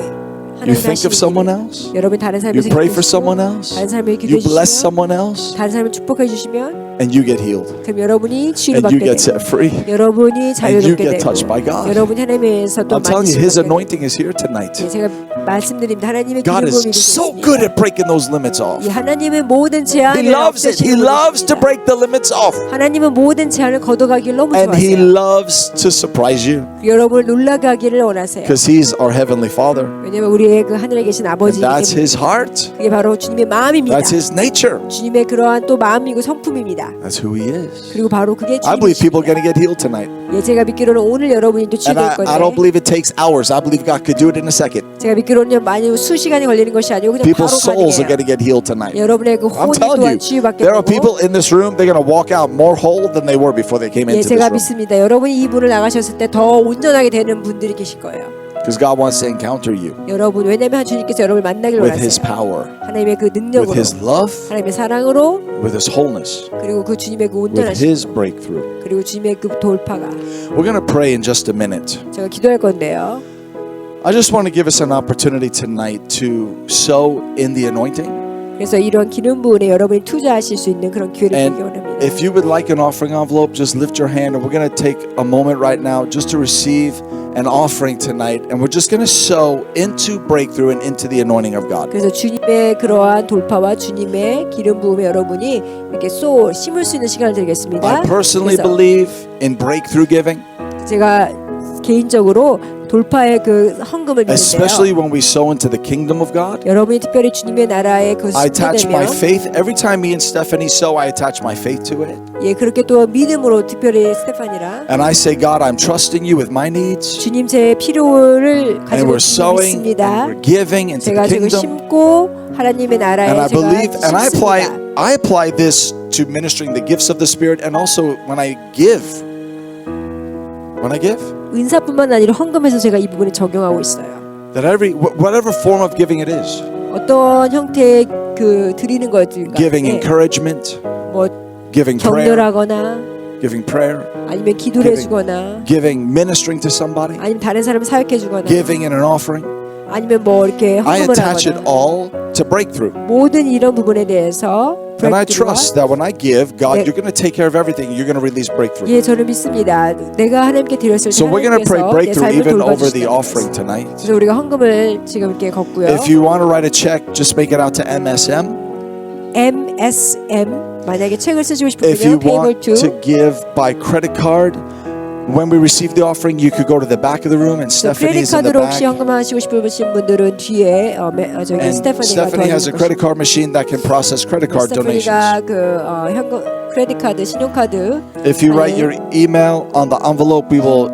Speaker 3: You
Speaker 2: 하나님의
Speaker 3: think of
Speaker 2: 하시는
Speaker 3: someone
Speaker 2: 일이에요.
Speaker 3: else,
Speaker 2: 여러분 다른
Speaker 3: you
Speaker 2: 사람에서
Speaker 3: pray for
Speaker 2: 기도해
Speaker 3: someone
Speaker 2: 주시고
Speaker 3: else,
Speaker 2: 다른 사람에게
Speaker 3: you
Speaker 2: 기도해
Speaker 3: bless
Speaker 2: 주시면
Speaker 3: someone else,
Speaker 2: 다른 사람을 축복해 주시면
Speaker 3: and you get healed,
Speaker 2: 그럼 여러분이
Speaker 3: and
Speaker 2: 치유받게
Speaker 3: you get
Speaker 2: 되고
Speaker 3: set free.
Speaker 2: 여러분이
Speaker 3: And you
Speaker 2: 자유롭게
Speaker 3: get
Speaker 2: 되고
Speaker 3: touched by God.
Speaker 2: 여러분이 하나님에서 또
Speaker 3: I'm telling you, His
Speaker 2: 만지시게 되고
Speaker 3: anointing is here tonight.
Speaker 2: 예, 제가 말씀드립니다. 하나님의
Speaker 3: God
Speaker 2: 기름
Speaker 3: is
Speaker 2: 부음이
Speaker 3: so
Speaker 2: 있습니다.
Speaker 3: good at breaking those limits off.
Speaker 2: 이 하나님은 모든
Speaker 3: He
Speaker 2: 제한을
Speaker 3: loves it. He
Speaker 2: 없애시는
Speaker 3: loves to
Speaker 2: 분이십니다.
Speaker 3: break the limits off.
Speaker 2: 하나님은 모든 제한을 걷어가기를 너무
Speaker 3: And He
Speaker 2: 좋아하세요.
Speaker 3: loves to surprise you
Speaker 2: 여러분을 놀라게 하기를 원하세요.
Speaker 3: because He's our Heavenly Father.
Speaker 2: 왜냐면 우리의 그 하늘에 계신
Speaker 3: And
Speaker 2: 아버지이기
Speaker 3: that's
Speaker 2: 때문에
Speaker 3: His heart.
Speaker 2: 그게 바로 주님의 마음입니다.
Speaker 3: That's His nature.
Speaker 2: 주님의 그러한 또 마음이고 성품입니다.
Speaker 3: That's who He is.
Speaker 2: 그리고 바로 그게
Speaker 3: I believe people are going to
Speaker 2: 주님이십니다.
Speaker 3: get healed tonight.
Speaker 2: 예, 제가 믿기로는 오늘 여러분이 또
Speaker 3: And
Speaker 2: 치유될
Speaker 3: I don't
Speaker 2: 건데
Speaker 3: believe it takes hours. I believe God could do it in a second.
Speaker 2: 제가 믿기로는 많이 수시간이 걸리는 것이 아니고 그냥 바로
Speaker 3: People's souls are
Speaker 2: 가능해요.
Speaker 3: going to get healed tonight.
Speaker 2: 여러분의 그
Speaker 3: I'm
Speaker 2: 혼이
Speaker 3: telling you,
Speaker 2: 또한 치유받게
Speaker 3: there are
Speaker 2: 되고
Speaker 3: people in this room, they're going to walk out more whole than they were before they came
Speaker 2: 예,
Speaker 3: into
Speaker 2: 제가
Speaker 3: this room.
Speaker 2: 믿습니다. 여러분이 이 문을 나가셨을 때 더 온전하게 되는 분들이 계실 거예요.
Speaker 3: Because God wants to encounter you
Speaker 2: 여러분 왜냐면 주님께서 여러분을 만나길
Speaker 3: with His
Speaker 2: 원하세요.
Speaker 3: power,
Speaker 2: 하나님의 그
Speaker 3: with
Speaker 2: 능력으로
Speaker 3: His love,
Speaker 2: 하나님의 사랑으로
Speaker 3: with His wholeness,
Speaker 2: 그리고 그 주님의 그
Speaker 3: with
Speaker 2: 온전하심
Speaker 3: His breakthrough.
Speaker 2: 그리고 주님의 그 돌파가
Speaker 3: We're going to pray in just a minute.
Speaker 2: 제가 기도할 건데요.
Speaker 3: I just want to give us an opportunity tonight to sow in the anointing.
Speaker 2: 그래서 이런 기름 부은에 여러분이 투자하실 수 있는 그런 기회를
Speaker 3: And
Speaker 2: 주기 원합니다.
Speaker 3: if you would like an offering envelope, just lift your hand, and we're going to take a moment right now just to receive an offering tonight, and we're just going to sow into breakthrough and into the anointing of God.
Speaker 2: 그래서 주님의 그러한 돌파와 주님의 기름 부음에 여러분이 이렇게 심을 수 있는 시간을 드리겠습니다.
Speaker 3: I personally
Speaker 2: 그래서
Speaker 3: believe in breakthrough giving,
Speaker 2: 제가 개인적으로 돌파의 그 헌금을
Speaker 3: especially
Speaker 2: 믿는데요.
Speaker 3: when we sow into the kingdom of God.
Speaker 2: 여러분이 특별히 주님의 나라에 그
Speaker 3: I attach my
Speaker 2: 수혜되면
Speaker 3: faith every time me and Stephanie sow. I attach my faith to it,
Speaker 2: 예 그렇게 또 믿음으로 특별히 스테판이랑
Speaker 3: and I say, God, I'm trusting you with my needs,
Speaker 2: 주님 제 필요를
Speaker 3: and
Speaker 2: 가지고
Speaker 3: we're sowing,
Speaker 2: 믿습니다.
Speaker 3: and we're giving into the
Speaker 2: 제가 지금
Speaker 3: kingdom.
Speaker 2: 심고 하나님의 나라에
Speaker 3: And I
Speaker 2: 제가
Speaker 3: believe, and I
Speaker 2: 심습니다.
Speaker 3: apply this to ministering the gifts of the Spirit, and also when I give.
Speaker 2: 은사뿐만 아니라 헌금에서 제가 이 부분을 적용하고 있어요.
Speaker 3: That whatever form of giving it is,
Speaker 2: 어떤 형태의 그 드리는 것들과
Speaker 3: giving encouragement,
Speaker 2: 뭐
Speaker 3: giving prayer,
Speaker 2: 격려하거나
Speaker 3: giving prayer,
Speaker 2: 아니면 기도를
Speaker 3: giving-
Speaker 2: 해주거나
Speaker 3: giving ministering to somebody,
Speaker 2: 아니면 다른 사람을 사역해주거나
Speaker 3: giving in an offering.
Speaker 2: 아니면 뭐 이렇게
Speaker 3: I
Speaker 2: 헌금을
Speaker 3: attach it
Speaker 2: 하거나
Speaker 3: all to breakthrough.
Speaker 2: 모든 이런 부분에 대해서
Speaker 3: And I
Speaker 2: breakthrough와
Speaker 3: trust that when I give, God,
Speaker 2: 네.
Speaker 3: you're going to take care of everything. You're going to release breakthrough.
Speaker 2: 예 저는 믿습니다. 내가 하나님께 드렸을 때
Speaker 3: So we're going to pray
Speaker 2: 하나님께서 내
Speaker 3: breakthrough
Speaker 2: 삶을
Speaker 3: even over the
Speaker 2: 돌봐주시다는
Speaker 3: offering
Speaker 2: 것을.
Speaker 3: tonight.
Speaker 2: 그래서 우리가 헌금을 지금 이렇게 걷고요.
Speaker 3: If you want to write a check, just make it out to MSM.
Speaker 2: MSM 만약에 책을 쓰시고
Speaker 3: If you
Speaker 2: 싶으면요. Payable
Speaker 3: want to give by credit card, when we receive the offering, you could go to the back of the room, and Stephanie
Speaker 2: 크레딧
Speaker 3: is in the
Speaker 2: 카드로
Speaker 3: back.
Speaker 2: 혹시 현금하시고 싶으신 분들은 뒤에 저기
Speaker 3: And
Speaker 2: 스테파니가
Speaker 3: Stephanie has a
Speaker 2: 도와주실
Speaker 3: credit card machine that can process credit card donations.
Speaker 2: 스테파니가 그 현금 크레딧 카드, 신용카드.
Speaker 3: If you write your email on the envelope, we will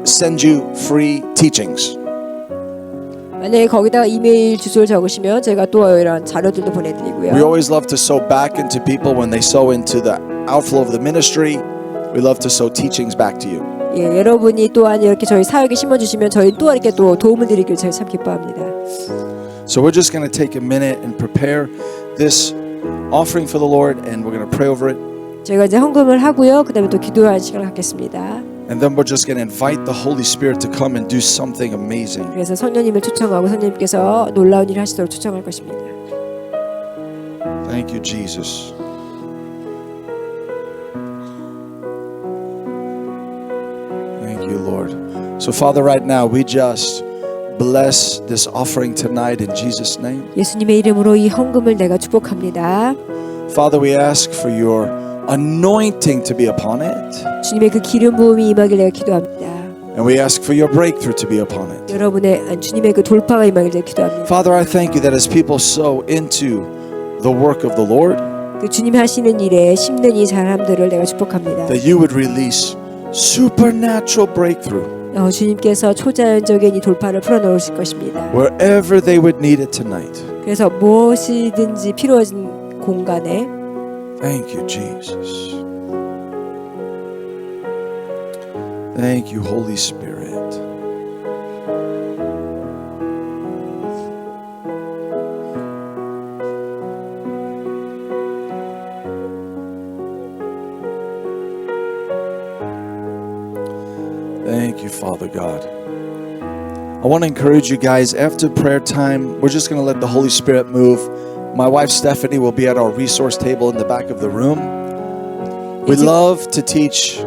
Speaker 3: send you free teachings.
Speaker 2: 만약에 거기다가 이메일 주소를 적으시면 제가 또 이런 자료들도 보내드리고요.
Speaker 3: We always love to sow back into people when they sow into the outflow of the ministry. We love to sow teachings back to you.
Speaker 2: 예, 여러분이 또한 이렇게 저희 사역에 심어주시면 저희 또한 이렇게 또 도움을 드리길 저희 참 기뻐합니다.
Speaker 3: So we're just going to take a minute and prepare this offering for the Lord, and we're going to pray over it.
Speaker 2: 저희가 이제 헌금을 하고요. 그다음에 또 기도하는 시간을 갖겠습니다.
Speaker 3: And then we're just going to invite the Holy Spirit to come and do something amazing.
Speaker 2: 그래서 성령님을 초청하고 성령님께서 놀라운 일을 하시도록 초청할 것입니다.
Speaker 3: Thank you, Jesus. Thank you, Lord. So, Father, right now we just bless this offering tonight in Jesus' name.
Speaker 2: 예수님의 이름으로 이 헌금을 내가 축복합니다.
Speaker 3: Father, we ask for your anointing to be upon it.
Speaker 2: 주님의 그 기름 부음이 임하길 내가 기도합니다.
Speaker 3: And we ask for your breakthrough to be upon it.
Speaker 2: 여러분의 주님의 그 돌파가 임하길 내가 기도합니다.
Speaker 3: Father, I thank you that as people sow into the work of the Lord,
Speaker 2: 그 주님이 하시는 일에 심는 이 사람들을 내가 축복합니다.
Speaker 3: that you would release supernatural breakthrough
Speaker 2: 주님께서 초자연적인 이 돌파를 풀어놓으실 것입니다.
Speaker 3: wherever they would need it tonight.
Speaker 2: 그래서 무엇이든지 필요한 공간에
Speaker 3: Thank you, Jesus. Thank you, Holy Spirit. Thank you, Father God. I want to encourage you guys, after prayer time, we're just going to let the Holy Spirit move. My wife Stephanie will be at our resource table in the back of the room. We love to teach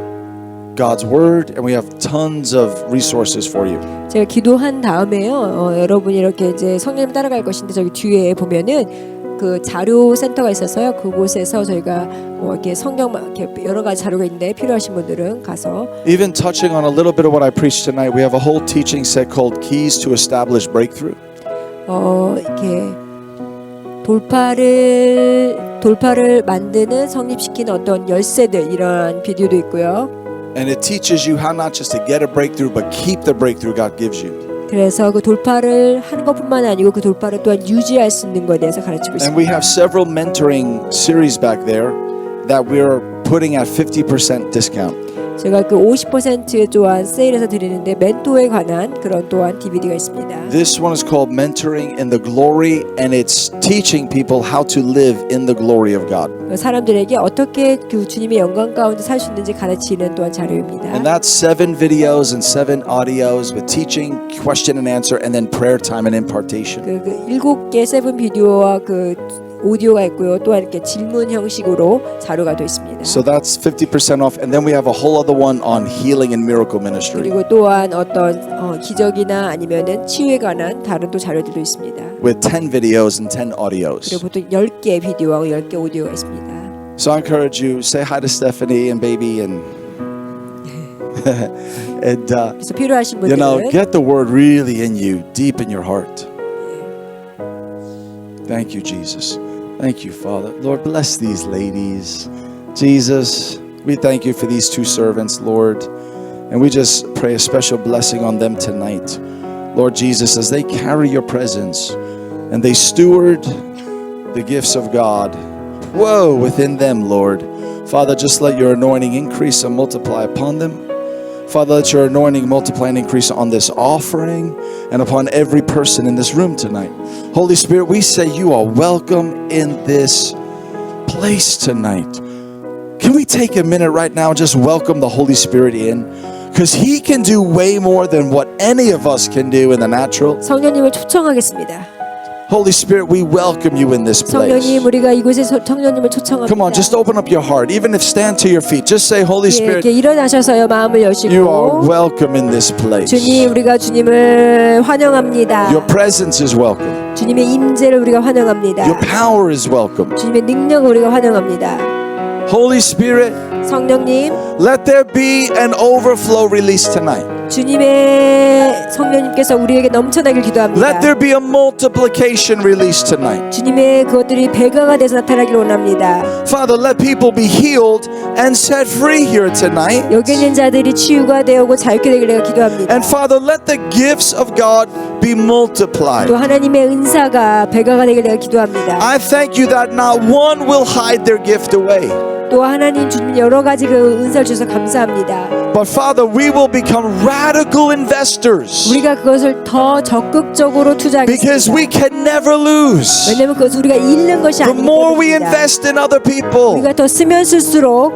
Speaker 3: God's Word, and we have tons of resources for you.
Speaker 2: 제가 기도한 다음에요. 여러분이 이렇게 이제 성령님 따라갈 것인데 저기 뒤에 보면은 그 자료 센터가 있어서요. 그곳에서 저희가 뭐 이렇게 성경 이렇게 여러 가지 자료가 있는데 필요하신 분들은 가서
Speaker 3: Even touching on a little bit of what I preached tonight, we have a whole teaching set called Keys to Establish Breakthrough.
Speaker 2: 이렇게 돌파를 만드는 성립시키는 어떤 열쇠들 이런 비디오도 있고요.
Speaker 3: And it teaches you how not just to get a breakthrough, but keep the breakthrough God gives you.
Speaker 2: 그래서 그 돌파를 하는 것뿐만 아니고 그 돌파를 또한 유지할 수 있는 것에 대해서 가르치고
Speaker 3: And
Speaker 2: 있습니다.
Speaker 3: we have several mentoring series back there that we're putting at 50% discount.
Speaker 2: 제가 그 50%에 또한 세일해서 드리는데 멘토에 관한 그런 또한 DVD가 있습니다.
Speaker 3: This one is called Mentoring in the Glory, and it's teaching people how to live in the glory of God.
Speaker 2: 사람들에게 어떻게 그 주님의 영광 가운데 살 수 있는지 가르치는 또한 자료입니다.
Speaker 3: And that's 7 videos and 7 audios with teaching, question and answer, and then prayer time and impartation.
Speaker 2: 그 7개 세븐 비디오와 그 오디오가 있고요. 또한 이렇게 질문 형식으로 자료가 되어 있습니다.
Speaker 3: So that's 50% off, and then we have a whole other one on healing and miracle ministry
Speaker 2: 그리고 또한 어떤 기적이나 아니면은 치유에 관한 다른 또 자료들도 있습니다.
Speaker 3: with 10 videos and 10 audios.
Speaker 2: 그리고 보통 10개 비디오하고 10개 오디오가 있습니다.
Speaker 3: So I encourage you, say hi to Stephanie and baby, and and
Speaker 2: 그래서 필요하신
Speaker 3: you know,
Speaker 2: 분들은
Speaker 3: get the word really in you, deep in your heart. Thank you, Jesus. Thank you, Father. Lord, bless these ladies. Jesus, we thank you for these two servants, Lord. And we just pray a special blessing on them tonight. Lord Jesus, as they carry your presence and they steward the gifts of God, whoa, within them, Lord. Father, just let your anointing increase and multiply upon them. Father, let your anointing multiply and increase on this offering and upon every person in this room tonight. Holy Spirit, we say you are welcome in this place tonight. Can we take a minute right now and just welcome the Holy Spirit in? Because He can do way more than what any of us can do in the natural.
Speaker 2: 성령님을 초청하겠습니다.
Speaker 3: Holy Spirit, we welcome you in this place.
Speaker 2: 성령님, 우리가 이곳에 성령님을 초청합니다.
Speaker 3: Come on, just open up your heart. Even if stand to your feet, just say, Holy
Speaker 2: 예,
Speaker 3: Spirit,
Speaker 2: 이렇게 일어나셔서요 마음을
Speaker 3: you are
Speaker 2: 여시고
Speaker 3: welcome in this place.
Speaker 2: 주님, 우리가 주님을 환영합니다.
Speaker 3: Your presence is welcome.
Speaker 2: 주님의 임재를 우리가 환영합니다.
Speaker 3: Your power is welcome.
Speaker 2: 주님의 능력을 우리가 환영합니다.
Speaker 3: Holy Spirit,
Speaker 2: 성령님,
Speaker 3: let there be an overflow release tonight.
Speaker 2: 주님의 성령님께서 우리에게 넘쳐나길 기도합니다.
Speaker 3: Let there be a multiplication release tonight.
Speaker 2: 주님의 그것들이 배가가 돼서 나타나길 원합니다.
Speaker 3: Father, let people be healed and set free here tonight.
Speaker 2: 여기 있는 자들이 치유가 되고 자유케 되길 내가 기도합니다.
Speaker 3: And Father, let the gifts of God be multiplied.
Speaker 2: 또 하나님의 은사가 배가가 되길 내가 기도합니다.
Speaker 3: I thank you that not one will hide their gift away.
Speaker 2: 또 하나님 주님 여러 가지 그 은사를 주셔서 감사합니다.
Speaker 3: But Father, we will become radical investors
Speaker 2: 우리가 그것을 더 적극적으로
Speaker 3: because we
Speaker 2: 투자하겠습니다.
Speaker 3: can never lose.
Speaker 2: 왜냐하면 그것은 우리가 잃는 것이
Speaker 3: The
Speaker 2: 아니기
Speaker 3: more we
Speaker 2: 때문입니다.
Speaker 3: invest in other people,
Speaker 2: 우리가 더 쓰면 쓸수록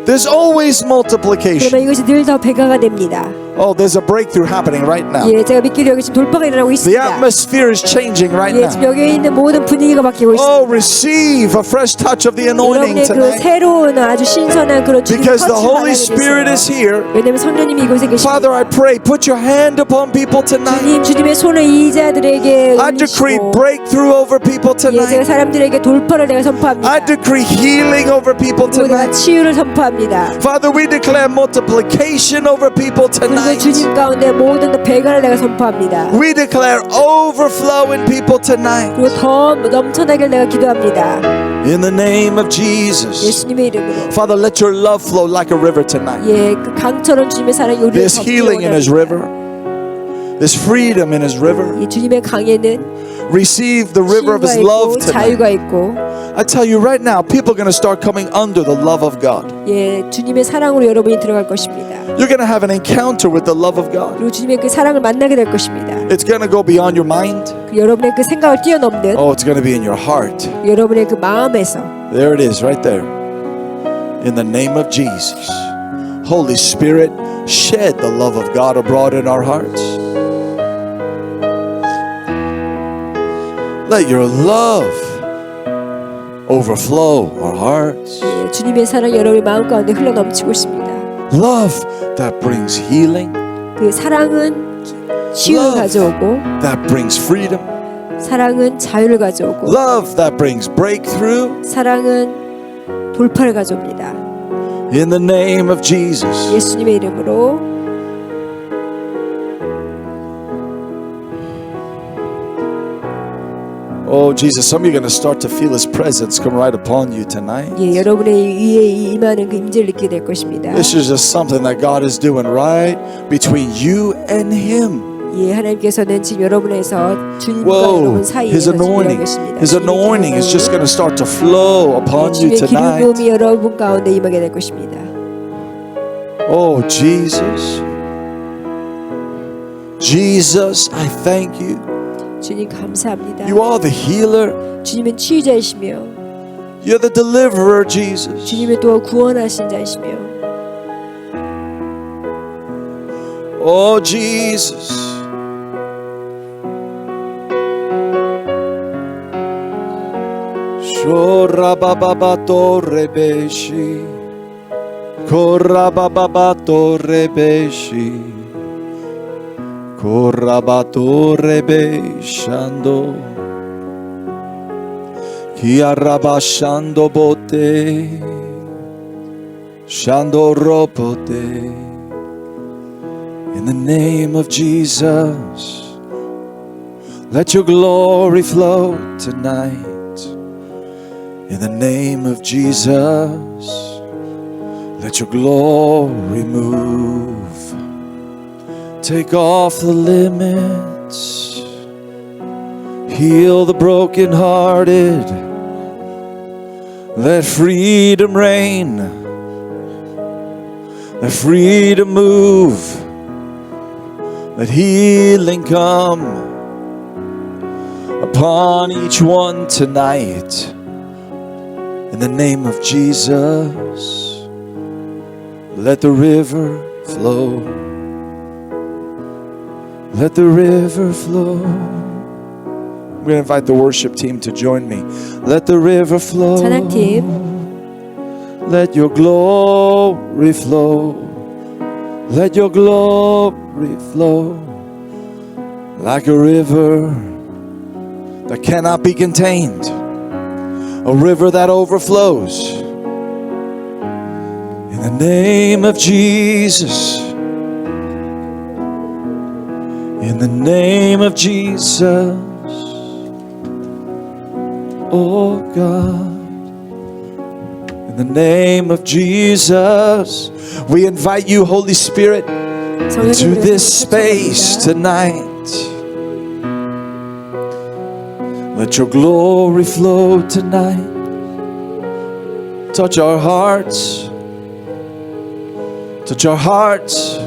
Speaker 3: there's always multiplication.
Speaker 2: 그러면 이것이 늘 더 배가가 됩니다.
Speaker 3: Oh, there's a breakthrough happening right now.
Speaker 2: 예, 제가 믿기로 여기 지금 돌파가 일어나고
Speaker 3: The
Speaker 2: 있습니다.
Speaker 3: atmosphere is changing right
Speaker 2: 예, 지금
Speaker 3: now.
Speaker 2: 여기 있는 모든 분위기가 바뀌고
Speaker 3: Oh,
Speaker 2: 있습니다.
Speaker 3: receive a fresh touch of the anointing
Speaker 2: 여러분의 그
Speaker 3: tonight
Speaker 2: 새로운 아주 신선한 그런 주님의
Speaker 3: because the
Speaker 2: 터치를
Speaker 3: Holy Spirit
Speaker 2: 받아야
Speaker 3: is
Speaker 2: 되세요.
Speaker 3: here.
Speaker 2: 왜냐하면 성령님이 이곳에
Speaker 3: Father, I
Speaker 2: 계십니다.
Speaker 3: pray, put your hand upon people tonight.
Speaker 2: 주님의 손을 이 자들에게
Speaker 3: I decree
Speaker 2: 올리시고
Speaker 3: breakthrough over people
Speaker 2: 예, 제가
Speaker 3: tonight.
Speaker 2: 사람들에게 돌파를 내가 선포합니다.
Speaker 3: I decree healing over people
Speaker 2: 그리고 내가
Speaker 3: tonight.
Speaker 2: 치유를 선포합니다.
Speaker 3: Father, we declare multiplication over people
Speaker 2: 그리고
Speaker 3: tonight.
Speaker 2: 주님 가운데 모든 배가를 내가 선포합니다.
Speaker 3: We declare overflow in people tonight.
Speaker 2: 그리고 더 넘쳐나길 내가 기도합니다.
Speaker 3: In the name of Jesus.
Speaker 2: 예수님의 이름으로.
Speaker 3: Father, let your love flow like a river tonight.
Speaker 2: 예, 그 강처럼 주님의 사랑이 우리를
Speaker 3: There's healing in His river. There's freedom in His river.
Speaker 2: 이 주님의 강에는
Speaker 3: Receive the river of
Speaker 2: 치유가
Speaker 3: His
Speaker 2: 있고
Speaker 3: love tonight.
Speaker 2: 자유가 있고
Speaker 3: I tell you right now, people are going to start coming under the love of God.
Speaker 2: 예, 주님의 사랑으로 여러분이 들어갈 것입니다.
Speaker 3: You're going to have an encounter with the love of God.
Speaker 2: 그리고 주님의 그 사랑을 만나게 될 것입니다.
Speaker 3: It's going to go beyond your mind.
Speaker 2: 그 여러분의 그 생각을 뛰어넘는
Speaker 3: Oh, it's going to be in your heart.
Speaker 2: 여러분의 그 마음에서
Speaker 3: There it is, right there. In the name of Jesus. Holy Spirit, shed the love of God abroad in our hearts. Let your love overflow our hearts.
Speaker 2: 예, 주님의 사랑이 여러분의 마음 가운데 흘러넘치고 있습니다.
Speaker 3: Love that brings healing,
Speaker 2: 그 사랑은 치유를
Speaker 3: Love.
Speaker 2: 가져오고
Speaker 3: that brings freedom,
Speaker 2: 사랑은 자유를 가져오고
Speaker 3: love that brings breakthrough.
Speaker 2: 사랑은 돌파를 가져옵니다.
Speaker 3: In the name of Jesus.
Speaker 2: 예수님의 이름으로
Speaker 3: Oh, Jesus, some of you are going to start to feel His presence come right upon you tonight.
Speaker 2: 예, 여러분의 위에 임하는 그 임재를 느끼게 될 것입니다.
Speaker 3: This is just something that God is doing right between you and Him.
Speaker 2: 예, 하나님께서는 지금 여러분에서 주님과
Speaker 3: Whoa,
Speaker 2: 여러분 사이에
Speaker 3: His anointing,
Speaker 2: 계십니다.
Speaker 3: His anointing is just going to start to flow upon you
Speaker 2: 주님의
Speaker 3: tonight.
Speaker 2: 기름부음이 여러분 가운데 임하게 될 것입니다.
Speaker 3: Oh, Jesus. Jesus, I thank you.
Speaker 2: 주님 감사합니다.
Speaker 3: You are the healer.
Speaker 2: 주님은 치유자이시며
Speaker 3: You're the deliverer, Jesus.
Speaker 2: 주님은 또 구원하신 자이시며
Speaker 3: Oh, Jesus. Shorabababato rebeshi. Korabababato rebeshi. Korabato rebeshando. Kiarabashando bote. Shando ropote. In the name of Jesus, let your glory flow tonight. In the name of Jesus, let your glory move. Take off the limits. Heal the brokenhearted. Let freedom reign. Let freedom move. Let healing come upon each one tonight. In the name of Jesus, let the river flow. Let the river flow. I'm going to invite the worship team to join me. Let the river flow.
Speaker 2: 찬양팀
Speaker 3: Let your glory flow. Let your glory flow like a river that cannot be contained. A river that overflows. In the name of Jesus. In the name of Jesus. Oh God. In the name of Jesus. We invite you, Holy Spirit, into this space tonight. Let your glory flow tonight. Touch our hearts. Touch our hearts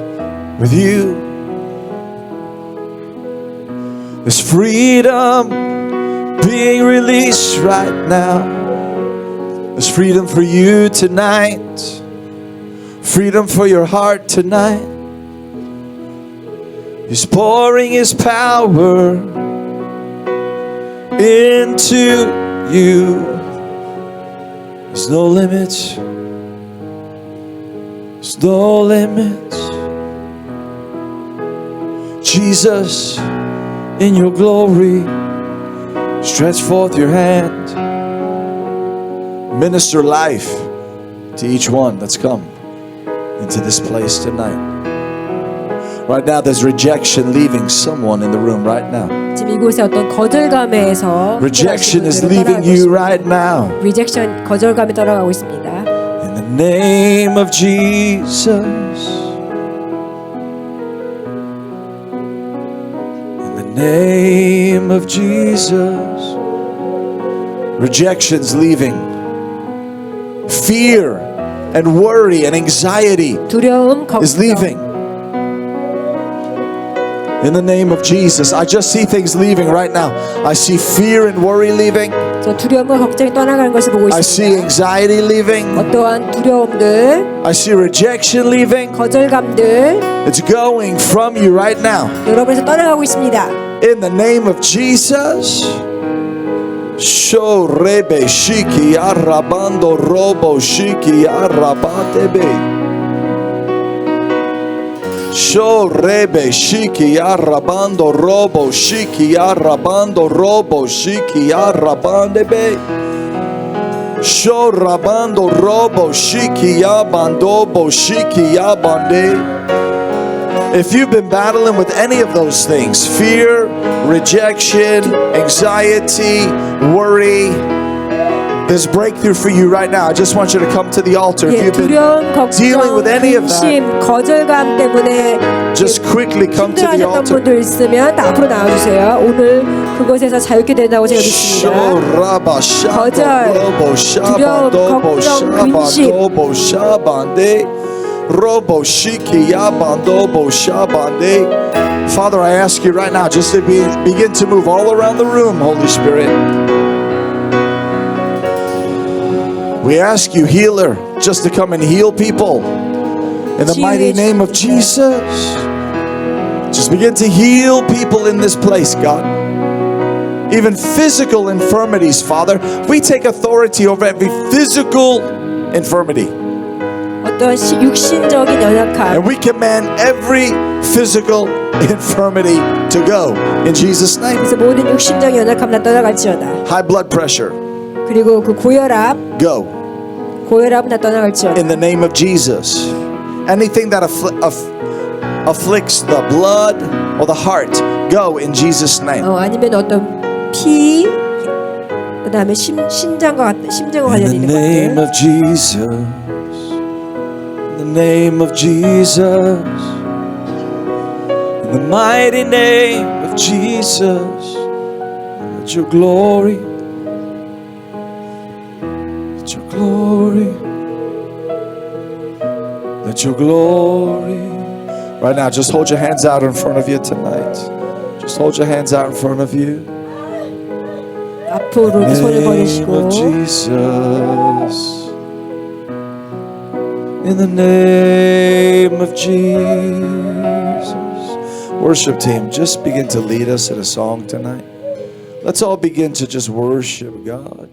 Speaker 3: with you. There's freedom being released right now. There's freedom for you tonight. Freedom for your heart tonight. He's pouring His power into you. There's no limits. There's no limits. Jesus, in your glory, stretch forth your hand. Minister life to each one that's come into this place tonight. Right now there's rejection leaving someone in the room right now.
Speaker 2: 지금 이곳에 어떤 거절감에서
Speaker 3: Rejection is leaving you right now.
Speaker 2: 리젝션 거절감이 떠나가고 있습니다.
Speaker 3: In the name of Jesus. In the name of Jesus. Rejection's leaving. Fear and worry and anxiety
Speaker 2: 두려움,
Speaker 3: is
Speaker 2: 걱정.
Speaker 3: leaving. In the name of Jesus, I just see things leaving right now. I see fear and worry leaving.
Speaker 2: 저 두려움과 걱정이 떠나가는 것을 보고
Speaker 3: I see
Speaker 2: 있습니다.
Speaker 3: anxiety leaving.
Speaker 2: 어떠한 두려움들,
Speaker 3: I see rejection leaving.
Speaker 2: 거절감들
Speaker 3: It's going from you right now.
Speaker 2: 여러분에서 떠나가고 있습니다.
Speaker 3: In the name of Jesus. Sho rebe shiki arabando robo shiki arabatebe. Sho rebe shiki arabando robo shiki arabando robo shiki arabandebe. Sho rabando robo shiki abando bo shiki abande. If you've been battling with any of those things, fear, rejection, anxiety, worry, there's breakthrough for you right now. I just want you to come to the altar. If
Speaker 2: 예,
Speaker 3: you've been
Speaker 2: 두려움,
Speaker 3: dealing with
Speaker 2: 걱정,
Speaker 3: any of that,
Speaker 2: 근심, 거절감 때문에
Speaker 3: just quickly come to the
Speaker 2: 힘들어하셨던
Speaker 3: altar.
Speaker 2: 분들 있으면 앞으로 나와주세요. 오늘 그곳에서 자유케 된다고 제가 믿습니다.
Speaker 3: 쇼라바 샤바
Speaker 2: 거절,
Speaker 3: 로보 샤바
Speaker 2: 두려움,
Speaker 3: 도보
Speaker 2: 걱정,
Speaker 3: 샤바
Speaker 2: 근심.
Speaker 3: 도보 샤반데 로보 시키 야반도보 샤반데. Father, I ask you right now just to begin to move all around the room, Holy Spirit. We ask you, healer, just to come and heal people in the mighty name of Jesus. Just begin to heal people in this place, God. Even physical infirmities, Father. We take authority over every physical infirmity.
Speaker 2: 어떤 육신적인 연약함,
Speaker 3: And we command every physical infirmity to go in Jesus' name.
Speaker 2: 그래서 모든 육신적인 연약함 다 떠나갈지어다.
Speaker 3: High blood pressure,
Speaker 2: 그리고 그 고혈압,
Speaker 3: go
Speaker 2: 고혈압은 다 떠나갈지어다.
Speaker 3: in the name of Jesus. Anything that afflicts the blood or the heart, go in Jesus' name.
Speaker 2: 아니면 어떤 피, 그다음에 심장과 심장과 관련
Speaker 3: In
Speaker 2: 있는
Speaker 3: the name
Speaker 2: 것들.
Speaker 3: of Jesus. In the name of Jesus. In the mighty name of Jesus. Let your glory. Let your glory. Let your glory. Right now, just hold your hands out in front of you tonight. Just hold your hands out in front of you.
Speaker 2: 앞으로 이렇게 손을
Speaker 3: Name
Speaker 2: 벌리시고
Speaker 3: of Jesus. In the name of Jesus. Worship team, just begin to lead us in a song tonight. Let's all begin to just worship God.